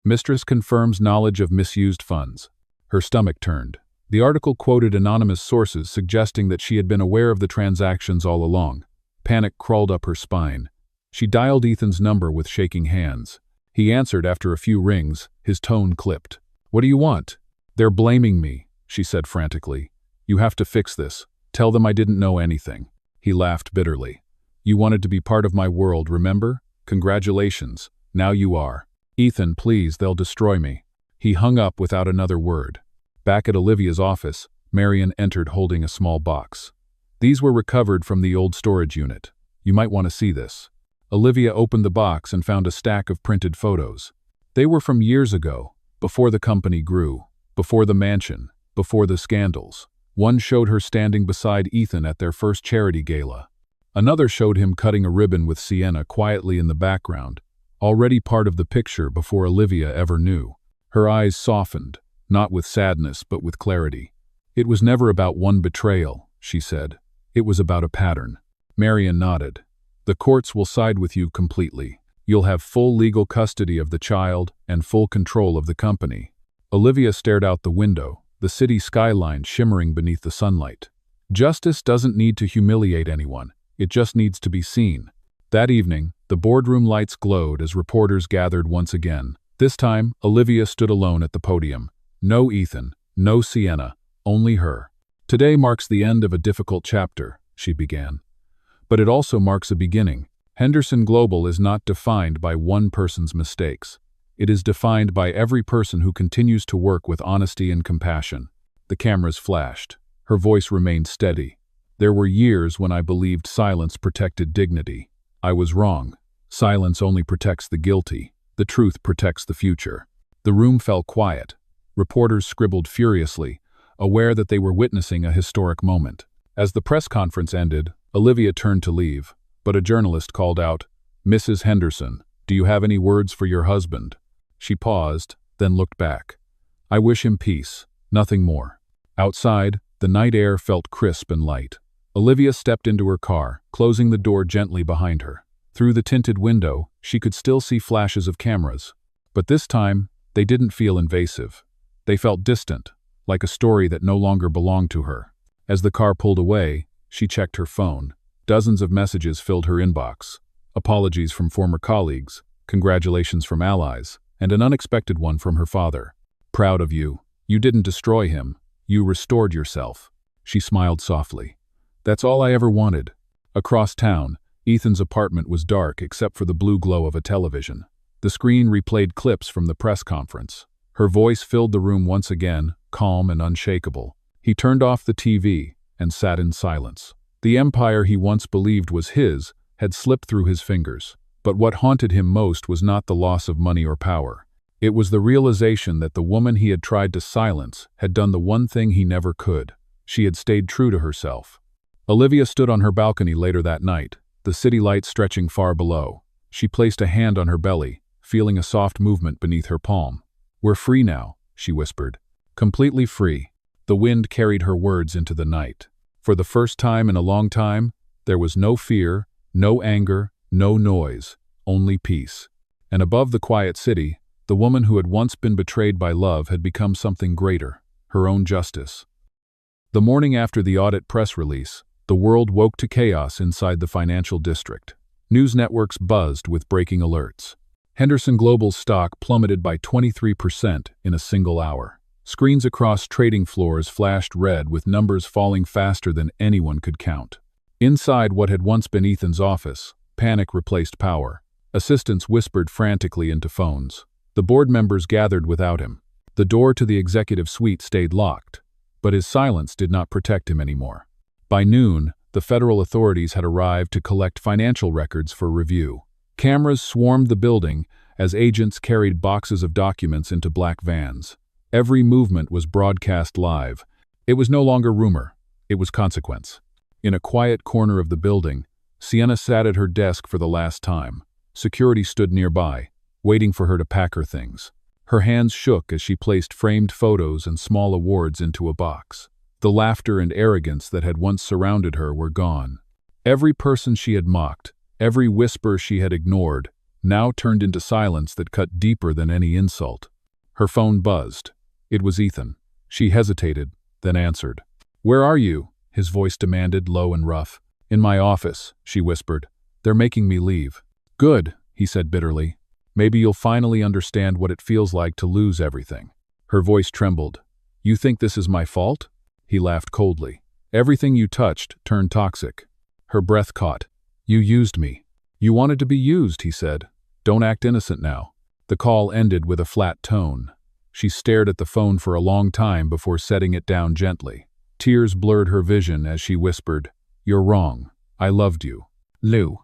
Mistress confirms knowledge of misused funds. Her stomach turned. The article quoted anonymous sources suggesting that she had been aware of the transactions all along. Panic crawled up her spine. She dialed Ethan's number with shaking hands. He answered after a few rings, his tone clipped. "What do you want?" "They're blaming me," she said frantically. "You have to fix this. Tell them I didn't know anything." He laughed bitterly. "You wanted to be part of my world, remember? Congratulations. Now you are." "Ethan, please, they'll destroy me." He hung up without another word. Back at Olivia's office, Marion entered holding a small box. "These were recovered from the old storage unit. You might want to see this." Olivia opened the box and found a stack of printed photos. They were from years ago, before the company grew, before the mansion, before the scandals. One showed her standing beside Ethan at their first charity gala. Another showed him cutting a ribbon with Sienna quietly in the background, already part of the picture before Olivia ever knew. Her eyes softened, not with sadness but with clarity. "It was never about one betrayal," she said. "It was about a pattern." Marion nodded. "The courts will side with you completely. You'll have full legal custody of the child and full control of the company." Olivia stared out the window, the city skyline shimmering beneath the sunlight. Justice doesn't need to humiliate anyone. It just needs to be seen. That evening, the boardroom lights glowed as reporters gathered once again. This time, Olivia stood alone at the podium. No Ethan, no Sienna, only her. "Today marks the end of a difficult chapter," she began. "But it also marks a beginning. Henderson Global is not defined by one person's mistakes. It is defined by every person who continues to work with honesty and compassion." The cameras flashed. Her voice remained steady. "There were years when I believed silence protected dignity. I was wrong. Silence only protects the guilty. The truth protects the future." The room fell quiet. Reporters scribbled furiously, aware that they were witnessing a historic moment. As the press conference ended, Olivia turned to leave, but a journalist called out, "Mrs. Henderson, do you have any words for your husband?" She paused, then looked back. "I wish him peace, nothing more." Outside, the night air felt crisp and light. Olivia stepped into her car, closing the door gently behind her. Through the tinted window, she could still see flashes of cameras. But this time, they didn't feel invasive. They felt distant, like a story that no longer belonged to her. As the car pulled away, she checked her phone. Dozens of messages filled her inbox. Apologies from former colleagues, congratulations from allies, and an unexpected one from her father. "Proud of you. You didn't destroy him. You restored yourself." She smiled softly. "That's all I ever wanted." Across town, Ethan's apartment was dark except for the blue glow of a television. The screen replayed clips from the press conference. Her voice filled the room once again, calm and unshakable. He turned off the TV and sat in silence. The empire he once believed was his had slipped through his fingers. But what haunted him most was not the loss of money or power. It was the realization that the woman he had tried to silence had done the one thing he never could. She had stayed true to herself. Olivia stood on her balcony later that night, the city lights stretching far below. She placed a hand on her belly, feeling a soft movement beneath her palm. "We're free now," she whispered. "Completely free." The wind carried her words into the night. For the first time in a long time, there was no fear, no anger, no noise, only peace. And above the quiet city, the woman who had once been betrayed by love had become something greater, her own justice. The morning after the audit press release, the world woke to chaos inside the financial district. News networks buzzed with breaking alerts. Henderson Global's stock plummeted by 23% in a single hour. Screens across trading floors flashed red with numbers falling faster than anyone could count. Inside what had once been Ethan's office, panic replaced power. Assistants whispered frantically into phones. The board members gathered without him. The door to the executive suite stayed locked, but his silence did not protect him anymore. By noon, the federal authorities had arrived to collect financial records for review. Cameras swarmed the building as agents carried boxes of documents into black vans. Every movement was broadcast live. It was no longer rumor, it was consequence. In a quiet corner of the building, Sienna sat at her desk for the last time. Security stood nearby, waiting for her to pack her things. Her hands shook as she placed framed photos and small awards into a box. The laughter and arrogance that had once surrounded her were gone. Every person she had mocked, Every whisper she had ignored now turned into silence that cut deeper than any insult. Her phone buzzed. It was Ethan. She hesitated, then answered. "Where are you?" his voice demanded, low and rough. "In my office," she whispered. "They're making me leave." "Good," he said bitterly. "Maybe you'll finally understand what it feels like to lose everything." Her voice trembled. "You think this is my fault?" He laughed coldly. "Everything you touched turned toxic." Her breath caught. "You used me." "You wanted to be used," he said. "Don't act innocent now." The call ended with a flat tone. She stared at the phone for a long time before setting it down gently. Tears blurred her vision as she whispered, "You're wrong. I loved you. Lou."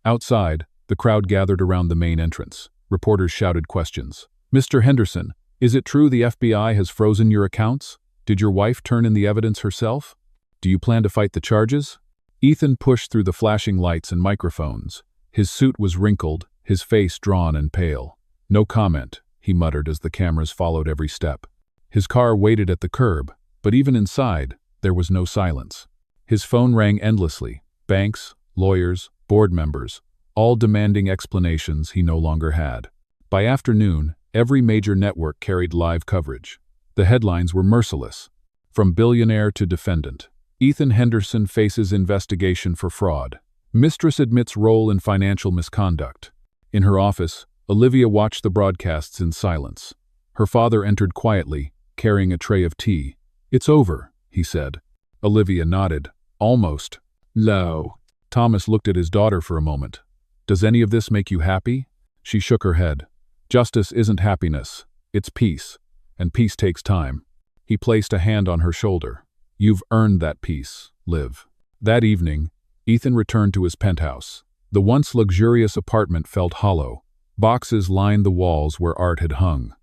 Outside, the crowd gathered around the main entrance. Reporters shouted questions. "Mr. Henderson, is it true the FBI has frozen your accounts? Did your wife turn in the evidence herself? Do you plan to fight the charges?" Ethan pushed through the flashing lights and microphones. His suit was wrinkled, his face drawn and pale. "No comment," he muttered as the cameras followed every step. His car waited at the curb, but even inside, there was no silence. His phone rang endlessly. Banks, lawyers, board members, all demanding explanations he no longer had. By afternoon, every major network carried live coverage. The headlines were merciless. From billionaire to defendant, Ethan Henderson faces investigation for fraud. Mistress admits role in financial misconduct. In her office, Olivia watched the broadcasts in silence. Her father entered quietly, carrying a tray of tea. "It's over," he said. Olivia nodded. "Almost." "No." Thomas looked at his daughter for a moment. "Does any of this make you happy?" She shook her head. "Justice isn't happiness. It's peace. And peace takes time." He placed a hand on her shoulder. "You've earned that peace, Liv." That evening, Ethan returned to his penthouse. The once luxurious apartment felt hollow. Boxes lined the walls where art had hung.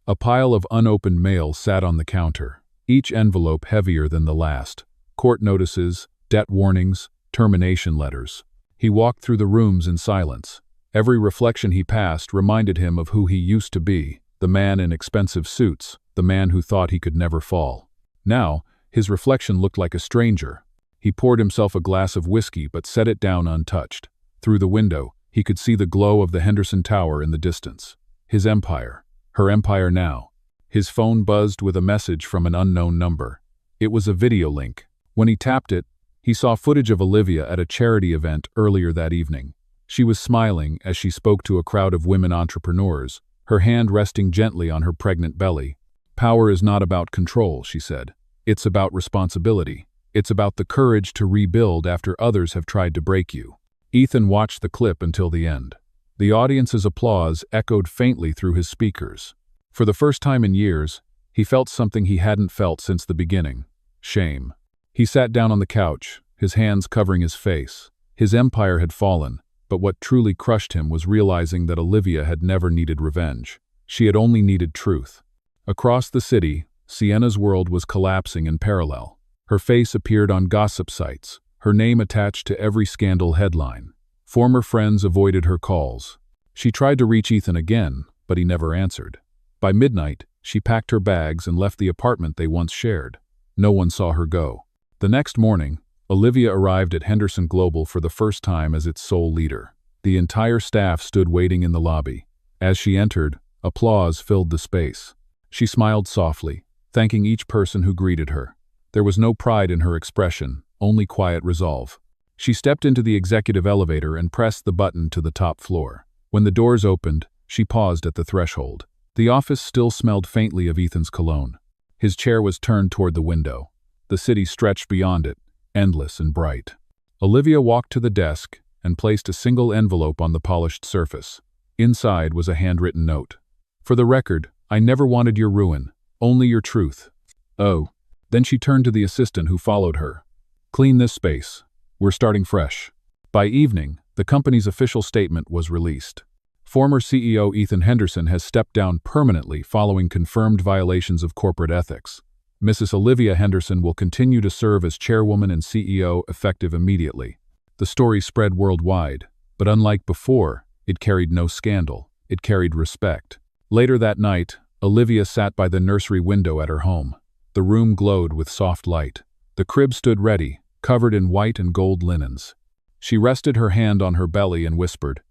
A pile of unopened mail sat on the counter, each envelope heavier than the last. Court notices, debt warnings, termination letters. He walked through the rooms in silence. Every reflection he passed reminded him of who he used to be, the man in expensive suits, the man who thought he could never fall. Now, his reflection looked like a stranger. He poured himself a glass of whiskey but set it down untouched. Through the window, he could see the glow of the Henderson Tower in the distance. His empire. Her empire now. His phone buzzed with a message from an unknown number. It was a video link. When he tapped it, he saw footage of Olivia at a charity event earlier that evening. She was smiling as she spoke to a crowd of women entrepreneurs, her hand resting gently on her pregnant belly. "Power is not about control," she said. "It's about responsibility. It's about the courage to rebuild after others have tried to break you." Ethan watched the clip until the end. The audience's applause echoed faintly through his speakers. For the first time in years, he felt something he hadn't felt since the beginning: shame. He sat down on the couch, his hands covering his face. His empire had fallen, but what truly crushed him was realizing that Olivia had never needed revenge. She had only needed truth. Across the city, Sienna's world was collapsing in parallel. Her face appeared on gossip sites, her name attached to every scandal headline. Former friends avoided her calls. She tried to reach Ethan again, but he never answered. By midnight, she packed her bags and left the apartment they once shared. No one saw her go. The next morning, Olivia arrived at Henderson Global for the first time as its sole leader. The entire staff stood waiting in the lobby. As she entered, applause filled the space. She smiled softly, thanking each person who greeted her. There was no pride in her expression, only quiet resolve. She stepped into the executive elevator and pressed the button to the top floor. When the doors opened, she paused at the threshold. The office still smelled faintly of Ethan's cologne. His chair was turned toward the window. The city stretched beyond it, endless and bright. Olivia walked to the desk and placed a single envelope on the polished surface. Inside was a handwritten note. "For the record, I never wanted your ruin, only your truth." "Oh." Then she turned to the assistant who followed her. "Clean this space. We're starting fresh." By evening, the company's official statement was released. Former CEO Ethan Henderson has stepped down permanently following confirmed violations of corporate ethics. Mrs. Olivia Henderson will continue to serve as chairwoman and CEO effective immediately. The story spread worldwide, but unlike before, it carried no scandal. It carried respect. Later that night, Olivia sat by the nursery window at her home. The room glowed with soft light. The crib stood ready, covered in white and gold linens. She rested her hand on her belly and whispered,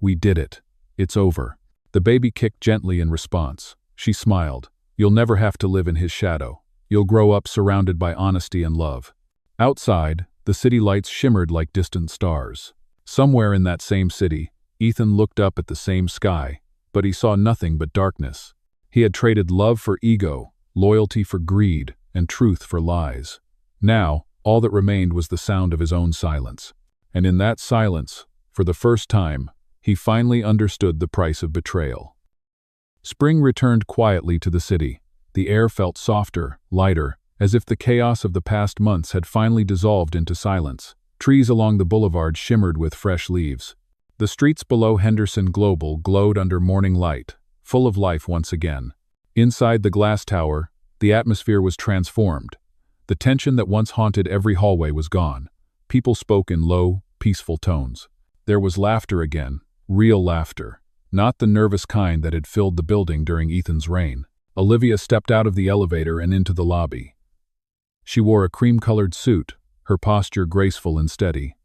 "We did it. It's over." The baby kicked gently in response. She smiled. "You'll never have to live in his shadow. You'll grow up surrounded by honesty and love." Outside, the city lights shimmered like distant stars. Somewhere in that same city, Ethan looked up at the same sky, but he saw nothing but darkness. He had traded love for ego, loyalty for greed, and truth for lies. Now, all that remained was the sound of his own silence. And in that silence, for the first time, he finally understood the price of betrayal. Spring returned quietly to the city. The air felt softer, lighter, as if the chaos of the past months had finally dissolved into silence. Trees along the boulevard shimmered with fresh leaves. The streets below Henderson Global glowed under morning light, full of life once again. Inside the glass tower, the atmosphere was transformed. The tension that once haunted every hallway was gone. People spoke in low, peaceful tones. There was laughter again, real laughter, not the nervous kind that had filled the building during Ethan's reign. Olivia stepped out of the elevator and into the lobby. She wore a cream-colored suit, her posture graceful and steady.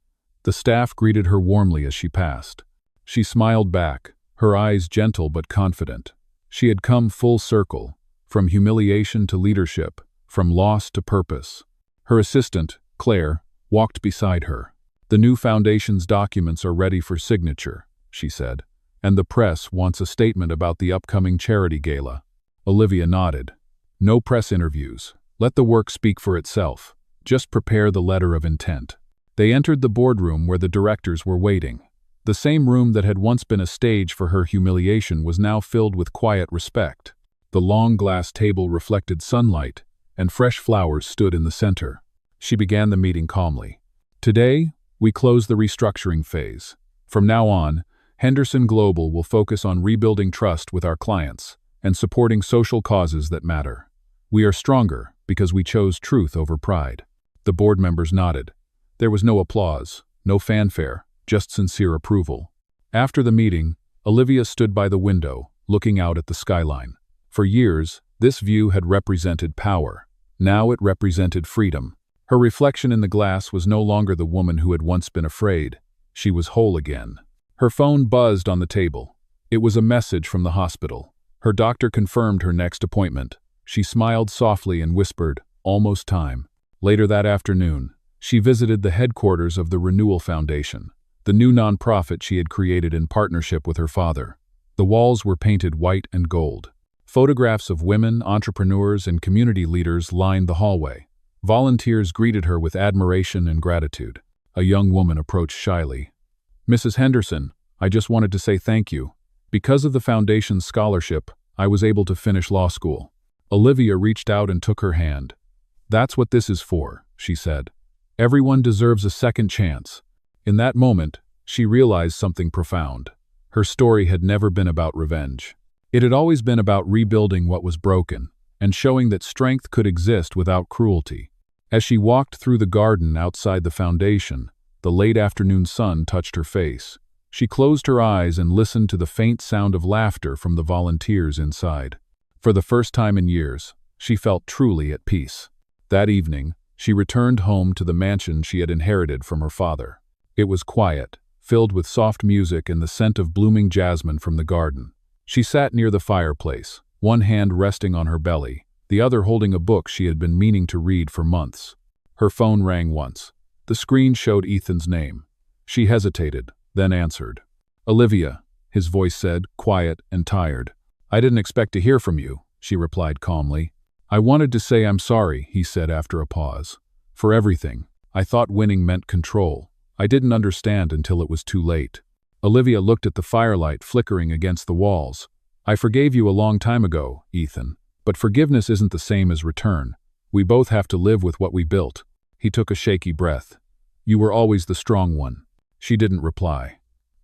The staff greeted her warmly as she passed. She smiled back, her eyes gentle but confident. She had come full circle, from humiliation to leadership, from loss to purpose. Her assistant, Claire, walked beside her. "The new foundation's documents are ready for signature," she said, "and the press wants a statement about the upcoming charity gala." Olivia nodded. "No press interviews. Let the work speak for itself. Just prepare the letter of intent." They entered the boardroom where the directors were waiting. The same room that had once been a stage for her humiliation was now filled with quiet respect. The long glass table reflected sunlight, and fresh flowers stood in the center. She began the meeting calmly. "Today, we close the restructuring phase. From now on, Henderson Global will focus on rebuilding trust with our clients and supporting social causes that matter. We are stronger because we chose truth over pride." The board members nodded. There was no applause, no fanfare, just sincere approval. After the meeting, Olivia stood by the window, looking out at the skyline. For years, this view had represented power. Now it represented freedom. Her reflection in the glass was no longer the woman who had once been afraid. She was whole again. Her phone buzzed on the table. It was a message from the hospital. Her doctor confirmed her next appointment. She smiled softly and whispered, "Almost time." Later that afternoon, she visited the headquarters of the Renewal Foundation, the new nonprofit she had created in partnership with her father. The walls were painted white and gold. Photographs of women, entrepreneurs, and community leaders lined the hallway. Volunteers greeted her with admiration and gratitude. A young woman approached shyly. "Mrs. Henderson, I just wanted to say thank you. Because of the foundation's scholarship, I was able to finish law school." Olivia reached out and took her hand. "That's what this is for," she said. "Everyone deserves a second chance." In that moment, she realized something profound. Her story had never been about revenge. It had always been about rebuilding what was broken, and showing that strength could exist without cruelty. As she walked through the garden outside the foundation, the late afternoon sun touched her face. She closed her eyes and listened to the faint sound of laughter from the volunteers inside. For the first time in years, she felt truly at peace. That evening, she returned home to the mansion she had inherited from her father. It was quiet, filled with soft music and the scent of blooming jasmine from the garden. She sat near the fireplace, one hand resting on her belly, the other holding a book she had been meaning to read for months. Her phone rang once. The screen showed Ethan's name. She hesitated, then answered. "Olivia," his voice said, quiet and tired. "I didn't expect to hear from you," she replied calmly. "I wanted to say I'm sorry," he said after a pause. "For everything. I thought winning meant control. I didn't understand until it was too late." Olivia looked at the firelight flickering against the walls. "I forgave you a long time ago, Ethan, but forgiveness isn't the same as return. We both have to live with what we built." He took a shaky breath. "You were always the strong one." She didn't reply.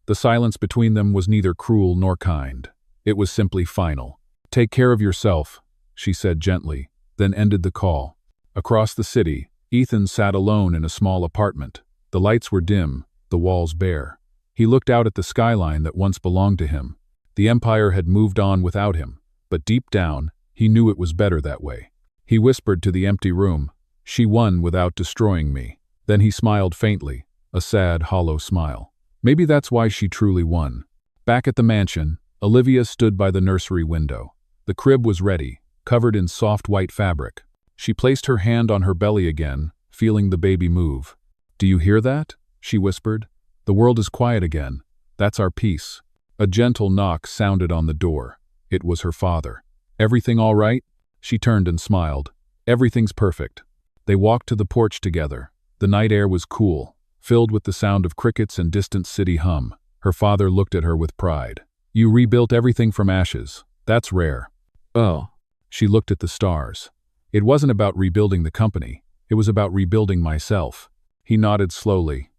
The silence between them was neither cruel nor kind. It was simply final. "Take care of yourself," she said gently, then ended the call. Across the city, Ethan sat alone in a small apartment. The lights were dim, the walls bare. He looked out at the skyline that once belonged to him. The empire had moved on without him, but deep down, he knew it was better that way. He whispered to the empty room, "She won without destroying me." Then he smiled faintly, a sad, hollow smile. Maybe that's why she truly won. Back at the mansion, Olivia stood by the nursery window. The crib was ready, covered in soft white fabric. She placed her hand on her belly again, feeling the baby move. "Do you hear that?" she whispered. "The world is quiet again. That's our peace." A gentle knock sounded on the door. It was her father. "Everything all right?" She turned and smiled. "Everything's perfect." They walked to the porch together. The night air was cool, filled with the sound of crickets and distant city hum. Her father looked at her with pride. "You rebuilt everything from ashes. That's rare." "Oh." She looked at the stars. "It wasn't about rebuilding the company. It was about rebuilding myself." He nodded slowly.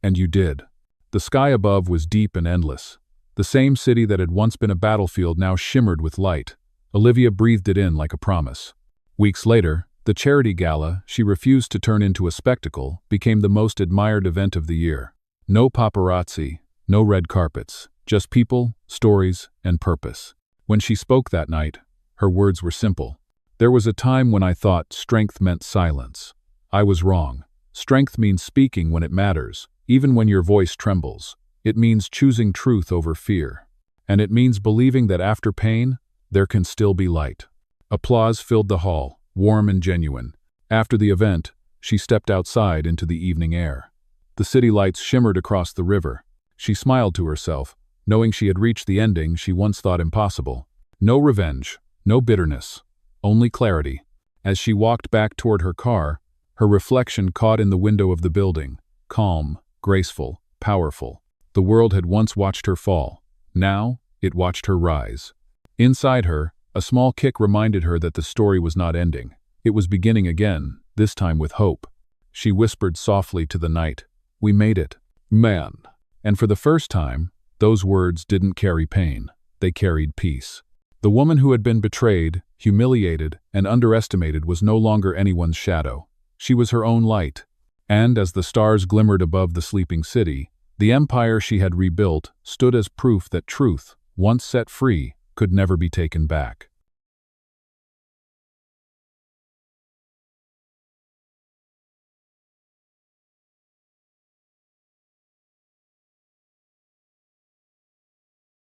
"And you did." The sky above was deep and endless. The same city that had once been a battlefield now shimmered with light. Olivia breathed it in like a promise. Weeks later, the charity gala she refused to turn into a spectacle became the most admired event of the year. No paparazzi, no red carpets, just people, stories, and purpose. When she spoke that night, her words were simple. "There was a time when I thought strength meant silence. I was wrong. Strength means speaking when it matters, even when your voice trembles. It means choosing truth over fear. And it means believing that after pain, there can still be light." Applause filled the hall, warm and genuine. After the event, she stepped outside into the evening air. The city lights shimmered across the river. She smiled to herself, knowing she had reached the ending she once thought impossible. No revenge, no bitterness, only clarity. As she walked back toward her car, her reflection caught in the window of the building, calm, graceful, powerful. The world had once watched her fall. Now, it watched her rise. Inside her, a small kick reminded her that the story was not ending. It was beginning again, this time with hope. She whispered softly to the night, "We made it, man." And for the first time, those words didn't carry pain. They carried peace. The woman who had been betrayed, humiliated, and underestimated was no longer anyone's shadow. She was her own light. And as the stars glimmered above the sleeping city, the empire she had rebuilt stood as proof that truth, once set free, could never be taken back.